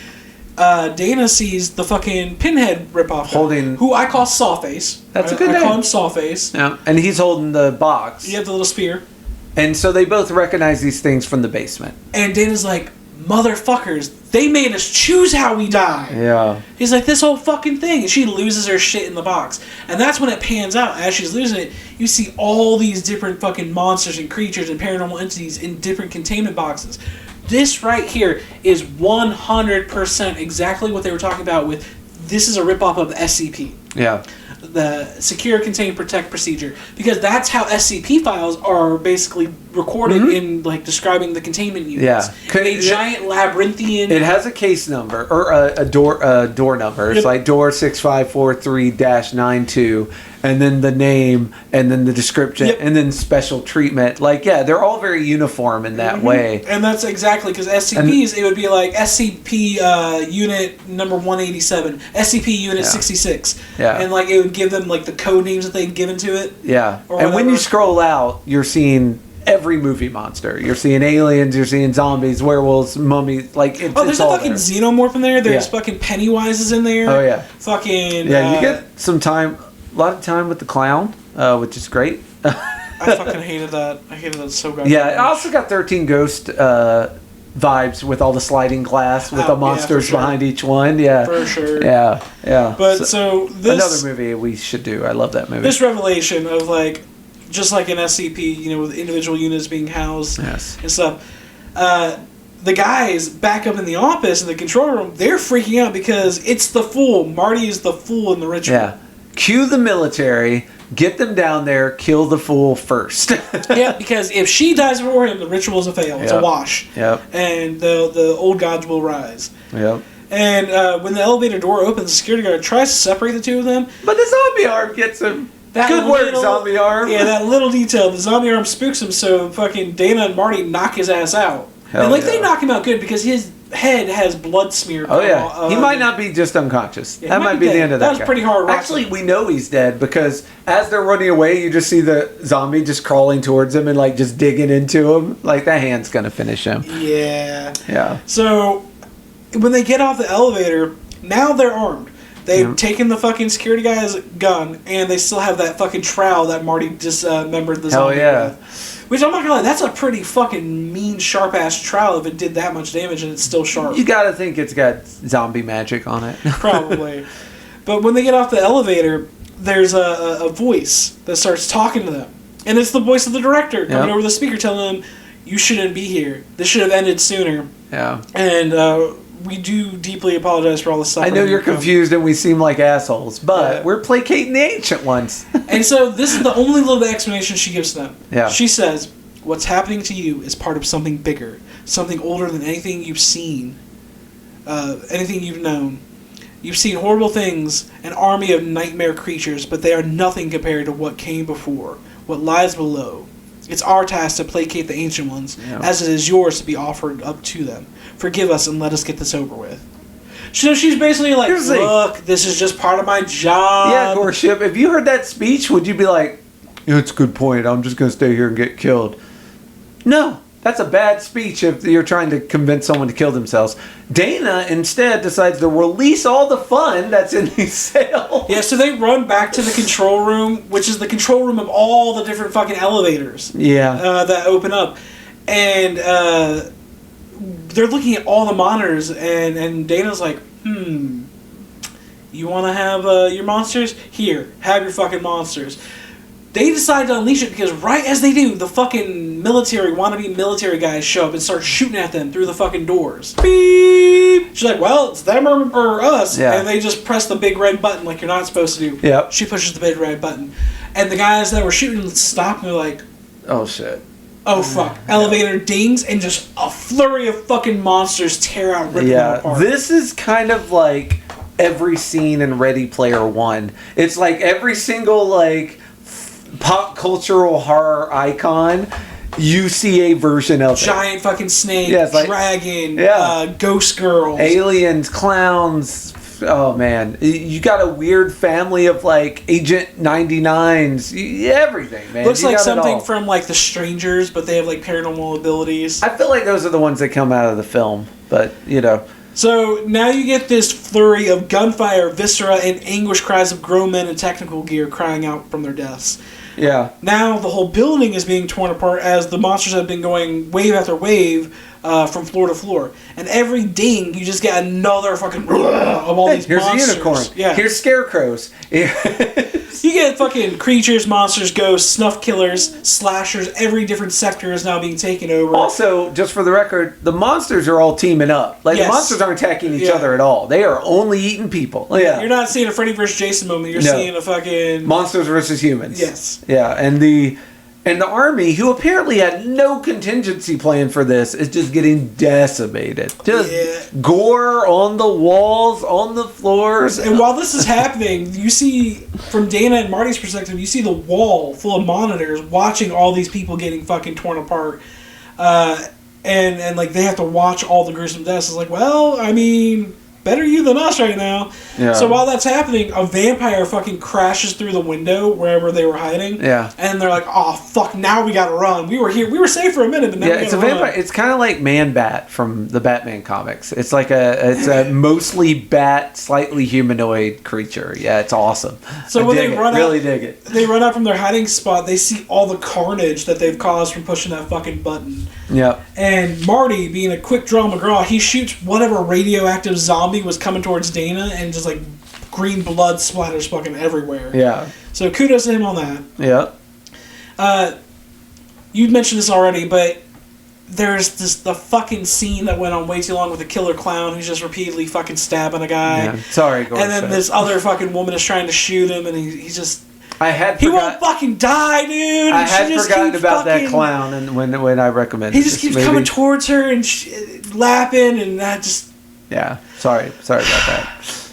Dana sees the fucking Pinhead ripoff holding, who I call Sawface. That's a good name. I call him Sawface. Yeah, and he's holding the box. You have the little spear. And so they both recognize these things from the basement. And Dana's like, motherfuckers, they made us choose how we die. Yeah. He's like, this whole fucking thing. And she loses her shit in the box. And that's when it pans out. As she's losing it, you see all these different fucking monsters and creatures and paranormal entities in different containment boxes. This right here is 100% exactly what they were talking about with, this is a ripoff of SCP. Yeah. The Secure, Contain, Protect procedure. Because that's how SCP files are basically recorded in, like, describing the containment units. Yeah. A giant labyrinthian... It has a case number, or a door number. It's like door 6543-92, and then the name, and then the description, and then special treatment. Like, yeah, they're all very uniform in that way. And that's exactly, because SCPs, it would be like SCP unit number 187, SCP unit 66. Yeah. And, like, it would give them, like, the code names that they'd given to it. Yeah. And when you scroll out, you're seeing every movie monster. You're seeing aliens, you're seeing zombies, werewolves, mummies. Like, it's there's all a fucking xenomorph in there. There's fucking Pennywise is in there. Oh, yeah. Fucking... Yeah, you get some time... A lot of time with the clown, which is great. I fucking hated that. I hated that so goddamn much. I also got 13 Ghost vibes with all the sliding glass with the monsters behind each one. Yeah. For sure. Yeah. But so this... Another movie we should do. I love that movie. This revelation of, like, just like an SCP, with individual units being housed and stuff. The guys back up in the office in the control room, they're freaking out because it's the fool. Marty is the fool in the ritual. Yeah. Cue the military, get them down there, kill the fool first. Yeah, because if she dies before him, the ritual is a fail. It's a wash. Yep. And the old gods will rise. Yep. And when the elevator door opens, the security guard tries to separate the two of them. But the zombie arm gets him. Good work, zombie arm. Yeah, that little detail. The zombie arm spooks him, so fucking Dana and Marty knock his ass out. They knock him out good because his head has blood smeared. Oh, yeah. He might not be just unconscious. Yeah, that might be the end of that. That was pretty hard. Actually, we know he's dead because as they're running away, you just see the zombie just crawling towards him and, like, just digging into him. Like, that hand's going to finish him. Yeah. Yeah. So, when they get off the elevator, now they're armed. They've taken the fucking security guy's gun, and they still have that fucking trowel that Marty dismembered the zombie with. Which, I'm not gonna lie, that's a pretty fucking mean, sharp-ass trowel if it did that much damage and it's still sharp. You gotta think it's got zombie magic on it. Probably. But when they get off the elevator, there's a voice that starts talking to them. And it's the voice of the director coming over the speaker telling them, you shouldn't be here. This should have ended sooner. Yeah. And we do deeply apologize for all the suffering. I know you're confused and we seem like assholes, but we're placating the ancient ones. And so this is the only little bit of explanation she gives them. Yeah. She says, what's happening to you is part of something bigger, something older than anything you've seen, anything you've known. You've seen horrible things, an army of nightmare creatures, but they are nothing compared to what came before, what lies below. It's our task to placate the Ancient Ones, as it is yours to be offered up to them. Forgive us and let us get this over with. So she's basically like, look, this is just part of my job. Yeah, Goreship, if you heard that speech, would you be like, it's a good point, I'm just going to stay here and get killed? No. That's a bad speech if you're trying to convince someone to kill themselves. Dana instead decides to release all the fun that's in these sails. Yeah, so they run back to the control room, which is the control room of all the different fucking elevators. Yeah. That open up. And they're looking at all the monitors, and Dana's like, you want to have your monsters? Here, have your fucking monsters. They decide to unleash it because right as they do, the fucking wannabe military guys show up and start shooting at them through the fucking doors. Beep! She's like, well, it's them or us. Yeah. And they just press the big red button like you're not supposed to do. Yep. She pushes the big red button. And the guys that were shooting stop and they're like, oh shit. Oh fuck. Elevator dings and just a flurry of fucking monsters tear out, ripping them apart. This is kind of like every scene in Ready Player One. It's like every single like pop cultural horror icon, you see a version of giant fucking snake, dragon, ghost girls, aliens, clowns. Oh man, you got a weird family of like Agent 99s, everything, man. Looks like something from like The Strangers, but they have like paranormal abilities. I feel like those are the ones that come out of the film, but you know. So now you get this flurry of gunfire, viscera, and anguish cries of grown men in technical gear crying out from their deaths. Yeah. Now the whole building is being torn apart as the monsters have been going wave after wave from floor to floor. And every ding, you just get another fucking of all these here's monsters. Here's a unicorn. Yeah. Here's scarecrows. You get fucking creatures, monsters, ghosts, snuff killers, slashers. Every different sector is now being taken over. Also, just for the record, the monsters are all teaming up. Like, the monsters aren't attacking each other at all. They are only eating people. Yeah. You're not seeing a Freddy vs. Jason moment. You're seeing a fucking... monsters versus humans. Yes. Yeah, and the army, who apparently had no contingency plan for this, is just getting decimated. Just gore on the walls, on the floors. And while this is happening, you see, from Dana and Marty's perspective, you see the wall full of monitors watching all these people getting fucking torn apart. And like, they have to watch all the gruesome deaths. It's like, well, I mean... better you than us right now. Yeah. So while that's happening, a vampire fucking crashes through the window wherever they were hiding. Yeah. And they're like, oh, fuck, now we gotta run. We were here. We were safe for a minute, but now we gotta it's a vampire. Run. It's kind of like Man-Bat from the Batman comics. It's like a mostly bat, slightly humanoid creature. Yeah, it's awesome. So when they run really dig it. They run out from their hiding spot, they see all the carnage that they've caused from pushing that fucking button. Yep. And Marty, being a quick draw McGraw, he shoots whatever radioactive zombie was coming towards Dana, and just like green blood splatters fucking everywhere. Yeah. So kudos to him on that. Yeah. You mentioned this already, but there's the fucking scene that went on way too long with the killer clown who's just repeatedly fucking stabbing a guy. Yeah. Sorry, Goreship. And then this other fucking woman is trying to shoot him, and he just... He won't fucking die, dude. I had forgotten about that clown, and when I recommended he just keeps coming towards her and laughing, and that just... Yeah, sorry about that.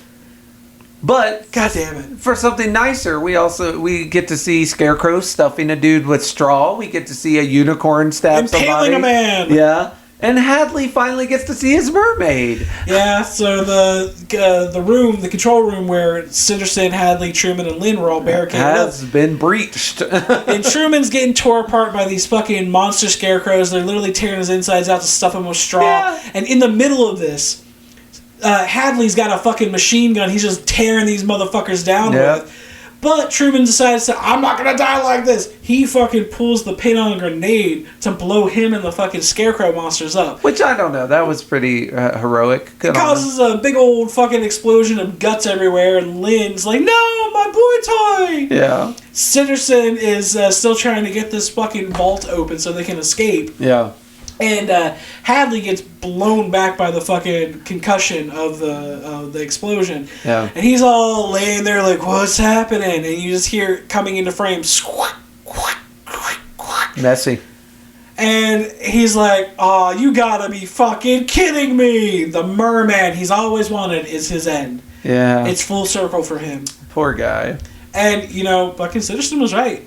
But God damn it! For something nicer, we get to see Scarecrow stuffing a dude with straw. We get to see a unicorn stab impaling somebody. A man. Yeah, and Hadley finally gets to see his mermaid. Yeah, so the control room where Cinderson, Hadley, Truman, and Lynn were all barricaded has been breached. And Truman's getting tore apart by these fucking monster scarecrows. They're literally tearing his insides out to stuff him with straw. Yeah. And in the middle of this, Hadley's got a fucking machine gun. He's just tearing these motherfuckers down with. But Truman decides I'm not gonna die like this. He fucking pulls the pin on a grenade to blow him and the fucking scarecrow monsters up. Which I don't know. That was pretty heroic. It causes a big old fucking explosion of guts everywhere, and Lynn's like, no, my boy toy! Yeah. Cinderson is still trying to get this fucking vault open so they can escape. Yeah. And Hadley gets blown back by the fucking concussion of the explosion. Yeah. And he's all laying there like, what's happening? And you just hear it coming into frame. Squawk, quack, quack, quack. Messy. And he's like, oh, you gotta be fucking kidding me. The merman he's always wanted is his end. Yeah. It's full circle for him. Poor guy. And, fucking Sitterson was right.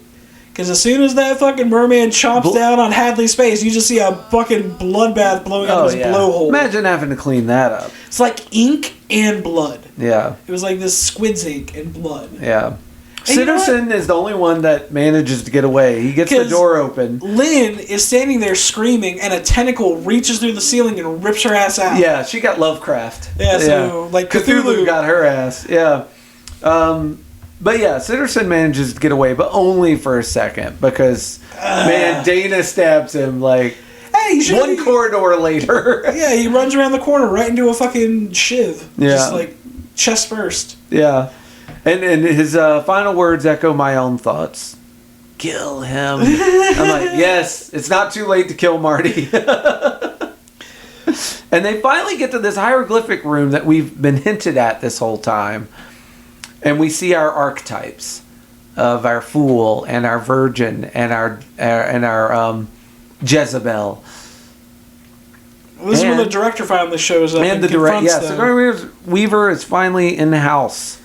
Because as soon as that fucking merman chomps down on Hadley's face, you just see a fucking bloodbath blowing out of his blowhole. Imagine having to clean that up. It's like ink and blood. Yeah. It was like this squid's ink and blood. Yeah. Sitterson is the only one that manages to get away. He gets the door open. Lynn is standing there screaming, and a tentacle reaches through the ceiling and rips her ass out. Yeah, she got Lovecraft. Yeah, so like Cthulhu got her ass. Yeah. But yeah, Sitterson manages to get away, but only for a second because, man, Dana stabs him like one corridor later. Yeah, he runs around the corner right into a fucking shiv. Yeah. Just like chest first. Yeah. And his final words echo my own thoughts. Kill him. I'm like, yes, it's not too late to kill Marty. And they finally get to this hieroglyphic room that we've been hinted at this whole time. And we see our archetypes of our fool and our virgin and our Jezebel. Well, this is when the director finally shows up and confronts them. So Weaver is finally in the house.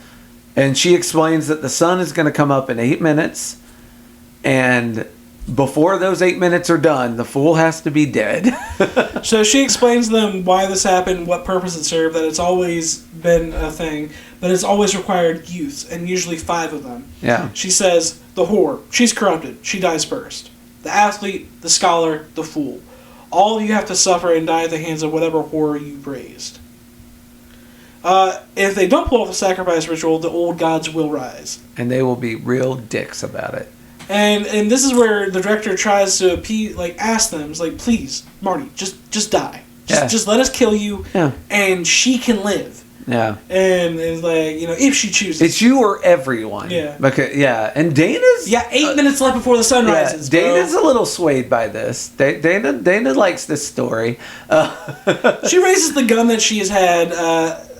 And she explains that the sun is going to come up in 8 minutes. And before those 8 minutes are done, the fool has to be dead. So she explains to them why this happened, what purpose it served, that it's always been a thing, but it's always required youths, and usually 5 of them. Yeah. She says, the whore, she's corrupted, she dies first. The athlete, the scholar, the fool. All of you have to suffer and die at the hands of whatever whore you raised. If they don't pull off the sacrifice ritual, the old gods will rise. And they will be real dicks about it. And this is where the director tries to ask them, it's like, please, Marty, just die. Just let us kill you, and she can live. Yeah. And it's like, if she chooses. It's you or everyone. Yeah. Because, and Dana's... Yeah, 8 minutes left before the sun rises, Dana's a little swayed by this. Dana likes this story. She raises the gun that she has had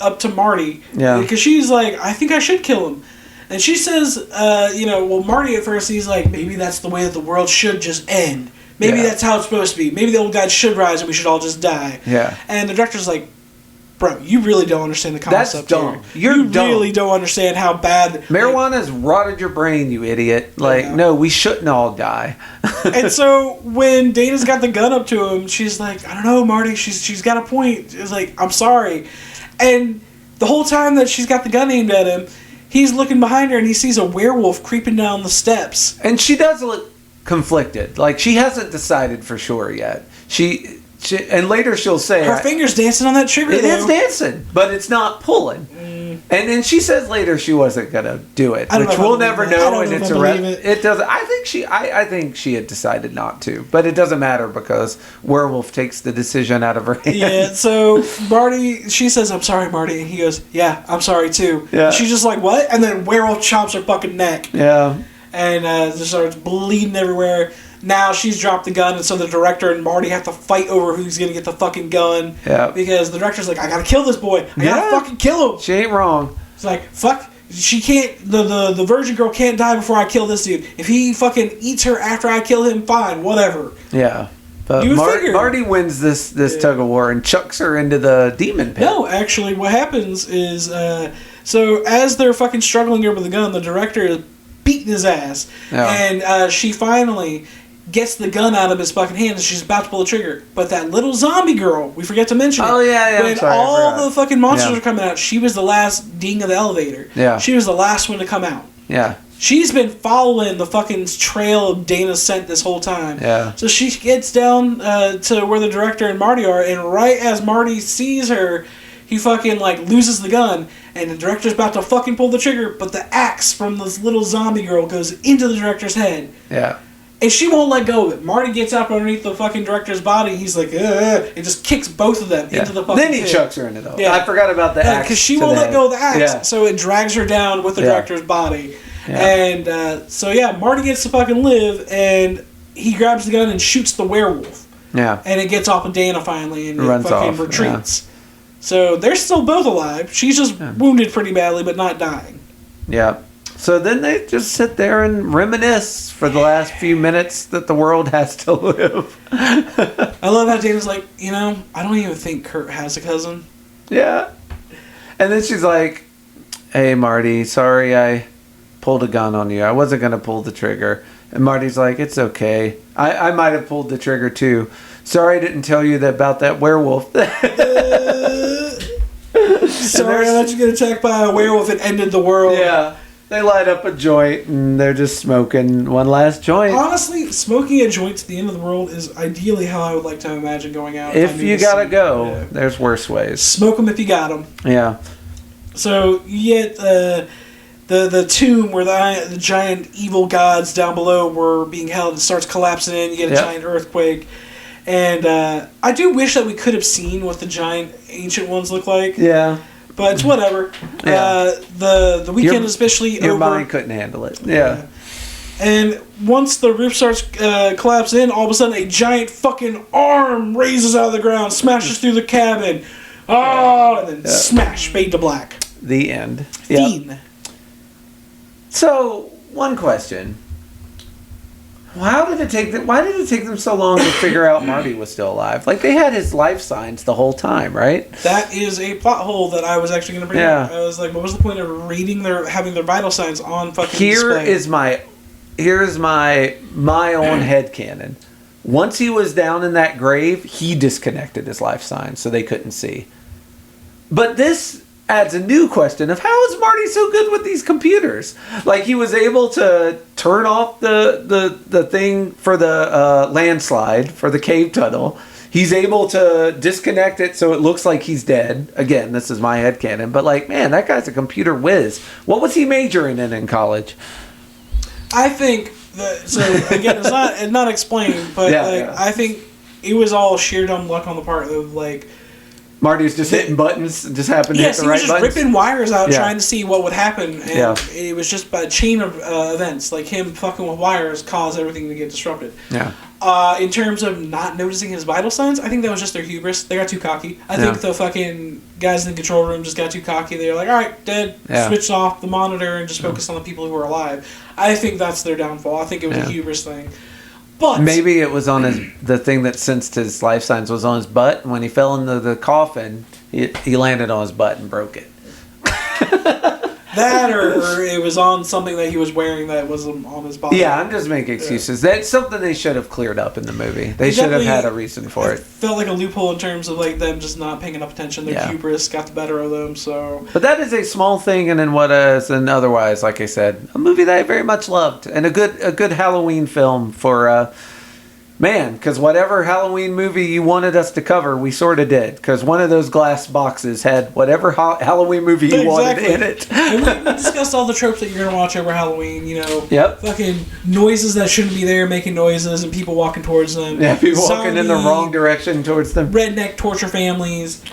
up to Marty. Yeah. Because she's like, I think I should kill him. And she says, Marty at first, he's like, maybe that's the way that the world should just end. Maybe that's how it's supposed to be. Maybe the old gods should rise and we should all just die. Yeah. And the director's like, bro, you really don't understand the concept. That's dumb. You really don't understand how bad... Marijuana's rotted your brain, you idiot. No, we shouldn't all die. And so when Dana's got the gun up to him, she's like, I don't know, Marty, she's got a point. It's like, I'm sorry. And the whole time that she's got the gun aimed at him, he's looking behind her and he sees a werewolf creeping down the steps. And she does look conflicted. Like, she hasn't decided for sure yet. And later she'll say... Her finger's dancing on that trigger, It is dancing, but it's not pulling. And then she says later she wasn't going to do it, which we'll never know. And it's it doesn't. I think she had decided not to, but it doesn't matter because Werewolf takes the decision out of her hands. Yeah, so Marty, she says, I'm sorry, Marty. And he goes, yeah, I'm sorry too. Yeah. And she's just like, what? And then Werewolf chomps her fucking neck. Yeah. And just starts bleeding everywhere. Now she's dropped the gun, and so the director and Marty have to fight over who's going to get the fucking gun. Yeah. Because the director's like, I got to kill this boy. I got to fucking kill him. She ain't wrong. It's like, fuck. She can't, the virgin girl can't die before I kill this dude. If he fucking eats her after I kill him, fine, whatever. Yeah. But Marty wins this tug of war and chucks her into the demon pit. No, actually, what happens is, so as they're fucking struggling over the gun, the director is beating his ass. Yeah. And she finally gets the gun out of his fucking hands and she's about to pull the trigger. But that little zombie girl, we forget to mention it. Oh, yeah. When all the fucking monsters are coming out, she was the last ding of the elevator. Yeah. She was the last one to come out. Yeah. She's been following the fucking trail of Dana's scent this whole time. Yeah. So she gets down to where the director and Marty are, and right as Marty sees her, he fucking, loses the gun, and the director's about to fucking pull the trigger, but the axe from this little zombie girl goes into the director's head. Yeah. And she won't let go of it. Marty gets up underneath the fucking director's body. He's like, and just kicks both of them into the fucking Then he pit. chucks her into the hole. Yeah. I forgot about the axe. Because she won't let go of the axe. Yeah. So it drags her down with the director's body. Yeah. And Marty gets to fucking live, and he grabs the gun and shoots the werewolf. Yeah. And it gets off of Dana finally and runs it fucking off, retreats. Yeah. So they're still both alive. She's just wounded pretty badly, but not dying. Yeah. So then they just sit there and reminisce for the last few minutes that the world has to live. I love how Dana's like, I don't even think Kurt has a cousin. Yeah. And then she's like, hey, Marty, sorry I pulled a gun on you. I wasn't going to pull the trigger. And Marty's like, it's okay. I might have pulled the trigger too. Sorry I didn't tell you about that werewolf. Sorry I let you get attacked by a werewolf and ended the world. Yeah. They light up a joint and they're just smoking one last joint. Honestly, smoking a joint to the end of the world is ideally how I would like to imagine going out. If you gotta go, there's worse ways. Smoke them if you got them. Yeah. So you get the tomb where the giant evil gods down below were being held. It starts collapsing in. You get a giant earthquake. And I do wish that we could have seen what the giant ancient ones look like. Yeah. But it's whatever. Yeah. The weekend especially your over. mind couldn't handle it. Yeah. And once the roof starts collapsing in, all of a sudden a giant fucking arm raises out of the ground, smashes through the cabin. Oh, and then smash, fade to black. The end. Fiend. Yep. So, one question. Why did it take them so long to figure out Marty was still alive? Like, they had his life signs the whole time, right? That is a plot hole that I was actually going to bring up. I was like, what was the point of having their vital signs on fucking display? Here's my own headcanon. Once he was down in that grave, he disconnected his life signs so they couldn't see. But this adds a new question of how is Marty so good with these computers? Like, he was able to turn off the thing for the landslide, for the cave tunnel. He's able to disconnect it so it looks like he's dead. Again, this is my headcanon. But, like, man, that guy's a computer whiz. What was he majoring in college? I think that, so again, it's not explained, but I think it was all sheer dumb luck on the part of, like, Marty was just hitting buttons, just happened to hit the right buttons. Yes, he was just ripping wires out trying to see what would happen, and it was just a chain of events, like him fucking with wires caused everything to get disrupted. Yeah. In terms of not noticing his vital signs, I think that was just their hubris. They got too cocky. I think the fucking guys in the control room just got too cocky. They were like, all right, dead. Yeah. Switched off the monitor and just focused on the people who are alive. I think that's their downfall. I think it was a hubris thing. But maybe it was on the thing that sensed his life signs was on his butt. And when he fell into the coffin, he landed on his butt and broke it. That or it was on something that he was wearing that wasn't on his body. Yeah, I'm just making excuses. That's something they should have cleared up in the movie. They should have had a reason for it. Felt like a loophole in terms of like them just not paying enough attention. Their hubris got the better of them. So, but that is a small thing, and then and otherwise, like I said, a movie that I very much loved, and a good Halloween film for. Man, because whatever Halloween movie you wanted us to cover, we sort of did. Because one of those glass boxes had whatever Halloween movie you wanted in it. And we discussed all the tropes that you're going to watch over Halloween. Yep. Fucking noises that shouldn't be there making noises and people walking towards them. Yeah, people walking in the wrong direction towards them. Redneck torture families.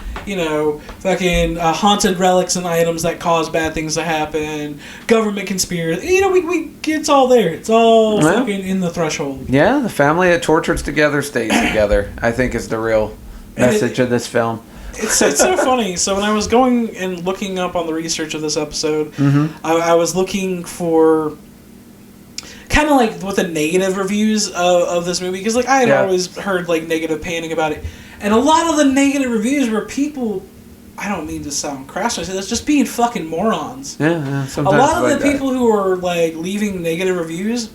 Fucking haunted relics and items that cause bad things to happen. Government conspiracy. It's all there. It's all fucking in the threshold. Yeah, the family that tortures together stays together, I think is the real message of this film. It's so funny. So when I was going and looking up on the research of this episode, I was looking for kind of like what the negative reviews of this movie, because like I had always heard like negative panning about it, and a lot of the negative reviews were people. I don't mean to sound crass when I say this, just being fucking morons. Yeah, a lot of the people who were like leaving negative reviews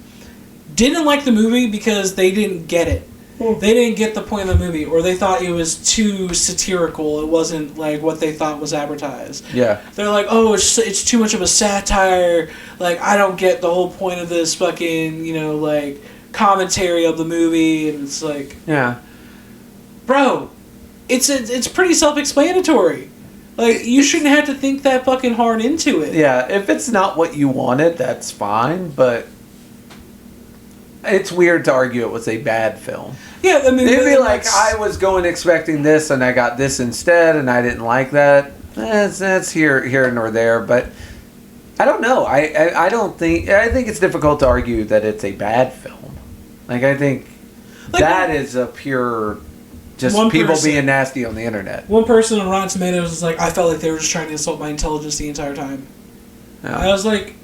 didn't like the movie because they didn't get it. They didn't get the point of the movie, or they thought it was too satirical. It wasn't like what they thought was advertised. Yeah. They're like, oh, it's too much of a satire. Like, I don't get the whole point of this fucking, like, commentary of the movie. And it's like... Yeah. Bro, it's pretty self-explanatory. Like, you shouldn't have to think that fucking hard into it. Yeah, if it's not what you wanted, that's fine, but... It's weird to argue it was a bad film. Yeah, I mean... It'd be like, I was going expecting this, and I got this instead, and I didn't like that. That's here nor there, but... I don't know. I don't think... I think it's difficult to argue that it's a bad film. Like, I think... Like, that is a pure, just people being nasty on the internet. One person on Rotten Tomatoes was like, I felt like they were just trying to insult my intelligence the entire time. Yeah. I was like,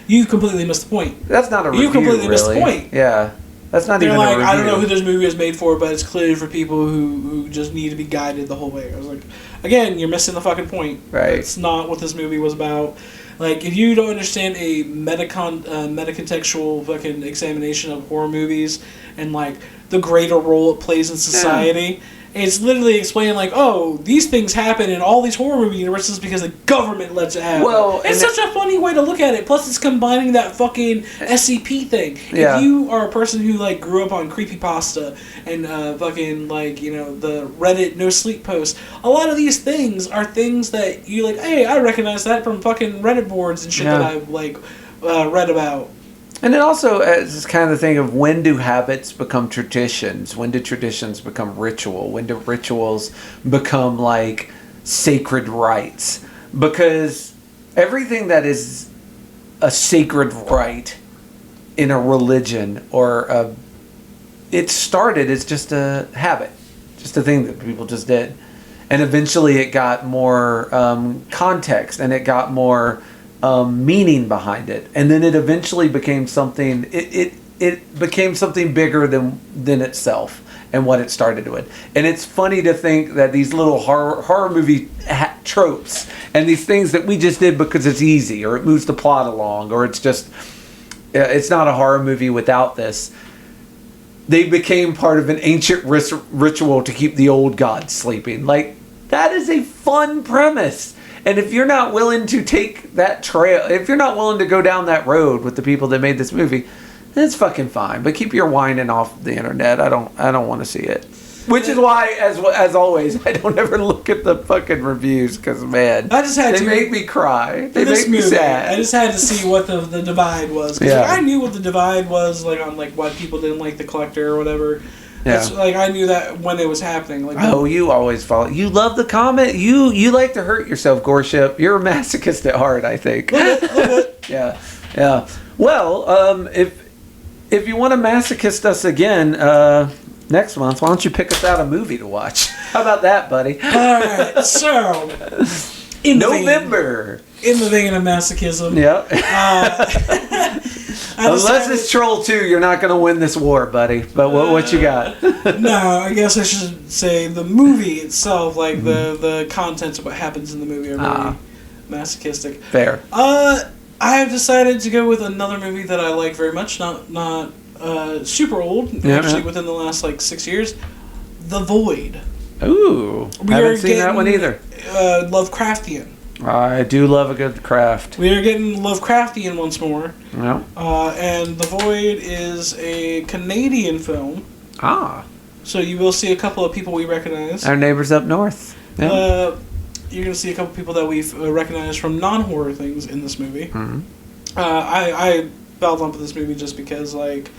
you completely missed the point. That's not a review, you completely missed the point. Yeah. That's not even a review. I don't know who this movie is made for, but it's clearly for people who just need to be guided the whole way. I was like, again, you're missing the fucking point. Right. That's not what this movie was about. Like, if you don't understand a metacontextual fucking examination of horror movies and, like, the greater role it plays in society... Yeah. It's literally explaining, like, oh, these things happen in all these horror movie universes because the government lets it happen. Well, it's such a funny way to look at it. Plus, it's combining that fucking SCP thing. Yeah. If you are a person who, like, grew up on creepypasta and fucking, like, you know, the Reddit no sleep post, a lot of these things are things that you, like, hey, I recognize that from fucking Reddit boards and shit that I've, like, read about. And it also is kind of the thing of when do habits become traditions? When do traditions become ritual? When do rituals become like sacred rites? Because everything that is a sacred rite in a religion or it started as just a habit, just a thing that people just did. And eventually it got more context and it got more... meaning behind it, and then it eventually became something. It became something bigger than itself and what it started with. And it's funny to think that these little horror movie tropes and these things that we just did because it's easy or it moves the plot along or it's just it's not a horror movie without this. They became part of an ancient ritual to keep the old gods sleeping. Like, that is a fun premise. And if you're not willing to take that trail, if you're not willing to go down that road with the people that made this movie, then it's fucking fine. But keep your whining off the internet. I don't want to see it. Which is why, as always, I don't ever look at the fucking reviews because, man, they make me cry. They make me sad. I just had to see what the divide was. Because I knew what the divide was, like, on like why people didn't like The Collector or whatever. Yeah. Like, I knew that when it was happening. Like, you always follow. You love the comment. You like to hurt yourself, Goreship. You're a masochist at heart, I think. Yeah. Well, if you want to masochist us again next month, why don't you pick us out a movie to watch? How about that, buddy? All right. So, in November. In the vein of masochism. Yep. Unless it's Troll 2, you're not going to win this war, buddy. But what you got? No, I guess I should say the movie itself, like the contents of what happens in the movie are really masochistic. Fair. I have decided to go with another movie that I like very much, not super old, actually within the last like 6 years, The Void. Ooh, I haven't seen that one either. Lovecraftian. I do love a good craft. We are getting Lovecraftian once more. Yeah. And The Void is a Canadian film. Ah. So you will see a couple of people we recognize. Our neighbors up north. Yeah. You're going to see a couple of people that we've recognized from non-horror things in this movie. Mm-hmm. I fell in love with this movie just because, like,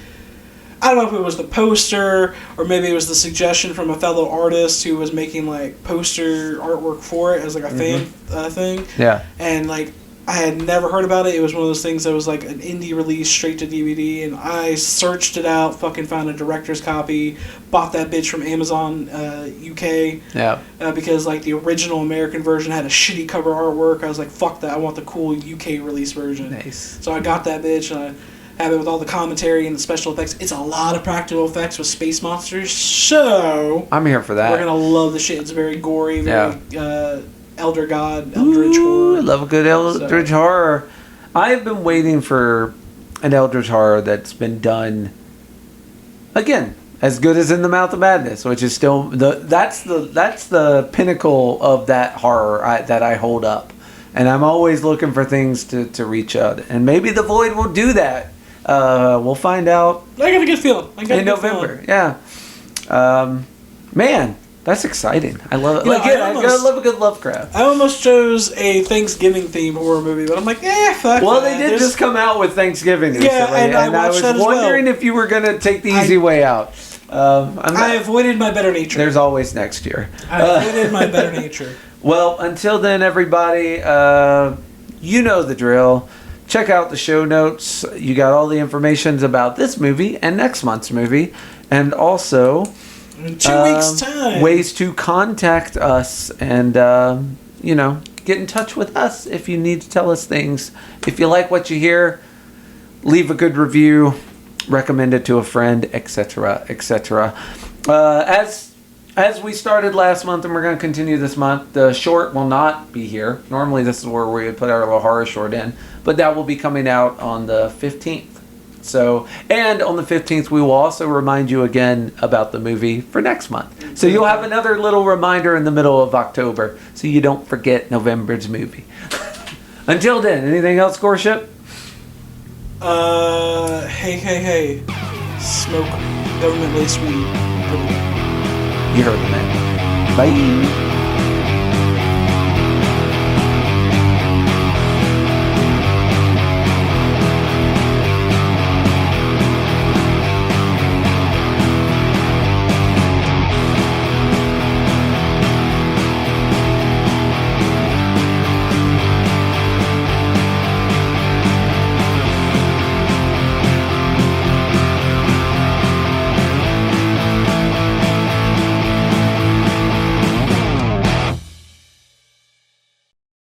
I don't know if it was the poster or maybe it was the suggestion from a fellow artist who was making like poster artwork for it as like a fan thing. Yeah. And like I had never heard about it. It was one of those things that was like an indie release straight to DVD, and I searched it out, fucking found a director's copy, bought that bitch from Amazon UK. Yeah. Because like the original American version had a shitty cover artwork. I was like, fuck that. I want the cool UK release version. Nice. So I got that bitch and I have it with all the commentary and the special effects. It's a lot of practical effects with space monsters, so I'm here for that. We're gonna love the shit. It's very gory, very Elder God, Eldritch horror. I love a good Eldritch horror. I've been waiting for an Eldritch horror that's been done again as good as In the Mouth of Madness, which is still that's the pinnacle of that horror that I hold up, and I'm always looking for things to reach out, and maybe The Void will do that. We'll find out. I got a good feeling. In November, man, that's exciting. I love it. I love a good Lovecraft. I almost chose a Thanksgiving themed horror movie, but I'm like, fuck. Well, they did just come out with Thanksgiving recently, and I was wondering if you were going to take the easy way out. I avoided my better nature. There's always next year. I avoided my better nature. Well, until then, everybody, you know the drill. check out the show notes. You got all the information about this movie and next month's movie. And also... in 2 weeks' time. Ways to contact us and, get in touch with us if you need to tell us things. If you like what you hear, leave a good review, recommend it to a friend, etc., etc. As we started last month and we're going to continue this month, the short will not be here. Normally this is where we would put our little horror short in, but that will be coming out on the 15th. So, and on the 15th, we will also remind you again about the movie for next month. So you'll have another little reminder in the middle of October, so you don't forget November's movie. Until then, anything else, Goreship? Hey. Smoke government-laced weed. You heard the man. Bye.